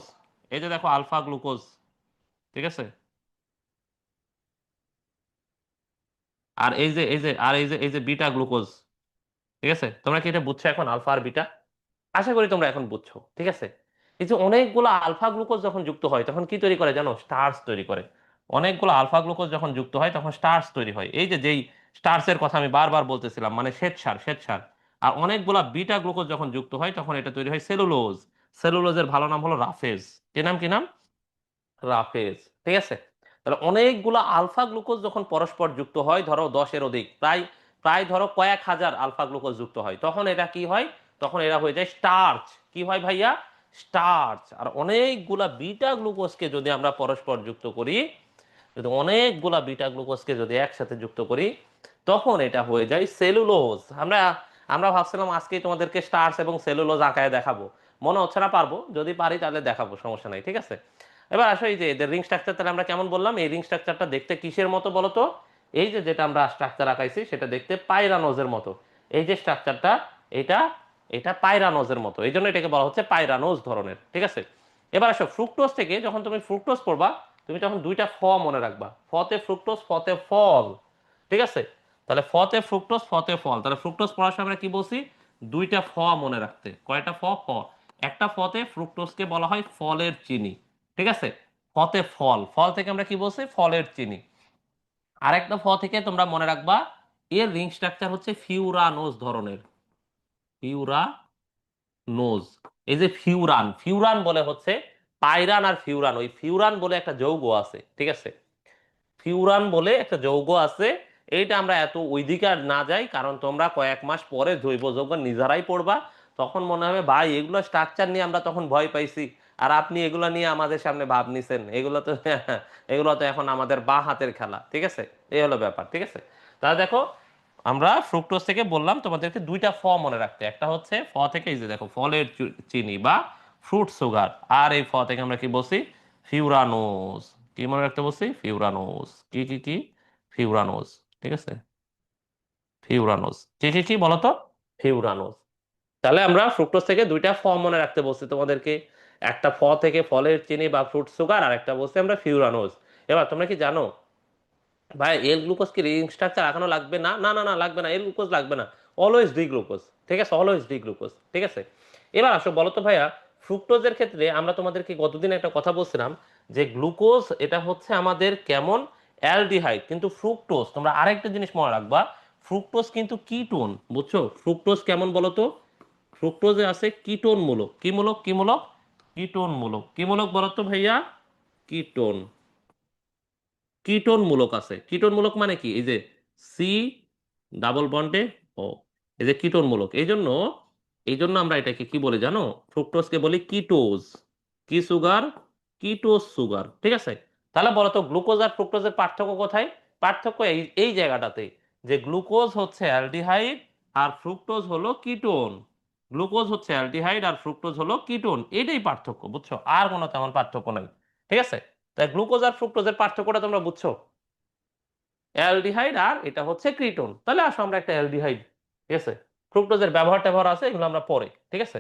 এই যে দেখো আলফা গ্লুকোজ, ঠিক আছে? আর এই যে বিটা গ্লুকোজ, ঠিক আছে? তোমরা কি এটা বুঝছো এখন, আলফা আর বিটা? আশা করি তোমরা এখন বুঝছো, ঠিক আছে? এই যে অনেকগুলো আলফা গ্লুকোজ যখন যুক্ত হয় তখন কি তৈরি করে জানো? স্টার্চ তৈরি করে। অনেকগুলো আলফা গ্লুকোজ যখন যুক্ত হয় তখন স্টার্চ তৈরি হয়, এই যে যেই স্টার্চের কথা আমি বারবার বলতেছিলাম, মানে শ্বেতসার, শ্বেতসার। আর অনেকগুলা বিটা গ্লুকোজ যখন যুক্ত হয় তখন এটা তৈরি হয় সেলুলোজ। সেলুলোজের ভালো নাম হলো রাফেজ। কি নাম, কি নাম? রাফেজ, ঠিক আছে? তাহলে অনেকগুলো আলফা গ্লুকোজ যখন পরস্পর যুক্ত হয়, ধরো 10-এর অধিক, প্রায় প্রায় ধরো কয়েক হাজার আলফা গ্লুকোজ যুক্ত হয়, তখন এটা কি হয়? তখন এরা হয়ে যায় স্টার্চ। কি হয় ভাইয়া? স্টার্চ। আর অনেকগুলা বিটা গ্লুকোজকে যদি আমরা পরস্পর যুক্ত করি, যদি অনেকগুলা বিটা গ্লুকোজকে যদি একসাথে যুক্ত করি, তখন এটা হয়ে যায় সেলুলোজ। আমরা আমরা ভাবছিলাম আজকেই তোমাদেরকে স্টার্চ এবং সেলুলোজ আঁকায় দেখাবো। মনে হচ্ছে না পারবো, যদি পারি তাহলে দেখাবো, সমস্যা নাই, ঠিক আছে? এবার আসো, এই যে এদের রিং স্ট্রাকচার তাহলে আমরা কেমন বললাম? এই রিং স্ট্রাকচারটা দেখতে কিসের মতো বলো তো? এই যে যেটা আমরা স্ট্রাকচার আঁকাইছি সেটা দেখতে পাইরানোজের মতো। এই যে স্ট্রাকচারটা, এটা এটা পাইরানোজের মতো, এই জন্য এটাকে বলা হচ্ছে পাইরানোজ ধরনের, ঠিক আছে? এবার আসো, ফ্রুক্টোজ থেকে যখন তুমি ফ্রুক্টোজ পড়বা, তুমি তখন দুইটা মনে রাখবা, ফতে ফ্রুক্টোজ, ফতে ফল, ঠিক আছে? তাহলে ফতে ফ্রুক্টোজ, ফতে ফল। তাহলে ফ্রুক্টোজ পড়ার সময় আমরা কি বলছি? দুইটা মনে রাখতে। কয়টা একটা ফতে ফ্রুক্টোজকে বলা হয় ফলের চিনি, ঠিক আছে? ফতে ফল, ফল থেকে আমরা কি বলছি? ফলের চিনি। আরেকটা থেকে তোমরা মনে রাখবা, এর রিং স্ট্রাকচার হচ্ছে ফিউরানোজ ধরনের। ফিউরানোজ। এই যে ফিউরান, ফিউরান বলে হচ্ছে পাইরান আর ফিউরান, ওই ফিউরান বলে একটা যৌগ আছে, ঠিক আছে? ফিউরান বলে একটা যৌগ আছে। এইটা আমরা এত ওইদিকে আর না যাই, কারণ তোমরা কয়েক মাস পরে জৈব যৌগ নিজেরাই পড়বা। তখন মনে হবে ভাই এগুলো স্ট্রাকচার নিয়ে আমরা তখন ভয় পাইছি, আর আপনি এগুলো নিয়ে আমাদের সামনে ভাব নিছেন, এগুলো তো এগুলো তো এখন আমাদের বা হাতের খেলা, ঠিক আছে? এই হলো ব্যাপার, ঠিক আছে? তাহলে দেখো, আমরা ফ্রুক্টোজ থেকে বললাম তোমাদেরকে দুইটা মনে রাখতে। একটা হচ্ছে থেকে, এই যে দেখো, ফলের চিনি বা ফ্রুট সুগার। আর এই থেকে আমরা কি বলছি? ফিউরানোজ। কি মনে রাখতে বলছি? ফিউরানোজ। কি কি কি? ফিউরানোজ, ঠিক আছে? ফিউরানোজ। কি কি কি বলতো? ফিউরানোজ। তাহলে আমরা ফ্রুক্টোজ থেকে দুইটা মনে রাখতে বলছি তোমাদেরকে। একটা থেকে ফলের চিনি বা ফ্রুট সুগার, আর একটা বলছি আমরা ফিউরানোজ। এবার তোমরা কি জানো ভাই, এল গ্লুকোজ কি রিং স্ট্রাকচার আঁকানো লাগবে? না না না না, লাগবে না, এল গ্লুকোজ লাগবে না। অলওয়েজ ডি গ্লুকোজ, ঠিক আছে? অলওয়েজ ডি গ্লুকোজ, ঠিক আছে? এবার আসো, বলো তো ভাইয়া, ফ্রুক্টোজের ক্ষেত্রে আমরা তোমাদেরকে গতদিন একটা কথা বলছিলাম যে গ্লুকোজ এটা হচ্ছে আমাদের কেমন? অ্যালডিহাইড। কিন্তু ফ্রুক্টোজ, তোমরা আরেকটা জিনিস মনে রাখবা, ফ্রুক্টোজ কিন্তু কিটোন, বুঝছো? ফ্রুক্টোজ কেমন বলো তো? ফ্রুক্টোজে আছে কিটোন মূলক। কি মূলক? কি মূলক? কিটোন মূলক। কি মূলক বলো তো ভাইয়া? কিটোন। কিটোন মূলক আছে। কিটোন মূলক মানে কি? এই যে সি ডাবল বন্ডে ও, এই যে কিটোন মূলক। এই জন্য আমরা এটাকে কি বলি জানো? ফ্রুক্টোজকে বলি কিটোজ। কি সুগার? কিটোজ সুগার, ঠিক আছে? তাহলে বলো তো, গ্লুকোজ আর ফ্রুক্টোজের পার্থক্য কোথায়? পার্থক্য এই এই জায়গাটাতে, যে গ্লুকোজ হচ্ছে অ্যালডিহাইড আর ফ্রুক্টোজ হলো কিটোন। গ্লুকোজ হচ্ছে অ্যালডিহাইড আর ফ্রুক্টোজ হলো কিটোন, এটাই পার্থক্য, বুঝছো? আর কোনো তেমন পার্থক্য নাই, ঠিক আছে? তাই গ্লুকোজ আর ফ্রুক্টোজের পার্থক্যটা তোমরা বুঝছো? অ্যালডিহাইড আর এটা হচ্ছে ক্রিটোন। তাহলে আসো আমরা একটা অ্যালডিহাইড, ঠিক আছে? ফ্রুক্টোজের ব্যবহার ট্যাবহার আছে, এগুলো আমরা পরে, ঠিক আছে?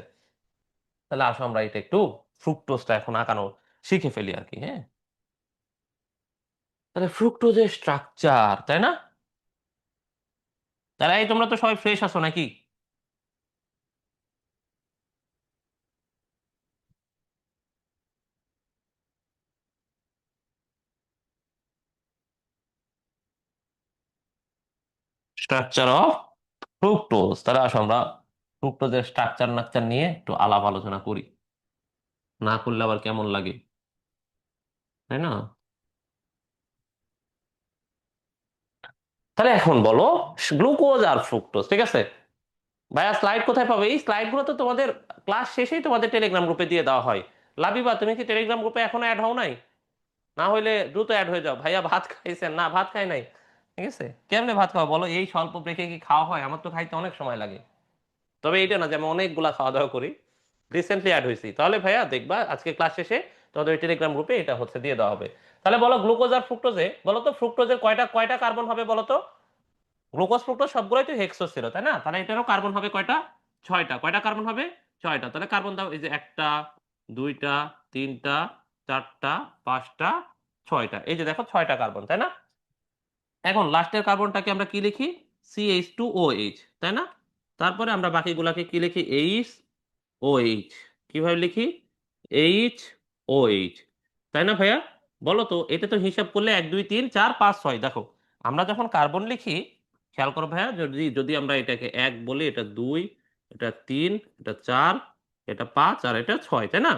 তাহলে আসো আমরা এটা একটু ফ্রুক্টোজটা এখন আঁকানো শিখে ফেলি আর কি, হ্যাঁ? তাহলে ফ্রুক্টোজের স্ট্রাকচার, তাই না? তাহলে এই তোমরা তো সবাই ফ্রেশ আছো নাকি? Structure of fructose. তাহলে আসো আমরা ফ্রুক্টোজের স্ট্রাকচার নাকচার নিয়ে একটু আলাপ আলোচনা করি, না করলে আবার কেমন লাগে? তাই না? তাহলে এখন বলো গ্লুকোজ আর ফ্রুক্টোজ, ঠিক আছে? ভাইয়া স্লাইড কোথায় পাবে? এই স্লাইড গুলো তো তোমাদের ক্লাস শেষেই তোমাদের টেলিগ্রাম গ্রুপে দিয়ে দেওয়া হয়। লাবিবা, তুমি কি টেলিগ্রাম গ্রুপে এখনো অ্যাড হও নাই? না হইলে দ্রুত অ্যাড হয়ে যাও। ভাইয়া ভাত খাইছেন? না, ভাত খাই নাই। ঠিক আছে, কেমনে ভাত খাওয়া বলো? এই স্বল্প ব্রেকে কি খাওয়া হয়? আমার তো খাইতে অনেক সময় লাগে। তবে এইটা না যে আমি অনেকগুলা খাওয়া দাওয়া করি। রিসেন্টলি অ্যাড হয়েছি, তাহলে ভাইয়া দেখবা আজকে ক্লাস শেষে তোমাদের টেলিগ্রাম গ্রুপে এটা হচ্ছে দিয়ে দেওয়া হবে। তাহলে বলো গ্লুকোজ আর ফ্রুক্টোজে, বলো তো ফ্রুক্টোজের কয়টা কয়টা কার্বন হবে বলো তো? গ্লুকোজ ফ্রুক্টোজ সবগুলোই তো হেক্সোস ছিল, তাই না? তাহলে এটারও কার্বন হবে কয়টা? ছয়টা। কয়টা কার্বন হবে? ছয়টা। তাহলে কার্বন দাও, এই যে একটা, দুইটা, তিনটা, চারটা, পাঁচটা, ছয়টা। এই যে দেখো ছয়টা কার্বন, তাই না? এখন লাস্টের কার্বনটাকে আমরা কি লিখি? CH2OH, তাই না? তারপরে আমরা বাকিগুলাকে কি লিখি? OH। কিভাবে লিখি? HOH, তাই না ভাইয়া? বলো তো, এটা তো হিসাব করলে 1 2 3 4 5 6। দেখো আমরা যখন কার্বন লিখি, খেয়াল করো ভাইয়া, যদি যদি আমরা এটাকে 1 বলি, এটা 2, এটা 3, এটা 4, এটা 5 আর এটা 6, তাই না?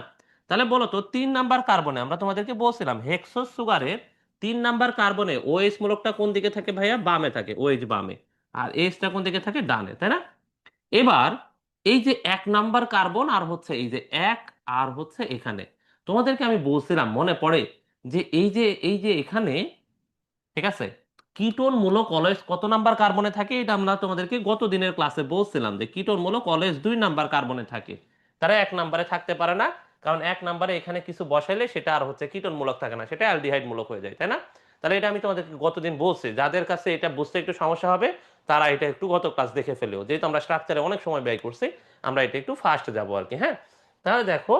তাহলে বলো তো 3 নাম্বার কার্বনে, আমরা তোমাদেরকে বলছিলাম হেক্সোস সুগারের 3 নাম্বার কার্বনে OH মূলকটা কোন দিকে থাকে ভাইয়া? বামে থাকে, OH বামে। আর Hটা কোন দিকে থাকে? ডানে, তাই না? এবার এই যে 1 নাম্বার কার্বন আর হচ্ছে এই যে এক, আর হচ্ছে এখানে তোমাদেরকে আমি বলছিলাম মনে পড়ে যে এই যে এখানে, ঠিক আছে, কিটোন মূলক অলয়েজ কত নাম্বার কার্বনে থাকে? এটা আমরা তোমাদেরকে গত দিনের ক্লাসে বলছিলাম যে কিটোন মূলক অলয়েজ 2 নাম্বার কার্বনে থাকে। তারা 1 নাম্বারে থাকতে পারে না, কারণ 1 নাম্বারে এখানে কিছু বসাইলে সেটা আর হচ্ছে কিটোন মূলক থাকে না, সেটা অ্যালডিহাইড মূলক হয়ে যায়, তাই না? তাহলে এটা আমি তোমাদেরকে গতদিন বলছি, যাদের কাছে এটা বুঝতে একটু সমস্যা হবে তারা এটা একটু গত ক্লাস দেখে ফেলেও, যেহেতু আমরা স্ট্রাকচারে অনেক সময় ব্যয় করছি, আমরা এটা একটু ফাস্ট যাবো আর কি। হ্যাঁ, তাহলে দেখো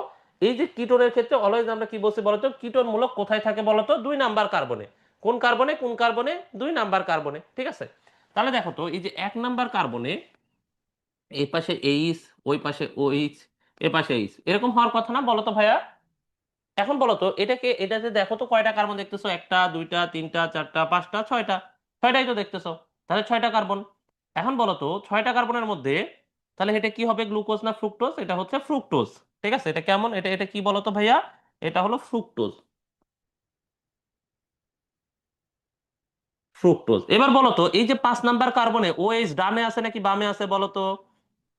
এই যে কিটোনের ক্ষেত্রে অলওয়েজ আমরা কি বলছি বলতো? কিটোন মূলক কোথায় থাকে বলতো? 2 নাম্বার কার্বনে। কোন কার্বনে? কোন কার্বনে? 2 নাম্বার কার্বনে, ঠিক আছে? তাহলে দেখো তো এই যে 1 নাম্বার কার্বনে এই পাশে এইচ, ওই পাশে ওইচ, এ পাশে এইচ, এরকম হওয়ার কথা না বলো তো ভাইয়া? এখন বলো তো এটাকে, এটাতে দেখো তো কয়টা কার্বন দেখতেছো? একটা, দুইটা, তিনটা, চারটা, পাঁচটা, ছয়টা। ছয়টাই তো দেখতেছো। তাহলে 6টা কার্বন। এখন বলো তো 6টা কার্বনের মধ্যে তাহলে এটা কি হবে? গ্লুকোজ না ফ্রুক্টোজ? এটা হচ্ছে ফ্রুক্টোজ। ঠিক আছে, এটা কেমন? এটা এটা কি বলো তো ভাইয়া? এটা হলো ফ্রুক্টোজ। ফ্রুক্টোজ। এবার বলো তো এই যে 5 নাম্বার কার্বনে OH ডানে আছে নাকি বামে আছে বলো তো?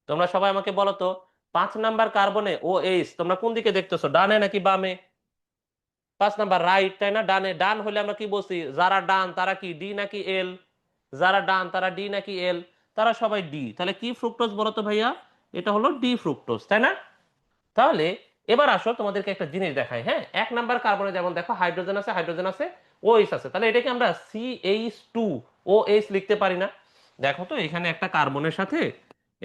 তোমরা সবাই আমাকে বলো তো, 5 নাম্বার কার্বনে OH তোমরা কোন দিকে দেখতেছো? ডানে নাকি বামে? 5 নাম্বার, রাইট, তাই না? ডানে। ডান হলে আমরা কি বলছি? যারা ডান তারা কি ডি নাকি এল? যারা ডান তারা ডি নাকি এল? তারা সবাই ডি। তাহলে কি ফ্রুক্টোজ বলো তো ভাইয়া? এটা হলো ডি ফ্রুক্টোজ, তাই না? তাহলে এবার আসো তোমাদেরকে একটা জিনিস দেখাই। হ্যাঁ, 1 নাম্বার কার্বনে যেমন দেখো হাইড্রোজেন আছে, হাইড্রোজেন আছে, OH আছে, তাহলে এটাকে আমরা CH2OH লিখতে পারি না? দেখো তো এখানে একটা কার্বনের সাথে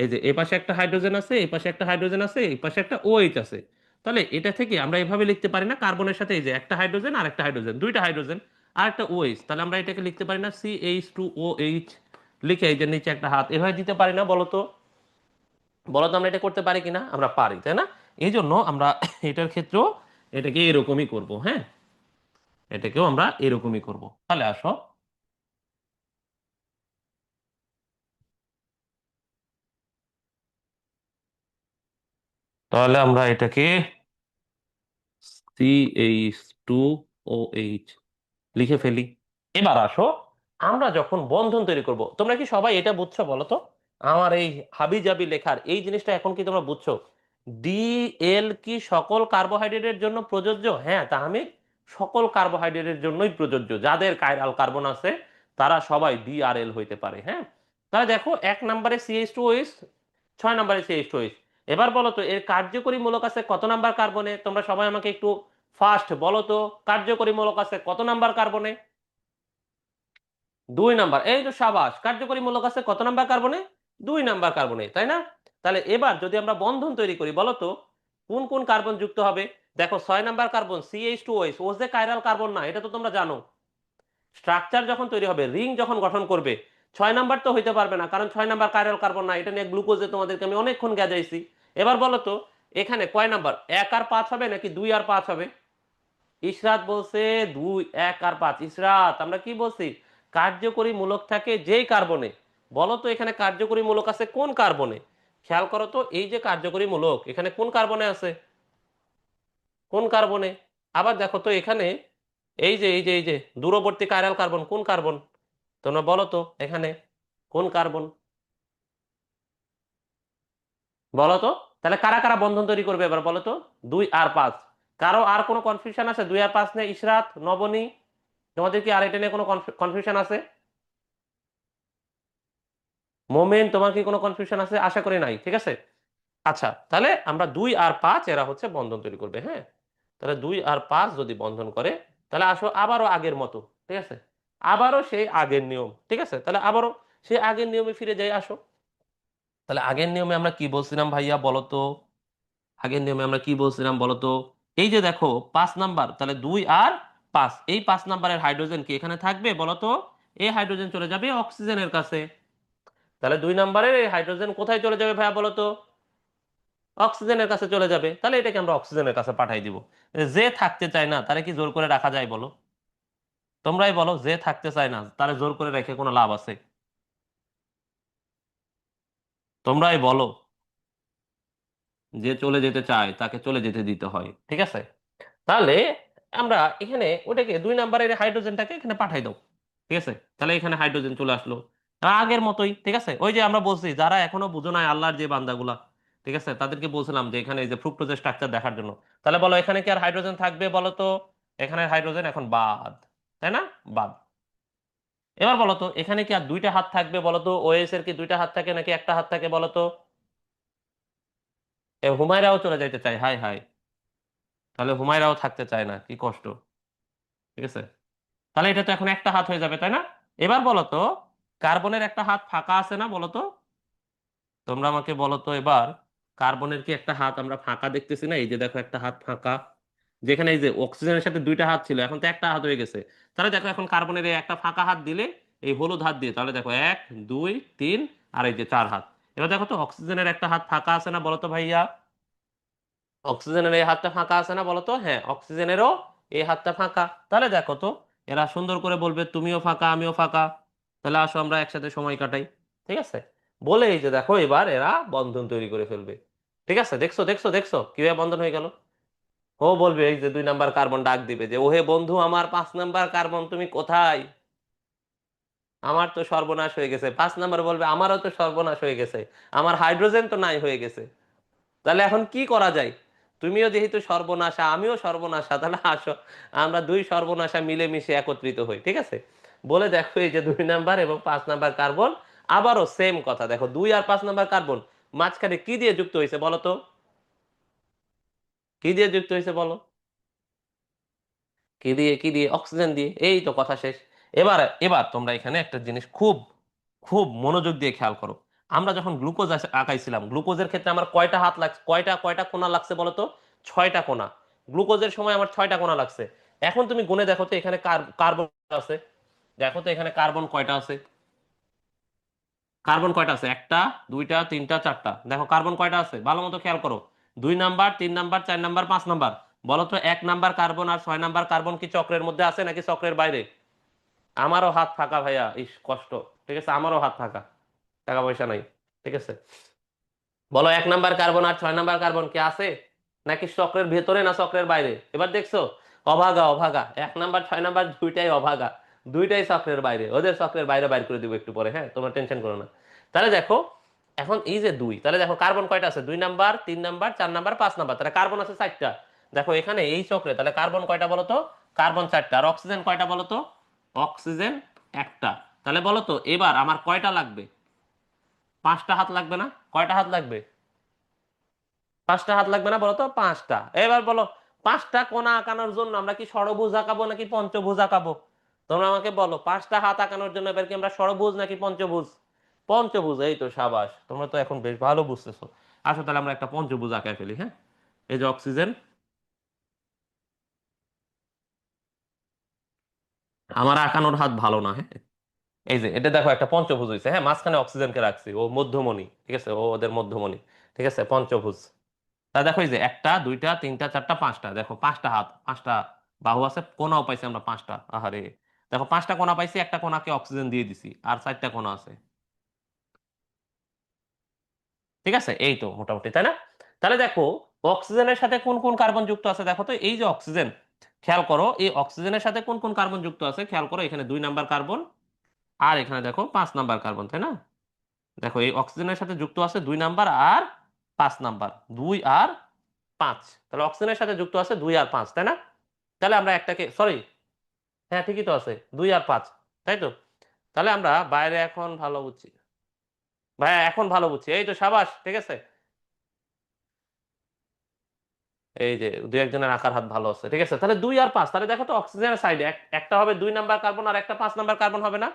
এই যে এ পাশে একটা হাইড্রোজেন আছে, এই পাশে একটা হাইড্রোজেন আছে, এই পাশে একটা OH আছে। তাহলে এটা থেকে আমরা এভাবে লিখতে পারি না? কার্বনের সাথে এই যে একটা হাইড্রোজেন আর একটা হাইড্রোজেন, দুইটা হাইড্রোজেন আর একটা OH, তাহলে আমরা এটাকে লিখতে পারি না CH2OH লিখে এই যে নিচে একটা হাত এভাবে দিতে পারি না? বলো তো, বলো তো আমরা এটা করতে পারি কিনা? আমরা পারি, তাই না? এই জন্য আমরা এটার ক্ষেত্রেও এটাকে এরকমই করব। হ্যাঁ, এটাকেও আমরা এরকমই করব। তাহলে আসো, তাহলে আমরা এটাকে CH2OH লিখে ফেলি। এবার আসো, আমরা যখন বন্ধন তৈরি করব, তোমরা কি সবাই এটা বুঝছো বলো তো? আমার এই হাবি জাবি লেখার এই জিনিসটা এখন কি তোমরা বুঝছো? DL কি সকল কার্বোহাইড্রেটের জন্য প্রযোজ্য? হ্যাঁ তাহমিদ, সকল কার্বোহাইড্রেটের জন্যই প্রযোজ্য। যাদের কাইরাল কার্বন আছে তারা সবাই DRL হইতে পারে। হ্যাঁ, তাহলে দেখো 1 নাম্বারে CH2OH, 6 নাম্বারে CH2OH। এবার বলো তো এর কার্যকরী মূলক আছে কত নাম্বার কার্বনে? তোমরা সবাই আমাকে একটু ফার্স্ট বলো তো, কার্যকরী মূলক আছে কত নাম্বার কার্বনে? 2 নাম্বার। এই তো সাবাস, কার্যকরী মূলক আছে কত নাম্বার কার্বনে? 2 নাম্বার কার্বনে, তাই না? তাহলে এবার যদি আমরা বন্ধন তৈরি করি বলো তো কোন কোন কার্বন যুক্ত হবে? দেখো 6 নাম্বার কার্বন CH2OH, ও যে কাইরাল কার্বন না, এটা তো তোমরা জানো। স্ট্রাকচার যখন তৈরি হবে, রিং যখন গঠন করবে, 6 নাম্বার তো হইতে পারবে না, কারণ 6 নাম্বার কাইরাল কার্বন না। এটা নিয়ে গ্লুকোজে তোমাদেরকে আমি অনেকক্ষণ গেজাইছি। এবার বলো তো এখানে কয় নাম্বার? 1 আর 5 হবে নাকি 2 আর 5 হবে? ইশরাত বলছে 2 1 আর 5। ইশরাত, আমরা কি বলছি? কার্যকরী মূলক থাকে যেই কার্বনে। বলো তো এখানে কার্যকরী মূলক আছে কোন কার্বনে? খেয়াল করো তো এই যে কার্যকরী মূলক এখানে কোন কার্বনে আছে? কোন কার্বনে? আবার দেখো তো এখানে এই যে দূরবর্তী কাইরাল কার্বন কোন কার্বন? তোমরা বলো তো এখানে কোন কার্বন, বলো তো। তাহলে কারা কারা বন্ধন তৈরি করবে এবার বলো তো? 2 আর 5। কারো আর কোনো কনফিউশন আছে 2 আর 5 নিয়ে? ইশরাত, নবনী, তোমাদের কি আর এটা নিয়ে কোনো কনফিউশন আছে? মোমেন, তোমার কি কোনো কনফিউশন আছে? আশা করি নাই, ঠিক আছে। আচ্ছা, তাহলে আমরা 2 আর 5 এরা হচ্ছে বন্ধন তৈরি করবে, হ্যাঁ। তাহলে 2 আর 5 যদি বন্ধন করে, তাহলে আসো আবারও আগের মতো, ঠিক আছে। আবারও সেই আগের নিয়ম, ঠিক আছে। তাহলে আবারও সেই আগের নিয়মে ফিরে যাই, আসো। তাহলে আগের নিয়মে আমরা কি বলছিলাম ভাইয়া বলো তো? আগের নিয়মে আমরা কি বলছিলাম বলো তো? এই যে দেখো 5 নাম্বার, তাহলে 2 আর 5, এই 5 নাম্বারের হাইড্রোজেন কি এখানে থাকবে বলো তো? এই হাইড্রোজেন চলে যাবে অক্সিজেনের কাছে। তাহলে 2 নাম্বারের এই হাইড্রোজেন কোথায় চলে যাবে ভাইয়া বলো তো? অক্সিজেনের কাছে চলে যাবে। তাহলে এটাকে আমরা অক্সিজেনের কাছে পাঠাই দিব। যে থাকতে চায় না তারে কি জোর করে রাখা যায় বলো? তোমরাই বলো, যে থাকতে চায় না তারে জোর করে রেখে কোনো লাভ আছে? তোমরাই বলো। যে চলে যেতে চায় তাকে চলে যেতে দিতে হয়, ঠিক আছে। তাহলে আমরা এখানে ওটাকে 2 নাম্বারের হাইড্রোজেনটাকে এখানে পাঠাই দাও, ঠিক আছে। তাহলে এখানে হাইড্রোজেন চলে আসলো আগের মতোই, ঠিক আছে। ওই যে আমরা বলছি যারা এখনো বুঝো নাই আল্লাহর যে বান্দাগুলা, ঠিক আছে, তাদেরকে বলছিলাম যে এখানে এই যে ফ্রুক্টোজের স্ট্রাকচার দেখার জন্য। তাহলে বলো এখানে কি আর হাইড্রোজেন থাকবে বলো তো? এখানে হাইড্রোজেন এখন বাদ, তাই না? বাদ। এবার বলো তো এখানে কি আর 2টা হাত থাকবে বলো তো? ওএস এর কি 2টা হাত থাকে নাকি একটা হাত থাকে বলো তো? হুমায়রাও চলে যাইতে চায়, হাই হাই। তাহলে হুমায়রাও থাকতে চায় না, কি কষ্ট, ঠিক আছে। তাহলে এটা তো এখন একটা হাত হয়ে যাবে, তাই না? এবার বলো তো কার্বনের একটা হাত ফাঁকা আছে না বলো তো? তোমরা আমাকে বলো তো এবার, কার্বনের কি একটা হাত আমরা ফাঁকা দেখতেছি না? এই যে দেখো একটা হাত ফাঁকা, যেখানে এই যে অক্সিজেনের সাথে 2টা হাত ছিল এখন তো একটা হাত হয়ে গেছে। তাহলে দেখো এখন কার্বনের এই একটা ফাঁকা হাত দিলে, এই হলুদ হাত দিয়ে, তাহলে দেখো 1 2 3 আর এই যে 4 হাত। এবার দেখো তো অক্সিজেনের একটা হাত ফাঁকা আছে না বলো তো ভাইয়া? অক্সিজেনের এই হাতটা ফাঁকা আছে না বলো তো? হ্যাঁ, অক্সিজেনেরও এই হাতটা ফাঁকা। তাহলে দেখো তো এরা সুন্দর করে বলবে তুমিও ফাঁকা আমিও ফাঁকা, তাহলে আসো আমরা একসাথে সময় কাটাই, ঠিক আছে। বলে এই যে দেখো এবার এরা বন্ধন তৈরি করে ফেলবে, ঠিক আছে। দেখছো দেখছো দেখছো কিভাবে বন্ধন হয়ে গেল। ও বলবে এই যে 2 নাম্বার কার্বন ডাক দিবে যে ওহে বন্ধু আমার 5 নাম্বার কার্বন তুমি কোথায়? আমার তো সর্বনাশ হয়ে গেছে। 5 নাম্বার বলবে আমারও তো সর্বনাশ হয়ে গেছে, আমার হাইড্রোজেন তো নাই হয়ে গেছে। তাহলে এখন কি করা যায়? তুমিও যেহেতু সর্বনাশা আমিও সর্বনাশা, তাহলে আসো আমরা 2 সর্বনাশা মিলেমিশে একত্রিত হই, ঠিক আছে। বলে দেখো এই যে 2 নাম্বার এবং 5 নাম্বার কার্বন আবারও সেম কথা। দেখো 2 আর 5 নাম্বার কার্বন মাঝখানে কি দিয়ে যুক্ত হয়েছে বলো তো? কি দিয়ে যুক্ত হয়েছে বলো? কি দিয়ে অক্সিজেন দিয়ে, এই তো কথা শেষ। এবার এবার তোমরা এখানে একটা জিনিস খুব খুব মনোযোগ দিয়ে খেয়াল করো। আমরা যখন গ্লুকোজ আঁকাইছিলাম, গ্লুকোজের ক্ষেত্রে আমার কয়টা হাত লাগছে, কয়টা কয়টা কোণা লাগছে বলো তো? 6টা কোণা। গ্লুকোজের সময় আমার 6টা কোণা লাগছে। এখন তুমি গুণে দেখো তো এখানে কার্বন আছে, দেখো তো এখানে কার্বন কয়টা আছে? কার্বন কয়টা আছে? একটা, দুইটা, তিনটা, চারটা। দেখো কার্বন কয়টা আছে ভালো মতো খেয়াল করো। 2 নাম্বার, 3 নাম্বার, 4 নাম্বার, 5 নাম্বার। বলো তো 1 নাম্বার কার্বন আর 6 নাম্বার কার্বন কি চক্রের মধ্যে আছে নাকি চক্রের বাইরে? আমারও হাত ফাঁকা ভাইয়া, ইস কষ্ট, ঠিক আছে, আমারও হাত ফাঁকা, টাকা পয়সা নাই, ঠিক আছে। বলো 1 নাম্বার কার্বন আর 6 নাম্বার কার্বন কি আছে নাকি চক্রের ভেতরে না চক্রের বাইরে? এবার দেখছো, অভাগা অভাগা, 1 নাম্বার 6 নাম্বার দুইটাই অভাগা, দুইটাই চক্রের বাইরে। ওদের চক্রের বাইরে বাইর করে দিব একটু পরে, হ্যাঁ, তোমরা টেনশন করো না। তাহলে দেখো এখন এই যে দুই, তাহলে দেখো কার্বন কয়টা আছে? 2 নাম্বার, 3 নাম্বার, 4 নাম্বার, 5 নাম্বার, তাহলে কার্বন আছে 4টা। দেখো এখানে এই চক্রে তাহলে কার্বন কয়টা বলো তো? কার্বন 4টা। আর অক্সিজেন কয়টা বলো তো? অক্সিজেন একটা। তাহলে বলো তো এবার আমার কয়টা লাগবে? 5টা হাত লাগবে না? কয়টা হাত লাগবে? 5টা হাত লাগবে না বলো তো? 5টা। এবার বলো 5টা কোণা আঁকানোর জন্য আমরা কি ষড়ভুজ আঁকাবো নাকি পঞ্চভুজ আঁকাবো? তোমরা আমাকে বলো 5টা হাত আঁকানোর জন্য এবার কি আমরা ষড়ভুজ নাকি পঞ্চভুজ? পঞ্চভুজ, এই তো সাবাস, তোমরা তো এখন বেশ ভালো বুঝতেছো। আসো তাহলে আমরা একটা পঞ্চভুজ আঁকায় ফেলি, হ্যাঁ। এই যে অক্সিজেন, আমার আঁকানোর হাত ভালো না, হ্যাঁ। এই যে এটা দেখো একটা পঞ্চভুজ হয়েছে, হ্যাঁ, মাঝখানে অক্সিজেনকে রাখছি, ও মধ্যমণি, ঠিক আছে, ও ওদের মধ্যমণি, ঠিক আছে, পঞ্চভুজ। তা দেখো এই যে একটা, দুইটা, তিনটা, চারটা, 5টা, দেখো 5টা হাত, 5টা বাহু আছে, কোনাও পাইছি আমরা 5টা, আহারে। দেখো 5টা কোনা পাইছি, একটা কোনাকে অক্সিজেন দিয়ে দিছি, আর 4টা কোনা আছে, ঠিক আছে। এই তো মোটামুটি, তাই না? তাহলে দেখো অক্সিজেনের সাথে কোন কোন কার্বন যুক্ত আছে দেখো তো। এই যে অক্সিজেন, খেয়াল করো এই অক্সিজেনের সাথে কোন কোন কার্বন যুক্ত আছে, খেয়াল করো এখানে 2 নাম্বার কার্বন, আর এখানে দেখো 5 নাম্বার কার্বন, তাই না? দেখো এই অক্সিজেনের সাথে যুক্ত আছে 2 নাম্বার আর 5 নাম্বার, 2 আর 5। তাহলে অক্সিজেনের সাথে যুক্ত আছে 2 আর 5, তাই না? তাহলে আমরা একটাকে, সরি, হ্যাঁ ঠিকই তো আছে, 2 আর 5, তাই তো? তাহলে আমরা বাইরে এখন ভালো বুঝছি, ভাইয়া এখন ভালো বুঝছি, এই তো সাবাস, ঠিক আছে। এই যে দুই একজনের আকার হাত ভালো আছে, ঠিক আছে। তাহলে 2 আর 5, তাহলে দেখো তো অক্সিজেনের সাইডে একটা হবে 2 নাম্বার কার্বন আর একটা 5 নাম্বার কার্বন হবে না?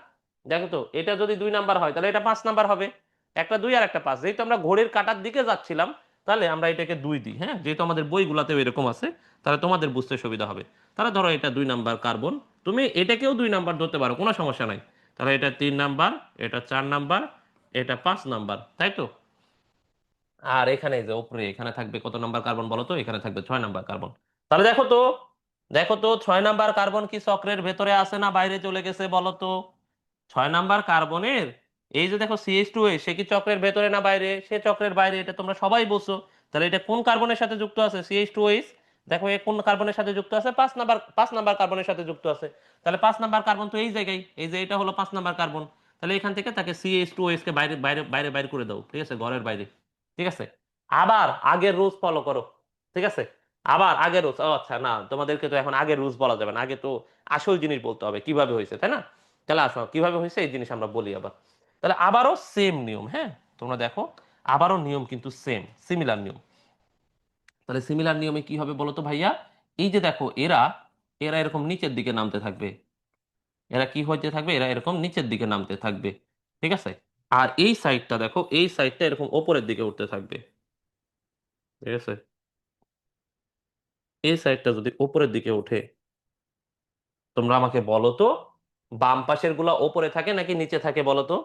দেখো তো এটা যদি 2 নাম্বার হয় তাহলে এটা 5 নাম্বার হবে, একটা 2 আর একটা 5, যেহেতু আমরা ঘড়ির কাঁটার দিকে যাচ্ছিলাম তাহলে আমরা এটাকে 2 দিই, হ্যাঁ, যেহেতু আমাদের বইগুলাতেও এরকম আছে, তাহলে তোমাদের বুঝতে সুবিধা হবে। তাহলে ধরো এটা 2 নাম্বার কার্বন, তুমি এটাকেও 2 নাম্বার ধরতে পারো, কোনো সমস্যা নাই। তাহলে এটা 3 নাম্বার, এটা 4 নাম্বার, এটা 5 নাম্বার, তাই তো? আর এখানে এই যে উপরে এখানে থাকবে কত নাম্বার কার্বন বলো তো, এখানে থাকবে 6 নাম্বার কার্বন। তাহলে দেখো তো, দেখো তো 6 নাম্বার কার্বন কি চক্রের ভেতরে আছে না বাইরে চলে গেছে বলো তো? 6 নাম্বার কার্বনের এই যে দেখো CH2 সে কি চক্রের ভেতরে না বাইরে? সে চক্রের বাইরে, এটা তোমরা সবাই বলছো। তাহলে এটা কোন কার্বনের সাথে যুক্ত আছে? CH2, দেখো এ কোন কার্বনের সাথে যুক্ত আছে? 5 নাম্বার কার্বনের সাথে যুক্ত আছে। তাহলে 5 নাম্বার কার্বন তো এই জায়গায়, এই যে এটা হলো 5 নাম্বার কার্বন। তাহলে এখান থেকে তাকে CH2 কে বাইরে বাইরে বাইরে বাইরে করে দাও, ঠিক আছে, ঘরের বাইরে। ঠিক আছে, আবার আগের রুলস ফলো করো, ঠিক আছে। আবার আগের রুলস, ও আচ্ছা, না তোমাদেরকে তো এখন আগের রুলস বলা যাবে না, আগে তো আসল জিনিস বলতে হবে কিভাবে হয়েছে, তাই না? তাহলে আসো কিভাবে হয়েছে এই জিনিস আমরা বলি আবার। তাহলে আবারও সেম নিয়ম, হ্যাঁ, তোমরা দেখো আবারও নিয়ম কিন্তু সেম, সিমিলার নিয়ম। তাহলে সিমিলার নিয়মে কি হবে বলো তো ভাইয়া? এই যে দেখো এরা এরা এরকম নিচের দিকে নামতে থাকবে, এরা কি হইতে থাকবে, এরা এরকম নিচের দিকে নামতে থাকবে, ঠিক আছে। আর এই সাইডটা দেখো, এই সাইডটা এরকম ওপরের দিকে উঠতে থাকবে, ঠিক আছে। এই সাইডটা যদি উপরের দিকে ওঠে, তোমরা আমাকে বলো তো বাম পাশের গুলা ওপরে থাকে নাকি নিচে থাকে বলো তো?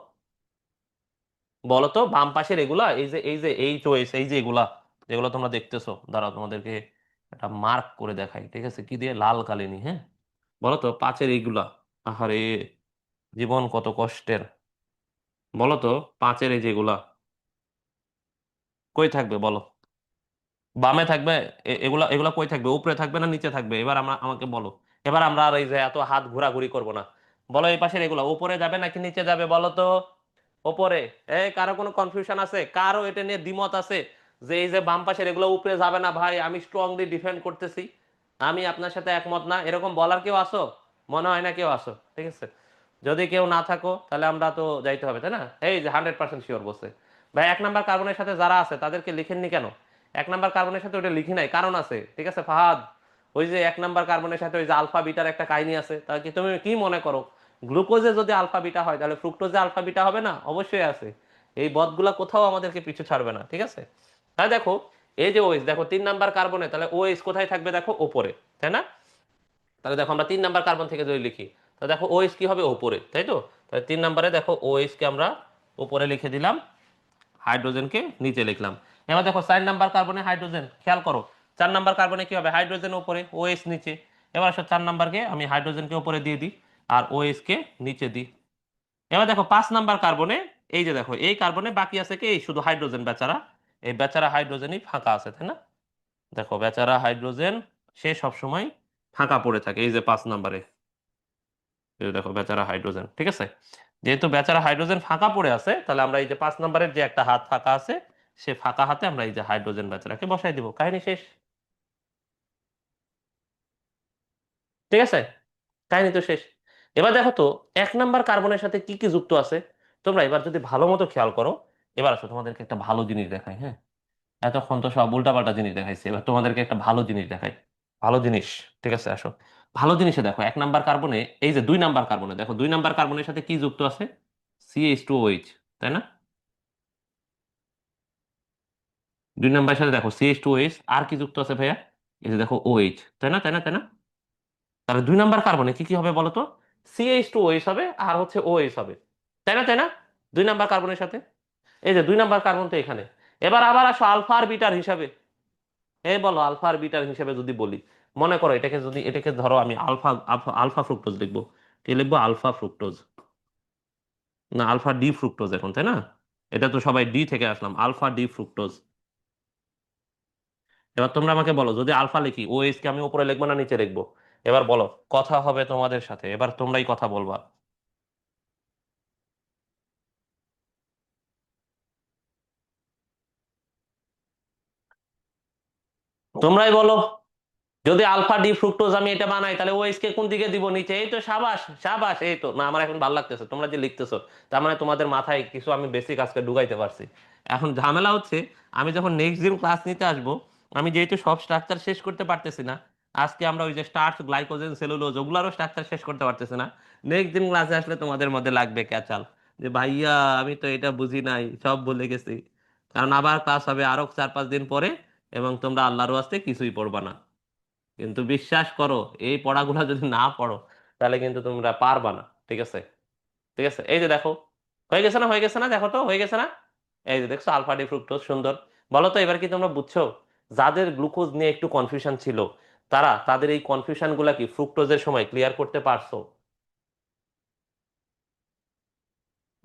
বলো তো বাম পাশের এগুলা, এই যে এই চয়েস, এই যে এগুলা যেগুলো তোমরা দেখতেছো, দাঁড়াও তোমাদেরকে একটা মার্ক করে দেখাই, ঠিক আছে, কি দিয়ে, লাল কালিনী, হ্যাঁ। বলো তো পাঁচের এইগুলা, আহারে জীবন কত কষ্টের। বলো তো পাঁচের এই যেগুলা কই থাকবে বলো? বামে থাকবে? এগুলা এগুলা কই থাকবে, উপরে থাকবে না নিচে থাকবে? এবার আমরা, আমাকে বলো। এবার আমরা আর এই যে এত হাত ঘোরাঘুরি করব না। বলো এই পাশের এগুলা উপরে যাবে নাকি নিচে যাবে বলো তো? উপরে। এই কারো কোনো কনফিউশন আছে? কারো এটা নিয়ে দ্বিমত আছে যে এই যে বাম পাশের এগুলো উপরে যাবে না? ভাই আমি স্ট্রংলি ডিফেন্ড করতেছি, আমি আপনার সাথে একমত না, এরকম বলার কেউ আসো? মনে হয় না কেউ আসো, ঠিক আছে। যদি কেউ না থাকো তাহলে আমরা তো যাইতে হবে, তাই না? এই যে 100% শিওর বসে। ভাই 1 নাম্বার কার্বনের সাথে যারা আছে তাদেরকে লিখেননি কেন? 1 নাম্বার কার্বনের সাথে ওটা লিখি নাই, কারণ আছে, ঠিক আছে ফাহাদ। ওই যে 1 নাম্বার কার্বনের সাথে ওই যে আলফা বিটার একটা কাহিনী আছে, তা কি তুমি কি মনে করো গ্লুকোজে যদি আলফা বিটা হয় তাহলে ফ্রুক্টোজে আলফা বিটা হবে না? অবশ্যই আছে। এই বদগুলা কোথাও আমাদেরকে পিছু ছাড়বে না, ঠিক আছে। তাই দেখো এই যে ওএইচ, দেখো 3 নাম্বার কার্বনে, তাহলে ওএইচ কোথায় থাকবে দেখো ওপরে, তাই না? তাহলে দেখো আমরা 3 নাম্বার কার্বন থেকে যদি লিখি, তাহলে দেখো ওএইচ কি হবে ওপরে, তাই তো? তাহলে 3 নাম্বারে দেখো ওএইচ কে আমরা উপরে লিখে দিলাম, হাইড্রোজেনকে নিচে লিখলাম। এবার দেখো 4 নাম্বার কার্বনে হাইড্রোজেন, খেয়াল করো 4 নাম্বার কার্বনে কি হবে, হাইড্রোজেন উপরে ওএইচ নিচে। এবার আসো 4 নাম্বারকে আমি হাইড্রোজেনকে উপরে দিয়ে দিই আর ওএইচ কে নিচে দিই। এবার দেখো 5 নাম্বার কার্বনে, এই যে দেখো এই কার্বনে বাকি আছে কি, এই শুধু হাইড্রোজেন বেচারা, এই বেচারা হাইড্রোজেনই ফাঁকা আছে, তাই না? দেখো বেচারা হাইড্রোজেন সে সবসময় ফাঁকা পড়ে থাকে, এই যে 5 নাম্বারে, এই যে দেখো বেচারা হাইড্রোজেন, ঠিক আছে। যেহেতু বেচারা হাইড্রোজেন ফাঁকা পড়ে আছে, তাহলে আমরা এই যে 5 নাম্বারের যে একটা হাত ফাঁকা আছে, সে ফাঁকা হাতে আমরা এই যে হাইড্রোজেন বেচারাকে বসাই দিব, কাহিনী শেষ, ঠিক আছে। কাহিনী তো শেষ। এবার দেখো তো 1 নাম্বার কার্বনের সাথে কি কি যুক্ত আছে, তোমরা এবার যদি ভালো মতো খেয়াল করো। এবার আসো তোমাদেরকে একটা ভালো জিনিস দেখাই, হ্যাঁ। এতক্ষণ তো সব উল্টাপাল্টা জিনিস দেখাইছি, এবার তোমাদেরকে একটা ভালো জিনিস দেখাই, ভালো জিনিস, ঠিক আছে আসো। ভালো জিনিসে দেখো 1 নাম্বার কার্বনে, এই যে 2 নাম্বার কার্বনে দেখো 2 নাম্বার কার্বনের সাথে কি যুক্ত আছে? CH2OH, তাই না? 2 নাম্বারের সাথে দেখো CH2OH, আর কি যুক্ত আছে ভাইয়া? এই যে দেখো OH, তাই না, তাই না, তাই না? তাহলে 2 নাম্বার কার্বনে কি কি হবে বলো তো? CH2OH হবে আর হচ্ছে OH হবে, তাই না, তাই না? 2 নাম্বার কার্বনের সাথে, এই যে 2 নাম্বার কার্বন তো এখানে। এবার আবার আসো আলফা আর বিটার হিসাবে, এই বলো আলফা আর বিটার হিসেবে যদি বলি, মনে করো এটাকে যদি, এটাকে ধরো আমি আলফা আলফা আলফা ফ্রুক্টোজ লিখবো, কি লিখবো, আলফা ফ্রুক্টোজ, না আলফা ডি ফ্রুক্টোজ এখন, তাই না? এটা তো সবাই ডি থেকে আসলাম, আলফা ডি ফ্রুক্টোজ। এবার তোমরা আমাকে বলো যদি আলফা লিখি, ও এইচ কে আমি উপরে লিখবো না নিচে লিখবো? এবার বলো, কথা হবে তোমাদের সাথে, এবার তোমরাই কথা বলবা। তোমরাই বলো। যদি আলফা ডি ফ্রুক্টোজ আমি এটা বানাই, তাহলে ওএইচ কে কোন দিকে দিব? নিচে। এই তো, সাবাস সাবাস, এই তো। না, আমার এখন ভালো লাগতেছে তোমরা যে লিখতেছো, তার মানে তোমাদের মাথায় কিছু আমি বেসিক আজকে ঢুকাইতে পারছি। এখন ঝামেলা হচ্ছে, আমি যখন নেক্সট দিন ক্লাস নিতে আসবো, আমি যেহেতু সব স্ট্রাকচার শেষ করতে পারতেছি না, আজকে আমরা ওই যে স্টার্চ, গ্লাইকোজেন, সেলুলোজ, ওগুলারও স্ট্রাকচার শেষ করতে পারতেছি না, নেক্সট দিন ক্লাসে আসলে তোমাদের মধ্যে লাগবে ক্যাচাল, যে ভাইয়া আমি তো এটা বুঝি নাই, সব ভুলে গেছি। কারণ আবার ক্লাস হবে আরো 4-5 দিন পরে, এবং তোমরা আল্লাহর ওয়াস্তে কিছুই পড়বা না। কিন্তু বিশ্বাস করো, এই পড়াগুলো যদি না পড়ো, তাহলে কিন্তু তোমরা পারবা না। ঠিক আছে? ঠিক আছে, এই যে দেখো, হয়ে গেছে না? হয়ে গেছে না? দেখো তো, হয়ে গেছে না? এই যে দেখছো, আলফা ডি ফ্রুক্টোজ, সুন্দর। বলো তো এবার কি তোমরা বুঝছো? যাদের গ্লুকোজ নিয়ে একটু কনফিউশন ছিল, তারা তাদের এই কনফিউশন গুলা কি ফ্রুক্টোজের সময় ক্লিয়ার করতে পারছো?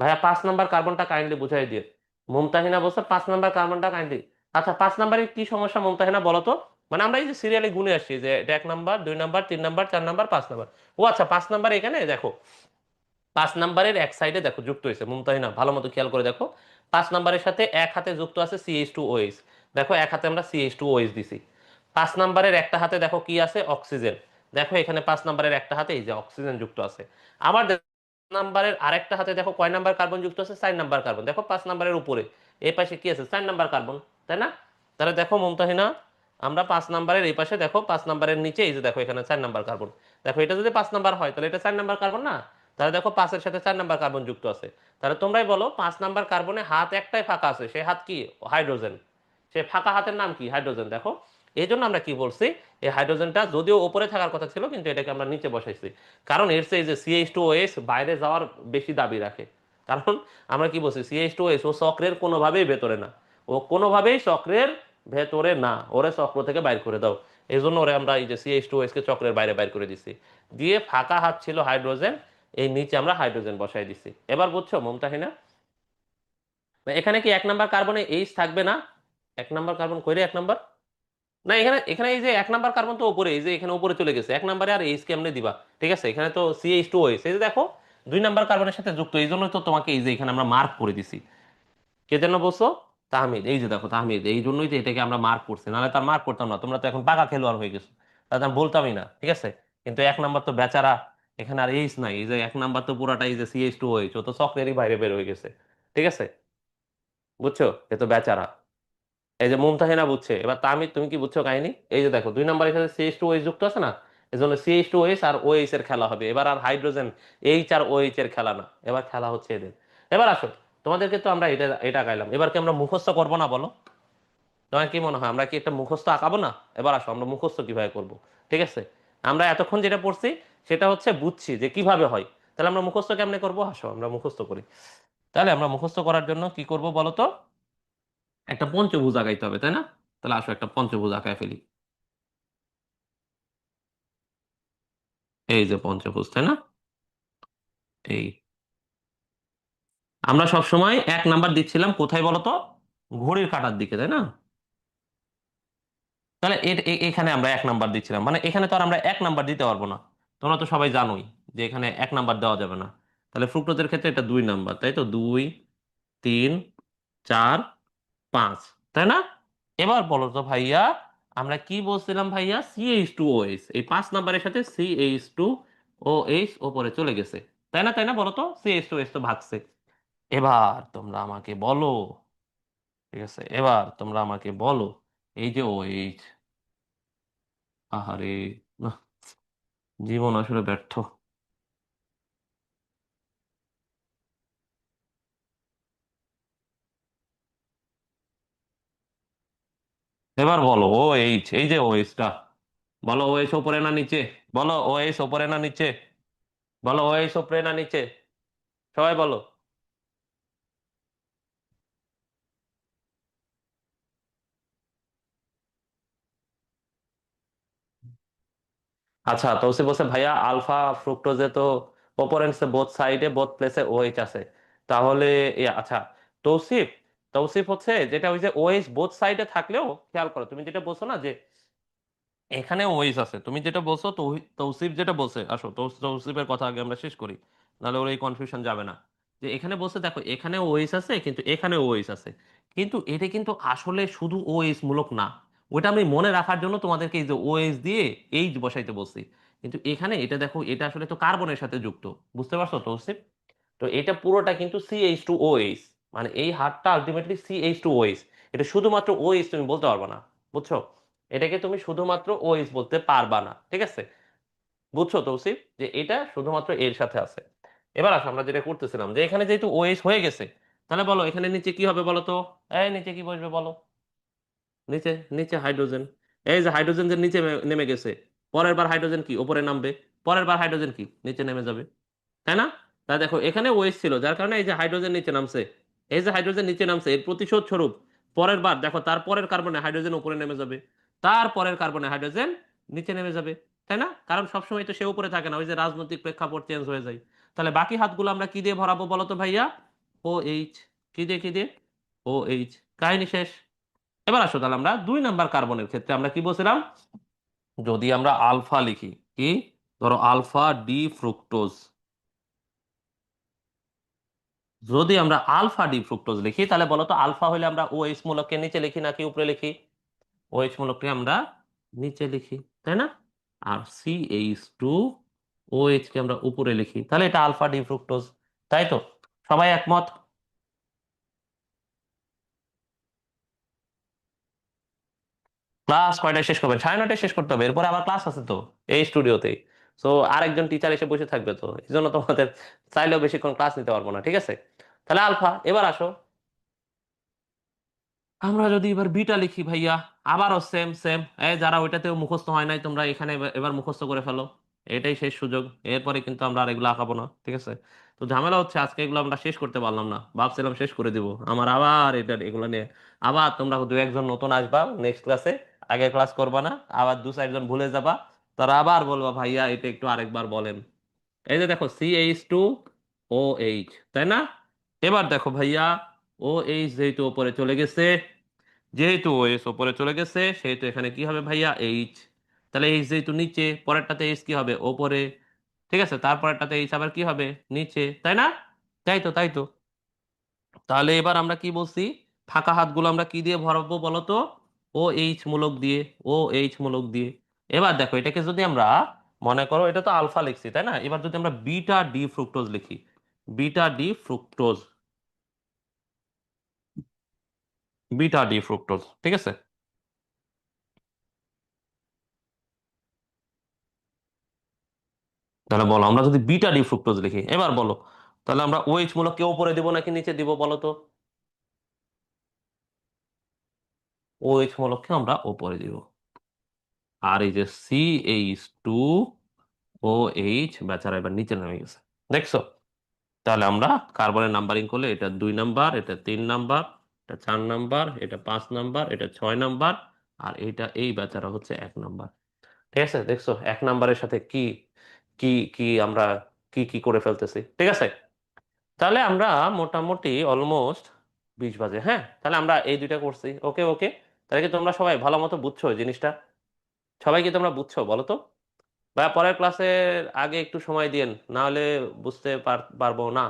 ভাইয়া 5 নাম্বার কার্বনটা কাইন্ডলি বুঝাই দিয়ে। মুমতাহিনা বলছে 5 নাম্বার কার্বনটা কাইন্ডলি। আচ্ছা, 5 নাম্বারের কি সমস্যা মুমতাহিনা বলো তো? মানে আমরা এই যে সিরিয়ালি গুনে আসছি, যে এটা 1 number, 2 number, 3 number, 4 number, 5 number. ও আচ্ছা, 5 নাম্বার এখানে দেখো, 5 নাম্বারের এক সাইডে দেখো যুক্ত হয়েছে, মুমতাহিনা ভালো মতো খেয়াল করে দেখো। 5 নাম্বারের সাথে এক হাতে যুক্ত আছে CH2OH। দেখো, এক হাতে আমরা CH2OH দিছি। 5 নাম্বারের একটা হাতে দেখো কি আছে, অক্সিজেন। দেখো এখানে 5 নাম্বারের একটা হাতে এই যে অক্সিজেন যুক্ত আছে। আবার নাম্বারের আরেকটা হাতে দেখো কয় নাম্বার কার্বন যুক্ত আছে, 4 নাম্বার কার্বন। দেখো 5 নাম্বারের উপরে এই পাশে কি আছে, 4 নাম্বার কার্বন। তাই না? তাহলে দেখো মুমতাহিনা, আমরা 5 নাম্বারের এই পাশে দেখো, 5 নাম্বারের নিচে এই যে দেখো এখানে 4 নাম্বার কার্বন। দেখো এটা যদি 5 নাম্বার হয়, তাহলে এটা 4 নাম্বার কার্বন না? তাহলে দেখো 5-এর সাথে 4 নাম্বার কার্বন যুক্ত আছে। তাহলে তোমরাই বলো, 5 নাম্বার কার্বনে হাত একটাই ফাঁকা আছে, সেই হাত কি? হাইড্রোজেন। সে ফাঁকা হাতের নাম কি? হাইড্রোজেন। দেখো, এই জন্য আমরা কি বলছি, এই হাইড্রোজেনটা যদিও উপরে থাকার কথা ছিল, কিন্তু এটাকে আমরা নিচে বসাইছি। কারণ এর চেয়ে যে CH2OH বাইরে যাওয়ার বেশি দাবি রাখে। কারণ আমরা কি বলছি, CH2OH ও চক্রের কোনোভাবেই ভেতরে না। ও কোনোভাবেই চক্রের ভেতরে না, ওরে চক্র থেকে বাইর করে দাও। এই জন্য ওরে আমরা এই যে CH2OH কে চক্রের বাইরে বাইর করে দিছি। দিয়ে ফাঁকা হাত ছিল হাইড্রোজেন, এই নিচে আমরা হাইড্রোজেন বসাই দিছি। এবার বুঝছো মুমতাহিনা? এখানে কি 1 নাম্বার কার্বনে এইচ থাকবে না? 1 নাম্বার কার্বন কইরে 1 নাম্বার? না, এখানে এখানে এই যে 1 নাম্বার কার্বন তো উপরে, এই যে এখানে উপরে চলে গেছে 1 নাম্বারে, আর এইচ কেমনে দিবা? ঠিক আছে, এখানে তো CH2OH, এই যে দেখো 2 নাম্বার কার্বনের সাথে যুক্ত, এই জন্য তো তোমাকে এই যে এখানে আমরা মার্ক করে দিছি। কে যেন বলছো? তাহমিদ। এই যে দেখো তাহমিদ, এই জন্যই তো এটাকে আমরা মার্ক করছি, নাহলে তার মার্ক করতাম না। তোমরা তো এখন পাকা খেলোয়াড় হয়ে গেছো, তাহলে আমি বলতামই না। ঠিক আছে? কিন্তু 1 নাম্বার তো বেচারা, এখানে আর এইচ নাই। এই যে 1 নাম্বার তো পুরাটা এই যে CH2OH, ও তো চক্রেরই বাইরে বের হয়ে গেছে। ঠিক আছে? বুঝছো? এ তো বেচারা। এই যে মুমতাহিনা বুঝছে, এবার তাহমিদ তুমি কি বুঝছো কাহিনী? এই যে দেখো 2 নাম্বারের সাথে CH2OH যুক্ত আছে না, এই জন্য CH2OH আর OH এর খেলা হবে এবার, আর হাইড্রোজেন এইচ আর OH এর খেলা না, এবার খেলা হচ্ছে এদের। এবার আসো, তোমাদেরকে তো আমরা এটা এটা গাইলাম, এবার কি আমরা মুখস্থ করবো না বলো? তোমার কি মনে হয় আমরা কি একটা মুখস্থ আঁকাবো না? এবার আসো, আমরা মুখস্থ কিভাবে করব। ঠিক আছে? আমরা এতক্ষণ যেটা পড়ছি, সেটা হচ্ছে বুঝছি যে কিভাবে হয়। তাহলে আমরা মুখস্থ কেমনে করবো? আসো আমরা মুখস্থ করি। তাহলে আমরা মুখস্থ করার জন্য কি করব বলো তো? একটা পঞ্চভুজ আঁকাইতে হবে, তাই না? তাহলে আসো একটা পঞ্চভুজ আঁকায় ফেলি। এই যে পঞ্চভুজ, তাই না? এই, আমরা সব সময় 1 নাম্বার দিচ্ছিলাম কোথায় বলো তো? ঘড়ির কাঁটার দিকে, তাই না? তাহলে এখানে আমরা 1 নাম্বার দিচ্ছিলাম, মানে এখানে তো আর আমরা 1 নাম্বার দিতে পারবো না। তোমরা তো সবাই জানোই যে এখানে 1 নাম্বার দেওয়া যাবে না। তাহলে ফ্রুক্টোজের ক্ষেত্রে এটা 2 নাম্বার, তাই তো? 2, 3, 4, 5, তাই না? এবার বলো তো ভাইয়া, আমরা কি বলছিলাম ভাইয়া? CH2OH, এই 5 নাম্বারের সাথে CH2OH ওপরে চলে গেছে। তাই না? তাই না? বলো তো, CH2OH তো ভাগছে। এবার তোমরা আমাকে বলো, ঠিক আছে, এবার তোমরা আমাকে বলো, এই যে OH, আহারে, না, জীবন আসলে ব্যর্থ। এবার বলো, OH, এই যে OH টা, বলো OH ওপরে না নিচে? বলো OH ওপরে না নিচে? বলো OH ওপরে না নিচে? সবাই বলো। আচ্ছা, তৌসিফ বলছে ভাইয়া আলফা ফ্রুক্টোজে তো অপোনেন্টস বোথ সাইডে বোথ প্লেসে ওএইচ আছে। তাহলে আচ্ছা, তৌসিফ, তৌসিফ হচ্ছে যেটা ওই যে ওএইচ বোথ সাইডে থাকলেও, খেয়াল করো তুমি যেটা বলছো না, যে এখানে ওয়েস আছে, তুমি যেটা বলছো তৌসিফ যেটা বলছে, আসো তৌসিফের কথা আগে আমরা শেষ করি, নাহলে ওর এই কনফিউশন যাবে না। যে এখানে বলছে দেখো এখানে ওয়েস আছে কিন্তু এখানে ওয়েস আছে, কিন্তু এটা কিন্তু আসলে শুধু ওএস মূলক না। ওটা আমি মনে রাখার জন্য তোমাদেরকে এই যে ওএস দিয়ে এইচ বসাইতে বলছি। কিন্তু এখানে এটা দেখো, এটা আসলে তো কার্বনের সাথে যুক্ত, বুঝতে পারছো তৌসিফ? তো এটা পুরোটা কিন্তু CH2OH, মানে এই হারটা আলটিমেটলি CH2OH। এটা শুধুমাত্র ওএইচ তুমি বলতে পারবে না, বুঝছো? এটাকে তুমি শুধুমাত্র ওএইচ বলতে পারবা না, ঠিক আছে? বুঝছো তৌসিফ যে এটা শুধুমাত্র এর সাথে আছে? এবার আসো আমরা যেটা করতেছিলাম, যে এখানে যেহেতু ওএইচ হয়ে গেছে, তাহলে বলো এখানে নিচে কি হবে বলো তো? এই নিচে কি বসবে বলো? নিচে, নিচে হাইড্রোজেন। এই যে হাইড্রোজেন যে নিচে নেমে গেছে, পরের বার হাইড্রোজেন কি উপরে নামবে, পরের বার হাইড্রোজেন কি নিচে নেমে যাবে, তাই না? তা দেখো এখানে ওয়েস্ট ছিল, যার কারণে এই যে হাইড্রোজেন নিচে নামছে। এই যে হাইড্রোজেন নিচে নামছে, এর প্রতিশোধ স্বরূপ পরের বার দেখো তার পরের কার্বনে হাইড্রোজেন উপরে নেমে যাবে, তার পরের কার্বনে হাইড্রোজেন নিচে নেমে যাবে, তাই না? কারণ সবসময় তো সে উপরে থাকে না, ওই যে রাজনৈতিক প্রেক্ষাপট চেঞ্জ হয়ে যায়। তাহলে বাকি হাতগুলো আমরা কি দিয়ে ভরাবো বলো তো ভাইয়া? O H. কি দিয়ে, কি দিয়ে? O H. কাহিনী শেষ। এবার আসো তাহলে আমরা 2 নাম্বার কার্বনের ক্ষেত্রে আমরা কি বলছিলাম? যদি আমরা আলফা লিখি, কি, ধরো আলফা ডি ফ্রুক্টোজ, যদি আমরা আলফা ডি ফ্রুক্টোজ লিখি তাহলে বলো তো আলফা হলে আমরা ওএইচ মূলককে নিচে লিখি নাকি উপরে লিখি? ওএইচ মূলককে আমরা নিচে লিখি, তাই না? আর CH2OH কে আমরা উপরে লিখি, তাহলে এটা আলফা ডি ফ্রুক্টোজ, তাই তো? সবাই একমত? ক্লাস কয়টায় শেষ করবেন? 9:30 শেষ করতে হবে, এরপরে আবার ক্লাস আছে তো এই স্টুডিওতেই। তো আরেকজন টিচার এসে বসে থাকবে, তো এই জন্য তোমাদের চাইলেও বেশিক্ষণ ক্লাস নিতে পারবো না, ঠিক আছে? তাহলে আলফা। এবার আসো আমরা যদি এবার বিটা লিখি ভাইয়া, আবারও সেম সেম। এই যারা ওইটাতেও মুখস্থ হয় নাই, তোমরা এখানে এবার মুখস্থ করে ফেলো, এটাই শেষ সুযোগ। এরপরে কিন্তু আমরা আর এগুলো আঁকাবো না, ঠিক আছে? তো ঝামেলা হচ্ছে আজকে এগুলো আমরা শেষ করতে পারলাম না, ভাবছিলাম শেষ করে দিব, আমার আবার এটা এগুলো নিয়ে আবার তোমরা 2-1 জন নতুন আসবা নেক্সট ক্লাসে, আগে ক্লাস করবা না, আবার 2-4 জন ভুলে যাবা, তারা আবার বলবা ভাইয়া এটা একটু আরেকবার বলেন। এই যে দেখো CH2OH, তাই না? এবার দেখো ভাইয়া, ও এইচ যেহেতু উপরে চলে গেছে, যেহেতু ওএস উপরে চলে গেছে সেহেতু এখানে কি হবে ভাইয়া? এইচ। তাহলে এইচ যেহেতু নিচে, পরেরটাতে এইচ কি হবে? ওপরে। ঠিক আছে, তারপরেরটাতে এইচ আবার কি হবে? নিচে, তাই না? তাই তো, তাই তো। তাহলে এবার আমরা কি বলছি? ফাঁকা হাতগুলো আমরা কি দিয়ে ভরাবো বলো তো? ও এইচ মূলক দিয়ে। ও এইচ মূলক দিয়ে। এবার দেখো এটাকে যদি আমরা, মনে করো এটা তো আলফা লিখছি তাই না, এবার যদি আমরা বিটা ডি ফ্রুক্টোজ লিখি, beta D fructose, beta D fructose, ঠিক আছে? তাহলে বলো আমরা যদি বিটা ডি ফ্রুক্টোজ লিখি, এবার বলো তাহলে আমরা ওএইচ মূলক কে উপরে দিব নাকি নিচে দিব বলো তো? ওএইচ মূলককে আমরা উপরে দিব। আর এই যে CH2OH বেচারা এবার নিচে নেমে গেছে, দেখছো? তাহলে আমরা কার্বনের নাম্বারিং করলে এটা 2 নাম্বার, এটা 3 নাম্বার, এটা 4 নাম্বার, এটা 5 নাম্বার, এটা 6 নাম্বার, আর এটা এই বেচারা হচ্ছে 1 নাম্বার। ঠিক আছে, দেখছো 1 নাম্বারের সাথে কি কি কি আমরা কি কি করে ফেলতেছি, ঠিক আছে? তাহলে আমরা মোটামুটি অলমোস্ট 20 বাজে, হ্যাঁ, তাহলে আমরা এই দুইটা করছি, ওকে ওকে। তাহলে কি তোমরা সবাই ভালো মতো বুঝছো এই জিনিসটা? সবাই কি তোমরা বুঝছো বলো তো? বা পরের ক্লাসের আগে একটু সময় দিন, না হলে বুঝতে পারবো না।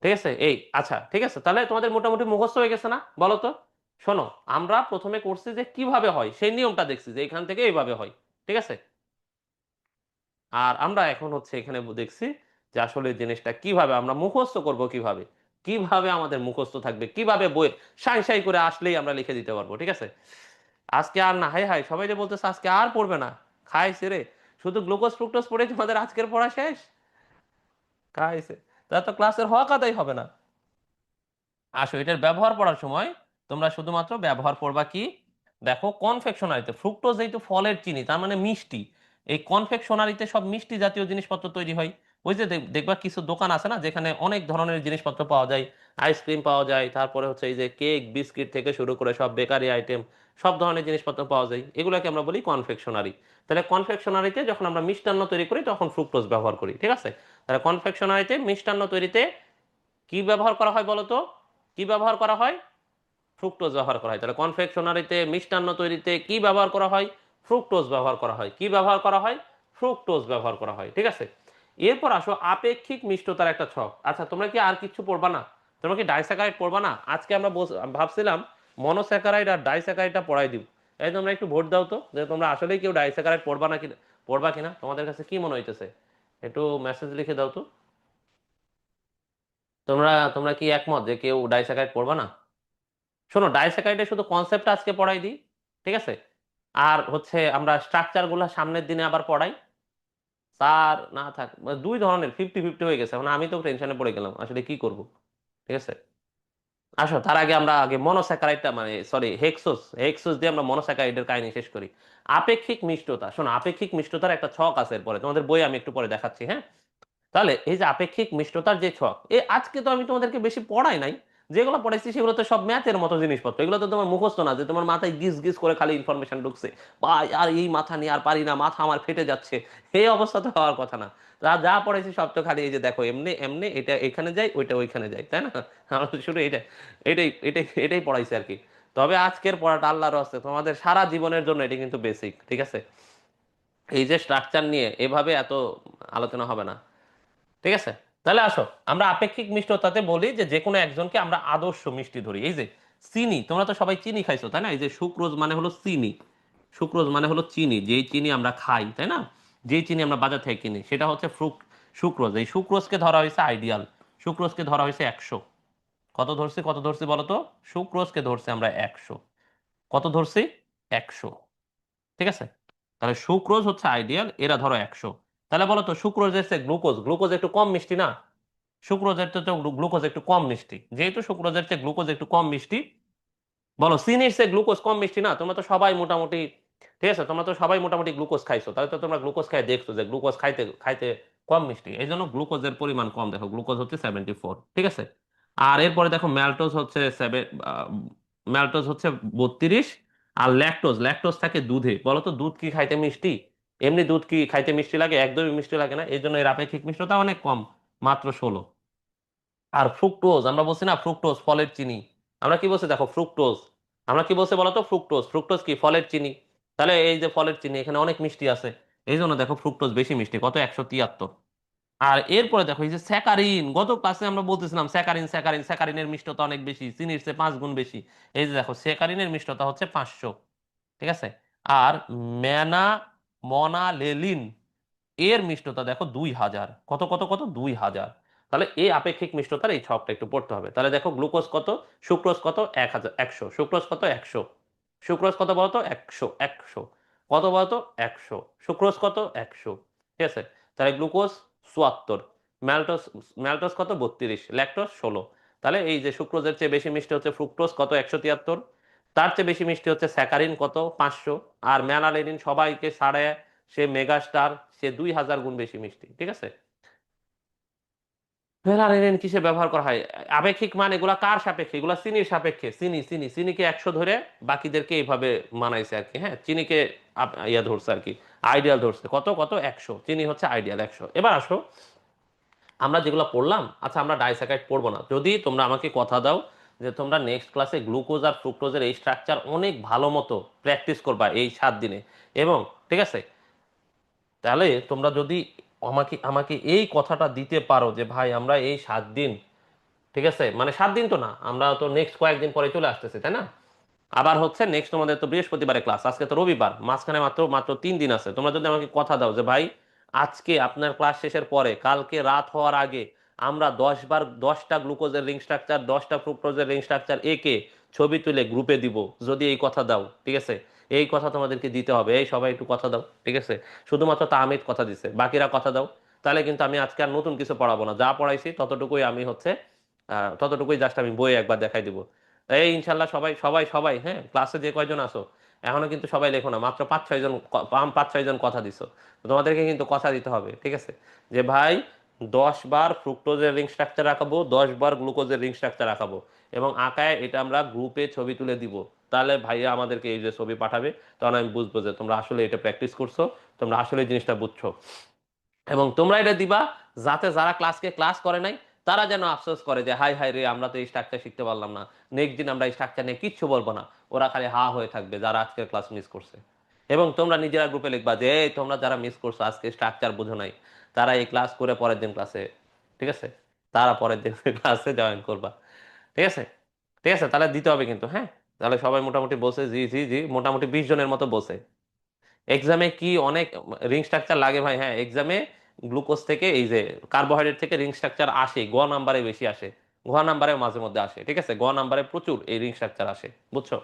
ঠিক আছে, এই আচ্ছা ঠিক আছে, তাহলে তোমাদের মোটামুটি মুখস্থ হয়ে গেছে না বলো তো? শোনো, আমরা প্রথমে করছি যে কিভাবে হয় সেই নিয়মটা দেখছি যে এখান থেকে এইভাবে হয়, ঠিক আছে? আর আমরা এখন হচ্ছে এখানে দেখছি যে আসলে জিনিসটা কিভাবে আমরা মুখস্থ করব, কিভাবে কিভাবে আমাদের মুখস্থ থাকবে, কিভাবে বই সাই সাই করে আসলেই আমরা লিখে দিতে পারবো, ঠিক আছে? আজকে আর না, হাই হাই সবাই যে বলতেছে আজকে আর পড়বে না, খাইছে রে, শুধু গ্লুকোজ ফ্রুক্টোজ পড়ে তোমাদের আজকের পড়া শেষ? খাইছে, তা তো ক্লাসের হওয়া কথাই হবে না। আসো এটার ব্যবহার পড়ার সময় তোমরা শুধুমাত্র ব্যবহার পড়বা কি, দেখো কনফেকশনারিতে ফ্রুক্টোজ যেহেতু ফলের চিনি তার মানে মিষ্টি, এই কনফেকশনারিতে সব মিষ্টি জাতীয় জিনিসপত্র তৈরি হয়। ওই যে দেখবা কিছু দোকান আছে না যেখানে অনেক ধরনের জিনিসপত্র পাওয়া যায়, আইসক্রিম পাওয়া যায়, তারপরে হচ্ছে এই যে কেক বিস্কিট থেকে শুরু করে সব বেকারি আইটেম, সব ধরনের জিনিসপত্র পাওয়া যায়, এগুলোকে আমরা বলি কনফেকশনারি। তাহলে কনফেকশনারিতে যখন আমরা মিষ্টান্ন তৈরি করি তখন ফ্রুক্টোজ ব্যবহার করি, ঠিক আছে? তাহলে কনফেকশনারিতে মিষ্টান্ন তৈরিতে কি ব্যবহার করা হয় বলো তো? কি ব্যবহার করা হয়? ফ্রুক্টোজ ব্যবহার করা হয়। তাহলে কনফেকশনারিতে মিষ্টান্ন তৈরিতে কি ব্যবহার করা হয়? ফ্রুক্টোজ ব্যবহার করা হয়। কি ব্যবহার করা হয়? ফ্রুক্টোজ ব্যবহার করা হয়, ঠিক আছে। এরপর আসো আপেক্ষিক মিষ্টতার একটা ছক। আচ্ছা, তোমরা কি আর কিছু পড়বা না? তোমরা কি ডাইস্যাকারাইড পড়বা না? আজকে আমরা ভাবছিলাম মনোস্যাকারাইড আর ডাইস্যাকারাইডটা পড়াই দিব। এই তোমরা একটু ভোট দাও তো, যে তোমরা আসলেই কেউ ডাইস্যাকারাইড পড়বা না, কি পড়বা কিনা, তোমাদের কাছে কি মনে হইতেছে? একটু মেসেজ লিখে দাও তো। তোমরা তোমরা কি একমত যে কেউ ডাইস্যাকারাইড পড়বা না? শোনো, ডাইস্যাকারাইডের শুধু কনসেপ্ট আজকে পড়াই দিই, ঠিক আছে। আর হচ্ছে আমরা স্ট্রাকচার গুলা সামনের দিনে আবার পড়াই। স্যার না থাক, দুই ধরনের 50-50 হয়ে গেছে, মানে আমি তো টেনশনে পড়ে গেলাম আসলে কি করব, ঠিক আছে। আসো, তার আগে আমরা আগে মনোস্যাকারাইডটা, মানে সরি, হেক্সোস হেক্সোস দিয়ে আমরা মনোস্যাকারাইডের কাহিনী শেষ করি। আপেক্ষিক মিষ্টতা, শোনো, আপেক্ষিক মিষ্টতার একটা ছক আছে, এরপরে তোমাদের বই আমি একটু পরে দেখাচ্ছি, হ্যাঁ। তাহলে এই যে আপেক্ষিক মিষ্টতার যে ছক, আজকে তো আমি তোমাদেরকে বেশি পড়াই নাই। যেগুলো পড়াইছি সেগুলো তো সব ম্যাথের মতো জিনিসপত্র, এগুলো তো তোমার মুখস্থ না যে তোমার মাথায় গিজ গিজ করে খালি ইনফরমেশন ঢুকছে, বা আর এই মাথা নিয়ে আর পারি না, মাথা আমার ফেটে যাচ্ছে, এই অবস্থা তো হওয়ার কথা না। যা যা পড়াইছি সব তো খালি এই যে দেখো, এমনি এমনি এটা এখানে যায়, ওইটা ওইখানে যায়, তাই না? আমরা তো শুধু এটাই পড়াইছি আর কি। তবে আজকের পড়াটা আল্লাহর হস্তে তোমাদের সারা জীবনের জন্য, এটা কিন্তু বেসিক, ঠিক আছে। এই যে স্ট্রাকচার নিয়ে এভাবে এত আলোচনা হবে না, ঠিক আছে। তাহলে আসো, আমরা আপেক্ষিক মিষ্টতাতে বলি যে যে কোনো একজনকে আমরা আদর্শ মিষ্টি ধরি। এই যে চিনি, তোমরা তো সবাই চিনি খাইছো, তাই না? এই যে সুক্রোজ মানে হলো চিনি, সুক্রোজ মানে হলো চিনি, যেই চিনি আমরা খাই, তাই না? যেই চিনি আমরা বাজার থেকে কিনি সেটা হচ্ছে সুক্রোজ। এই সুক্রোজকে ধরা হয়েছে আইডিয়াল, সুক্রোজকে ধরা হয়েছে 100। কত ধরছি বলো তো? সুক্রোজকে ধরছি আমরা 100। কত ধরছি? 100, ঠিক আছে। তাহলে সুক্রোজ হচ্ছে আইডিয়াল, এরা ধরো 100। তাহলে বলো তো, সুক্রোজের চেয়ে গ্লুকোজ, গ্লুকোজ একটু কম মিষ্টি না? সুক্রোজের চেয়ে গ্লুকোজ একটু কম মিষ্টি, যেহেতু সুক্রোজের চেয়ে গ্লুকোজ একটু কম মিষ্টি, বলো চিনির চেয়ে গ্লুকোজ কম মিষ্টি না? তোমরা তো সবাই মোটামুটি, ঠিক আছে, তোমরা তো সবাই মোটামুটি গ্লুকোজ খাইছো, তাহলে তো তোমরা গ্লুকোজ খাই দেখছো যে গ্লুকোজ খাইতে খাইতে কম মিষ্টি, এই জন্য গ্লুকোজের পরিমাণ কম। দেখো, গ্লুকোজ হচ্ছে 74, ঠিক আছে। আর এরপরে দেখো ম্যালটোজ হচ্ছে ম্যালটোজ হচ্ছে 32। আর ল্যাকটোজ, ল্যাকটোজ থাকে দুধে। বলো তো, দুধ কি খাইতে মিষ্টি? এমনি দুধ কি খাইতে মিষ্টি লাগে? একদমই মিষ্টি লাগে না, এই জন্য এর আপেক্ষিক মিষ্টতা অনেক কম, মাত্র 16। আর ফ্রুক্টোজ, আমরা বলছি না ফ্রুক্টোজ ফলের চিনি, আমরা কি বলছি দেখো, ফ্রুক্টোজ, আমরা কি বলছি বলতো? ফ্রুক্টোজ, ফ্রুক্টোজ কি ফলের চিনি? তাহলে এই যে ফলের চিনি, এখানে অনেক মিষ্টি আছে, এই জন্য দেখো ফ্রুক্টোজ বেশি মিষ্টি, কত, 173। আর এরপরে দেখো এই যে স্যাকারিন, গত ক্লাসে আমরা বলতেছিলাম স্যাকারিন স্যাকারিন স্যাকারিনের মিষ্টতা অনেক বেশি, চিনির চেয়ে 5 গুণ বেশি। এই যে দেখো, স্যাকারিনের মিষ্টতা হচ্ছে 500, ঠিক আছে। আর ম্যানা মনালেলিন, এর মিষ্টতা দেখো 2000, কত কত কত 2000। তাহলে এই আপেক্ষিক মিষ্টতার এই ছকটা একটু পড়তে হবে। তাহলে দেখো, গ্লুকোজ কত, সুক্রোজ কত, 1000, 100, সুক্রোজ কত, 100, সুক্রোজ কত বলতো, 100, 100, কত বলতো, 100, সুক্রোজ কত, 100, ঠিক আছে। তাহলে গ্লুকোজ 74, ম্যালটোস, ম্যালটোস কত, 32, ল্যাকটোস 16। তাহলে এই যে সুক্রোজের চেয়ে বেশি মিষ্টি হচ্ছে ফ্রুক্টোজ, কত, 173। তার চেয়ে বেশি মিষ্টি হচ্ছে স্যাকারিন, কত, 500। আর ম্যানালেনিন সবাইকে ছাড়ে, সে মেগাস্টার, সে 2000 গুণ বেশি মিষ্টি, ঠিক আছে। ভেলানিন কিসে ব্যবহার করা হয়? আপেক্ষিক মান এগুলা কার সাপেক্ষে? এগুলা চিনির সাপেক্ষে। চিনিকে 100 ধরে বাকিদেরকে এইভাবে মানাইছে আর কি, হ্যাঁ। চিনিকে ইয়া ধরছে আর কি, আইডিয়াল ধরছে, কত কত, 100। চিনি হচ্ছে আইডিয়াল 100। এবার আসো, আমরা যেগুলো পড়লাম, আচ্ছা আমরা ডাইস্যাকারাইড পড়বো না, যদি তোমরা আমাকে কথা দাও যে তোমরা নেক্সট ক্লাসে গ্লুকোজ আর ফ্রুক্টোজের এই স্ট্রাকচার অনেক ভালো মতো প্র্যাকটিস করবা এই 7 দিনে, এবং, ঠিক আছে, তাহলে তোমরা যদি আমাকে আমাকে এই কথাটা দিতে পারো যে ভাই আমরা এই 7 দিন, ঠিক আছে, মানে 7 দিন তো না, আমরা তো নেক্সট কয়েকদিন পরে চলে আসতেছি, তাই না? আবার হচ্ছে নেক্সট তোমাদের তো বৃহস্পতিবারে ক্লাস, আজকে তো রবিবার, মাঝখানে মাত্র মাত্র 3 দিন আছে। তোমরা যদি আমাকে কথা দাও যে ভাই আজকে আপনার ক্লাস শেষের পরে কালকে রাত হওয়ার আগে আমরা 10 বার 10টা গ্লুকোজের রিং স্ট্রাকচার, 10টা ফ্রুক্টোজের রিং স্ট্রাকচার এঁকে ছবি তুলে গ্রুপে দিব, যদি এই কথা দাও, ঠিক আছে, এই কথা তোমাদেরকে দিতে হবে, এই সবাই একটু কথা দাও, ঠিক আছে। শুধুমাত্র তাহমিদ কথা দিছে, বাকিরা কথা দাও। তাহলে কিন্তু আমি আজকে আর নতুন কিছু পড়াবো না, যা পড়াইছি ততটুকুই আমি হচ্ছে ততটুকুই জাস্ট আমি বইয়ে একবার দেখাই দিব। এই ইনশাল্লাহ সবাই সবাই সবাই, হ্যাঁ, ক্লাসে যে কয়জন আসো, এখনো কিন্তু সবাই লেখো না, মাত্র 5-6 জন, 5-6 জন কথা দিছো। তো তোমাদেরকে কিন্তু কথা দিতে হবে, ঠিক আছে, যে ভাই 10 বার ফ্রুক্টোজের রিং স্ট্রাকচার আঁকাবো, 10 বার গ্লুকোজের রিং স্ট্রাকচার আঁকাবো, এবং আঁকায় এটা আমরা গ্রুপে ছবি তুলে দিব। তাহলে ভাইয়া আমাদেরকে এই যে ছবি পাঠাবে, তখন আমি বুঝবো যে তোমরা আসলে এটা প্র্যাকটিস করছো, তোমরা আসলে এই জিনিসটা বুঝছো। এবং তোমরা এটা দিবা যাতে যারা ক্লাসকে ক্লাস করে নাই তারা যেন আফসোস করে যে হাই হাই রে, আমরা তো এই স্ট্রাকচার শিখতে পারলাম না, নেক্সট দিন আমরা এই স্ট্রাকচার নিয়ে কিচ্ছু বলবো না, ওরা খালি হা হয়ে থাকবে যারা আজকের ক্লাস মিস করছে। এবং তোমরা নিজেরা গ্রুপে লিখবা যে এই তোমরা যারা মিস করছো আজকে স্ট্রাকচার বুঝো নাই, তারা এই ক্লাস করে পরের দিন ক্লাসে, ঠিক আছে, তারা পরের দিন ক্লাসে জয়েন করবা, ঠিক আছে। ঠিক আছে, তাহলে দিতে হবে কিন্তু, হ্যাঁ। তাহলে সবাই মোটামুটি বসে, জি জি জি, মোটামুটি 20 জনের মতো বসে। এক্সামে কি অনেক রিং স্ট্রাকচার লাগে ভাই, হ্যাঁ এক্সামে গ্লুকোজ থেকে এই যে কার্বোহাইড্রেট থেকে রিং স্ট্রাকচার আসে, নাম্বারে বেশি আসে, নাম্বারে মাঝে মধ্যে আসে, ঠিক আছে, নাম্বারে প্রচুর এই রিং স্ট্রাকচার আসে, বুঝছো।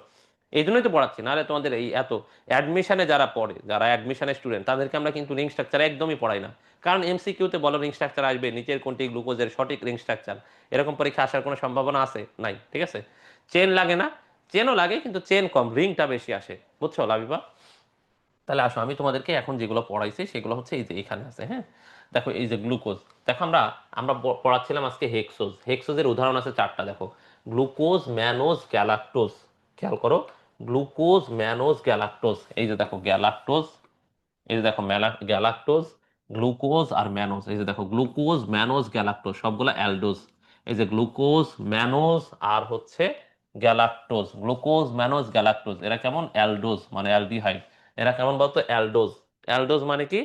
এই জন্যই তো পড়াচ্ছি, নাহলে তোমাদের এই এত অ্যাডমিশনে যারা পড়ে, যারা অ্যাডমিশনের স্টুডেন্ট, তাদেরকে আমরা কিন্তু রিং স্ট্রাকচার একদমই পড়াই না। কারণ এমসিকিউতে বলো রিং স্ট্রাকচার আসবে, নিচের কোনটি গ্লুকোজের সঠিক রিং স্ট্রাকচার, এরকম পরীক্ষা আসার কোনো সম্ভাবনা আছে নাই, ঠিক আছে। চেন লাগে না, চেনও লাগে কিন্তু চেন কম, রিংটা বেশি আসে, বুঝছো লাবিবা। তাহলে আসো আমি তোমাদেরকে এখন যেগুলো পড়াইছি সেগুলো হচ্ছে এই যে এখানে আছে, হ্যাঁ। দেখো এই যে গ্লুকোজ, দেখো আমরা আমরা পড়াচ্ছিলাম আজকে হেক্সোজ, হেক্সোজের উদাহরণ আছে 4টা, দেখো গ্লুকোজ, ম্যানোজ, গ্যালাক্টোজ। খেয়াল করো, গ্লুকোজ, ম্যানোজ, গ্যালাক্টোজ, এই যে দেখো গ্যালাক্টোজ, এই যে দেখো গ্যালাক্টোজ, গ্লুকোজ আর ম্যানোজ, এই যে দেখো গ্লুকোজ, ম্যানোজ, গ্যালাক্টোজ, সবগুলো অ্যালডোজ। এই যে গ্লুকোজ, ম্যানোজ আর হচ্ছে গ্যালাক্টোজ, গ্লুকোজ, ম্যানোজ, গ্যালাক্টোজ, এরা কেমন অ্যালডোজ মানে অ্যালডিহাইড। এরা কেমন বলতো, অ্যালডোজ। অ্যালডোজ মানে কি,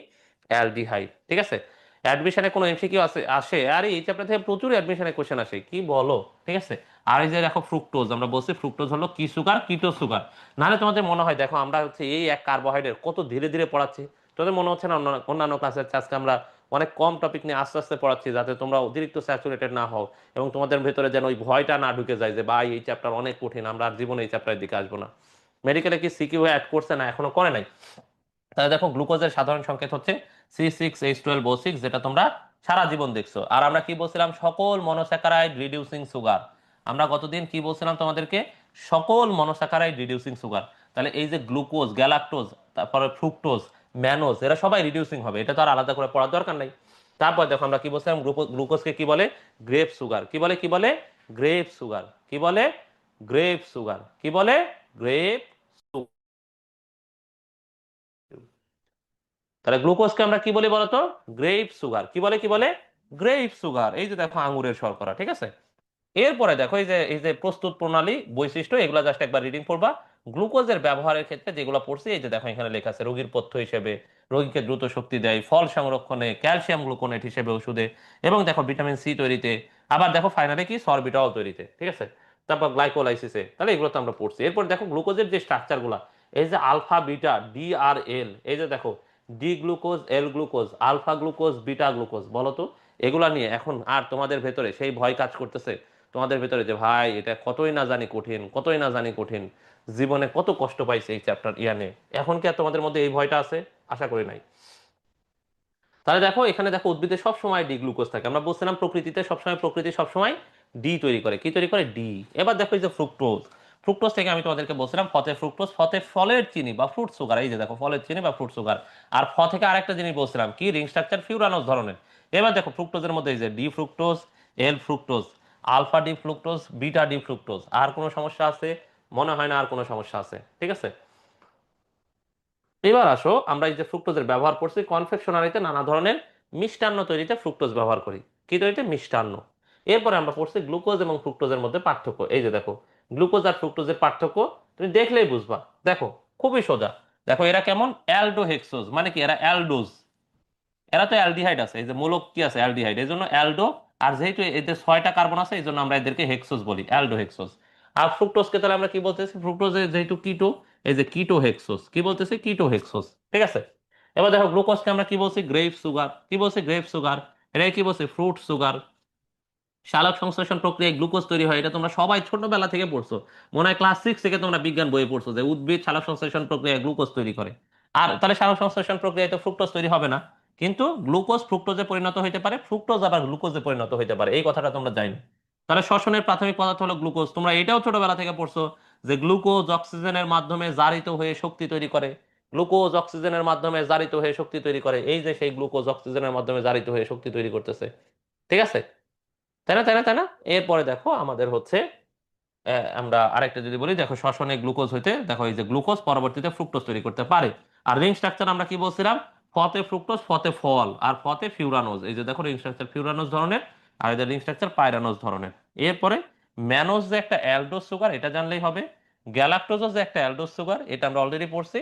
অ্যালডিহাইড, ঠিক আছে। অ্যাডমিশনে কোনো এমসিকিউ আসে আসে, আর এই চ্যাপ্টার থেকে প্রচুর অ্যাডমিশনে কোশ্চেন আসে, কি বলো, ঠিক আছে। আর এই যে দেখো ফ্রুক্টোজ, আমরা বলছি ফ্রুক্টোজ হলো কি সুগার, কিটো সুগার। নাহলে তোমাদের মনে হয় দেখো আমরা হচ্ছে এই এক কার্বোহাইড্রেট কত ধীরে ধীরে পড়াচ্ছি, তোদের মনে হচ্ছে না অন্যান্য ক্লাসের আজকে আমরা অনেক কম টপিক নিয়ে আস্তে আস্তে পড়াচ্ছি, যাতে তোমরা অতিরিক্ত স্যাচুরেটেড না হও এবং তোমাদের ভেতরে যেন ওই ভয়টা না ঢুকে যায় যে ভাই এই চ্যাপ্টার অনেক কঠিন, আমরা আর জীবনে এই চ্যাপ্টারের দিকে আসবো না। মেডিকেলে কি সিকিউ অ্যাড করছে না, এখনো করে নাই। তাহলে দেখো গ্লুকোজের সাধারণ সংকেত হচ্ছে C6H12O6, যেটা তোমরা সারা জীবন দেখছো। আর আমরা কি বলছিলাম, সকল মনোস্যাকারাইড রিডিউসিং সুগার। আমরা গতদিন কি বলছিলাম তোমাদেরকে, সকল মনোস্যাকারাইড রিডিউসিং সুগার। তাহলে এই যে গ্লুকোজ, গ্যালাক্টোজ, তারপরে ফ্রুক্টোজ, ম্যানোজ, এরা সবাই রিডিউসিং হবে, এটা তো আর আলাদা করে পড়ার দরকার নাই। তারপর দেখো আমরা কি বলছিলাম, গ্লুকোজকে কি বলে, গ্রেপ সুগার। কি বলে, কি বলে, গ্রেপ সুগার। কি বলে, গ্রেপ সুগার। কি বলে, গ্রেপ। তাহলে গ্লুকোজকে আমরা কি বলি বলতো, গ্রেপ সুগার। কি বলে, কি বলে, গ্রেপ সুগার। এই যে দেখো আঙ্গুরের শর্করা, ঠিক আছে। এরপরে দেখো এই যে প্রস্তুত প্রণালী, বৈশিষ্ট্য, এগুলো জাস্ট একবার রিডিং করবা। গ্লুকোজের ব্যবহারের ক্ষেত্রে যেগুলো পড়ছি, এই যে দেখো এখানে লেখা আছে, রোগীর পথ্য হিসেবে, রোগীকে দ্রুত শক্তি দেয়, ফল সংরক্ষণে, ক্যালসিয়াম গ্লুকোনেট হিসেবে ওষুধে, এবং দেখো ভিটামিন সি তৈরিতে, আবার দেখো ফাইনালি কি সরবিটল তৈরিতে, ঠিক আছে। তারপর গ্লাইকোলাইসিসে, তাহলে এগুলো তো আমরা পড়ছি। এরপর দেখো গ্লুকোজের যে স্ট্রাকচার গুলা, এই যে আলফা বিটা ডি আর এল, এই যে দেখো D glucose, L glucose, alpha glucose, beta glucose, বলো তো এগুলা নিয়ে এখন আর তোমাদের ভেতরে সেই ভয় কাজ করতেছে তোমাদের ভেতরে যে ভাই এটা কতই না জানি কঠিন, কতই না জানি কঠিন, জীবনে কত কষ্ট পাইছে এই চ্যাপ্টার ইয়ানে, এখন কি আর তোমাদের মধ্যে এই ভয়টা আছে? আশা করি নাই। তাহলে দেখো এখানে দেখো উদ্ভিদে সবসময় ডি গ্লুকোজ থাকে, আমরা বলছিলাম প্রকৃতিতে সবসময়, প্রকৃতি সবসময় ডি তৈরি করে, কি তৈরি করে, ডি। এবার দেখো এই যে ফ্রুক্টোজ, ফ্রুক্টোজ থেকে আমি তোমাদেরকে বলছিলাম ফতে ফ্রুক্টোজ, ফতে ফলের চিনি বা ফ্রুট সুগার, এই যে দেখো ফলের চিনি বা ফ্রুট সুগার। আর ফ থেকে আরেকটা জিনিস বলছিলাম কি, রিং স্ট্রাকচার ফিউরানোস ধরনের। এবার দেখো ফ্রুক্টোজের মধ্যে এই যে D fructose, L fructose, alpha D fructose, beta D fructose. আর কোনো সমস্যা আছে? মনে হয় না আর কোনো সমস্যা আছে, ঠিক আছে। এবার আসো আমরা এই যে ফ্রুক্টোজের ব্যবহার করছি কনফেকশনারিতে, নানা ধরনের মিষ্টান্ন তৈরিতে ফ্রুক্টোজ ব্যবহার করি, কি তৈরিতে, মিষ্টান্ন। এরপরে আমরা পড়ছি গ্লুকোজ এবং ফ্রুক্টোজের মধ্যে পার্থক্য, এই যে দেখো গ্লুকোজ আর ফ্রুক্টোজের পার্থক্য তুমি দেখলেই বুঝবা। দেখো খুবই সোজা, দেখো এরা কেমন, অ্যালডোহেক্সোজ, মানে কি এরা অ্যালডোজ, এরা তো অ্যালডিহাইড আছে, এই যে মূলক কি আছে, অ্যালডিহাইড, এই জন্য অ্যালডো। আর যেহেতু এদের 6টা কার্বন আছে, এই জন্য আমরা এদেরকে হেক্সোজ বলি, অ্যালডো হেক্সোজ। আর ফ্রুক্টোজকে তাহলে আমরা কি বলতেছি, ফ্রুক্টোজে যেহেতু কিটো, এই যে কিটো হেক্সোজ, কি বলতেছি, কিটো হেক্সোজ, ঠিক আছে। এবার দেখো গ্লুকোজকে আমরা কি বলছি, গ্রেপ সুগার। কি বলছি, গ্রেপ সুগার। এটা কি বলছি, ফ্রুট সুগার। সালোক সংশ্লেষণ প্রক্রিয়ায় গ্লুকোজ তৈরি হয়, এটা তোমরা সবাই ছোটবেলা থেকে পড়ছো, মনে হয় ক্লাস 6 থেকে তোমরা বিজ্ঞান বইয়ে পড়ছো যে উদ্ভিদ সালোক সংশ্লেষণ প্রক্রিয়ায় গ্লুকোজ তৈরি করে। আর তাহলে সালোক সংশ্লেষণ প্রক্রিয়ায় তো ফ্রুক্টোজ তৈরি হবে না, কিন্তু গ্লুকোজ ফ্রুক্টোজে পরিণত হতে পারে, ফ্রুক্টোজ আবার গ্লুকোজে পরিণত হতে পারে, এই কথাটা তোমরা জানো। তাহলে শ্বসনের প্রাথমিক পদার্থ হলো গ্লুকোজ, তোমরা এটাও ছোটবেলা থেকে পড়ছো যে গ্লুকোজ অক্সিজেনের মাধ্যমে জারিত হয়ে শক্তি তৈরি করে, গ্লুকোজ অক্সিজেনের মাধ্যমে জারিত হয়ে শক্তি তৈরি করে, এই যে সেই গ্লুকোজ অক্সিজেনের মাধ্যমে জারিত হয়ে শক্তি তৈরি করতেছে, ঠিক আছে। তাই না, তাই না, তাই না। এরপরে দেখো আমাদের হচ্ছে আমরা আরেকটা যদি বলি, দেখো শ্বসনে গ্লুকোজ হইতে দেখো এই যে গ্লুকোজ পরবর্তীতে ফ্রুক্টোজ তৈরি করতে পারে। আর রিং স্ট্রাকচার আমরা কি বলছিলাম, ফতে ফ্রুক্টোজ, ফতে ফল, আর ফতে ফিউরানোজ, এই যে দেখো রিং স্ট্রাকচার ফিউরানোজ ধরনের, আর এদের রিং স্ট্রাকচার পাইরানোজ ধরনের। এরপরে ম্যানোজ যে একটা অ্যালডোজ সুগার, এটা জানলেই হবে। গ্যালাক্টোজ যে একটা অ্যালডোজ সুগার, এটা আমরা অলরেডি পড়ছি।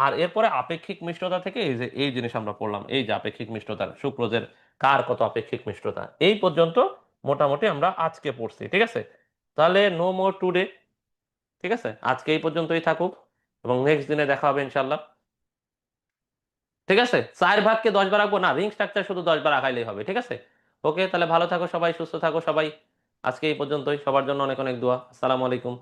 আর এরপরে আপেক্ষিক মিষ্টতা থেকে এই যে এই জিনিস আমরা পড়লাম, এই যে আপেক্ষিক মিষ্টতা, সুক্রোজের কার কত আপেক্ষিক মিষ্টতা, এই পর্যন্ত মোটামুটি আমরা আজকে পড়ছি। ঠিক আছে, তাহলে নো মোর টুডে। ঠিক আছে, আজকে এই পর্যন্তই থাকুক, এবং নেক্সট দিনে দেখা হবে ইনশাল্লাহ। ঠিক আছে, 4 ভাগকে 10 বার রাখবো না, রিং স্ট্রাকচার শুধু 10 বার আগাইলেই হবে। ঠিক আছে, ওকে, তাহলে ভালো থাকো সবাই, সুস্থ থাকো সবাই। আজকে এই পর্যন্তই, সবার জন্য অনেক অনেক দোয়া। আসসালামু আলাইকুম।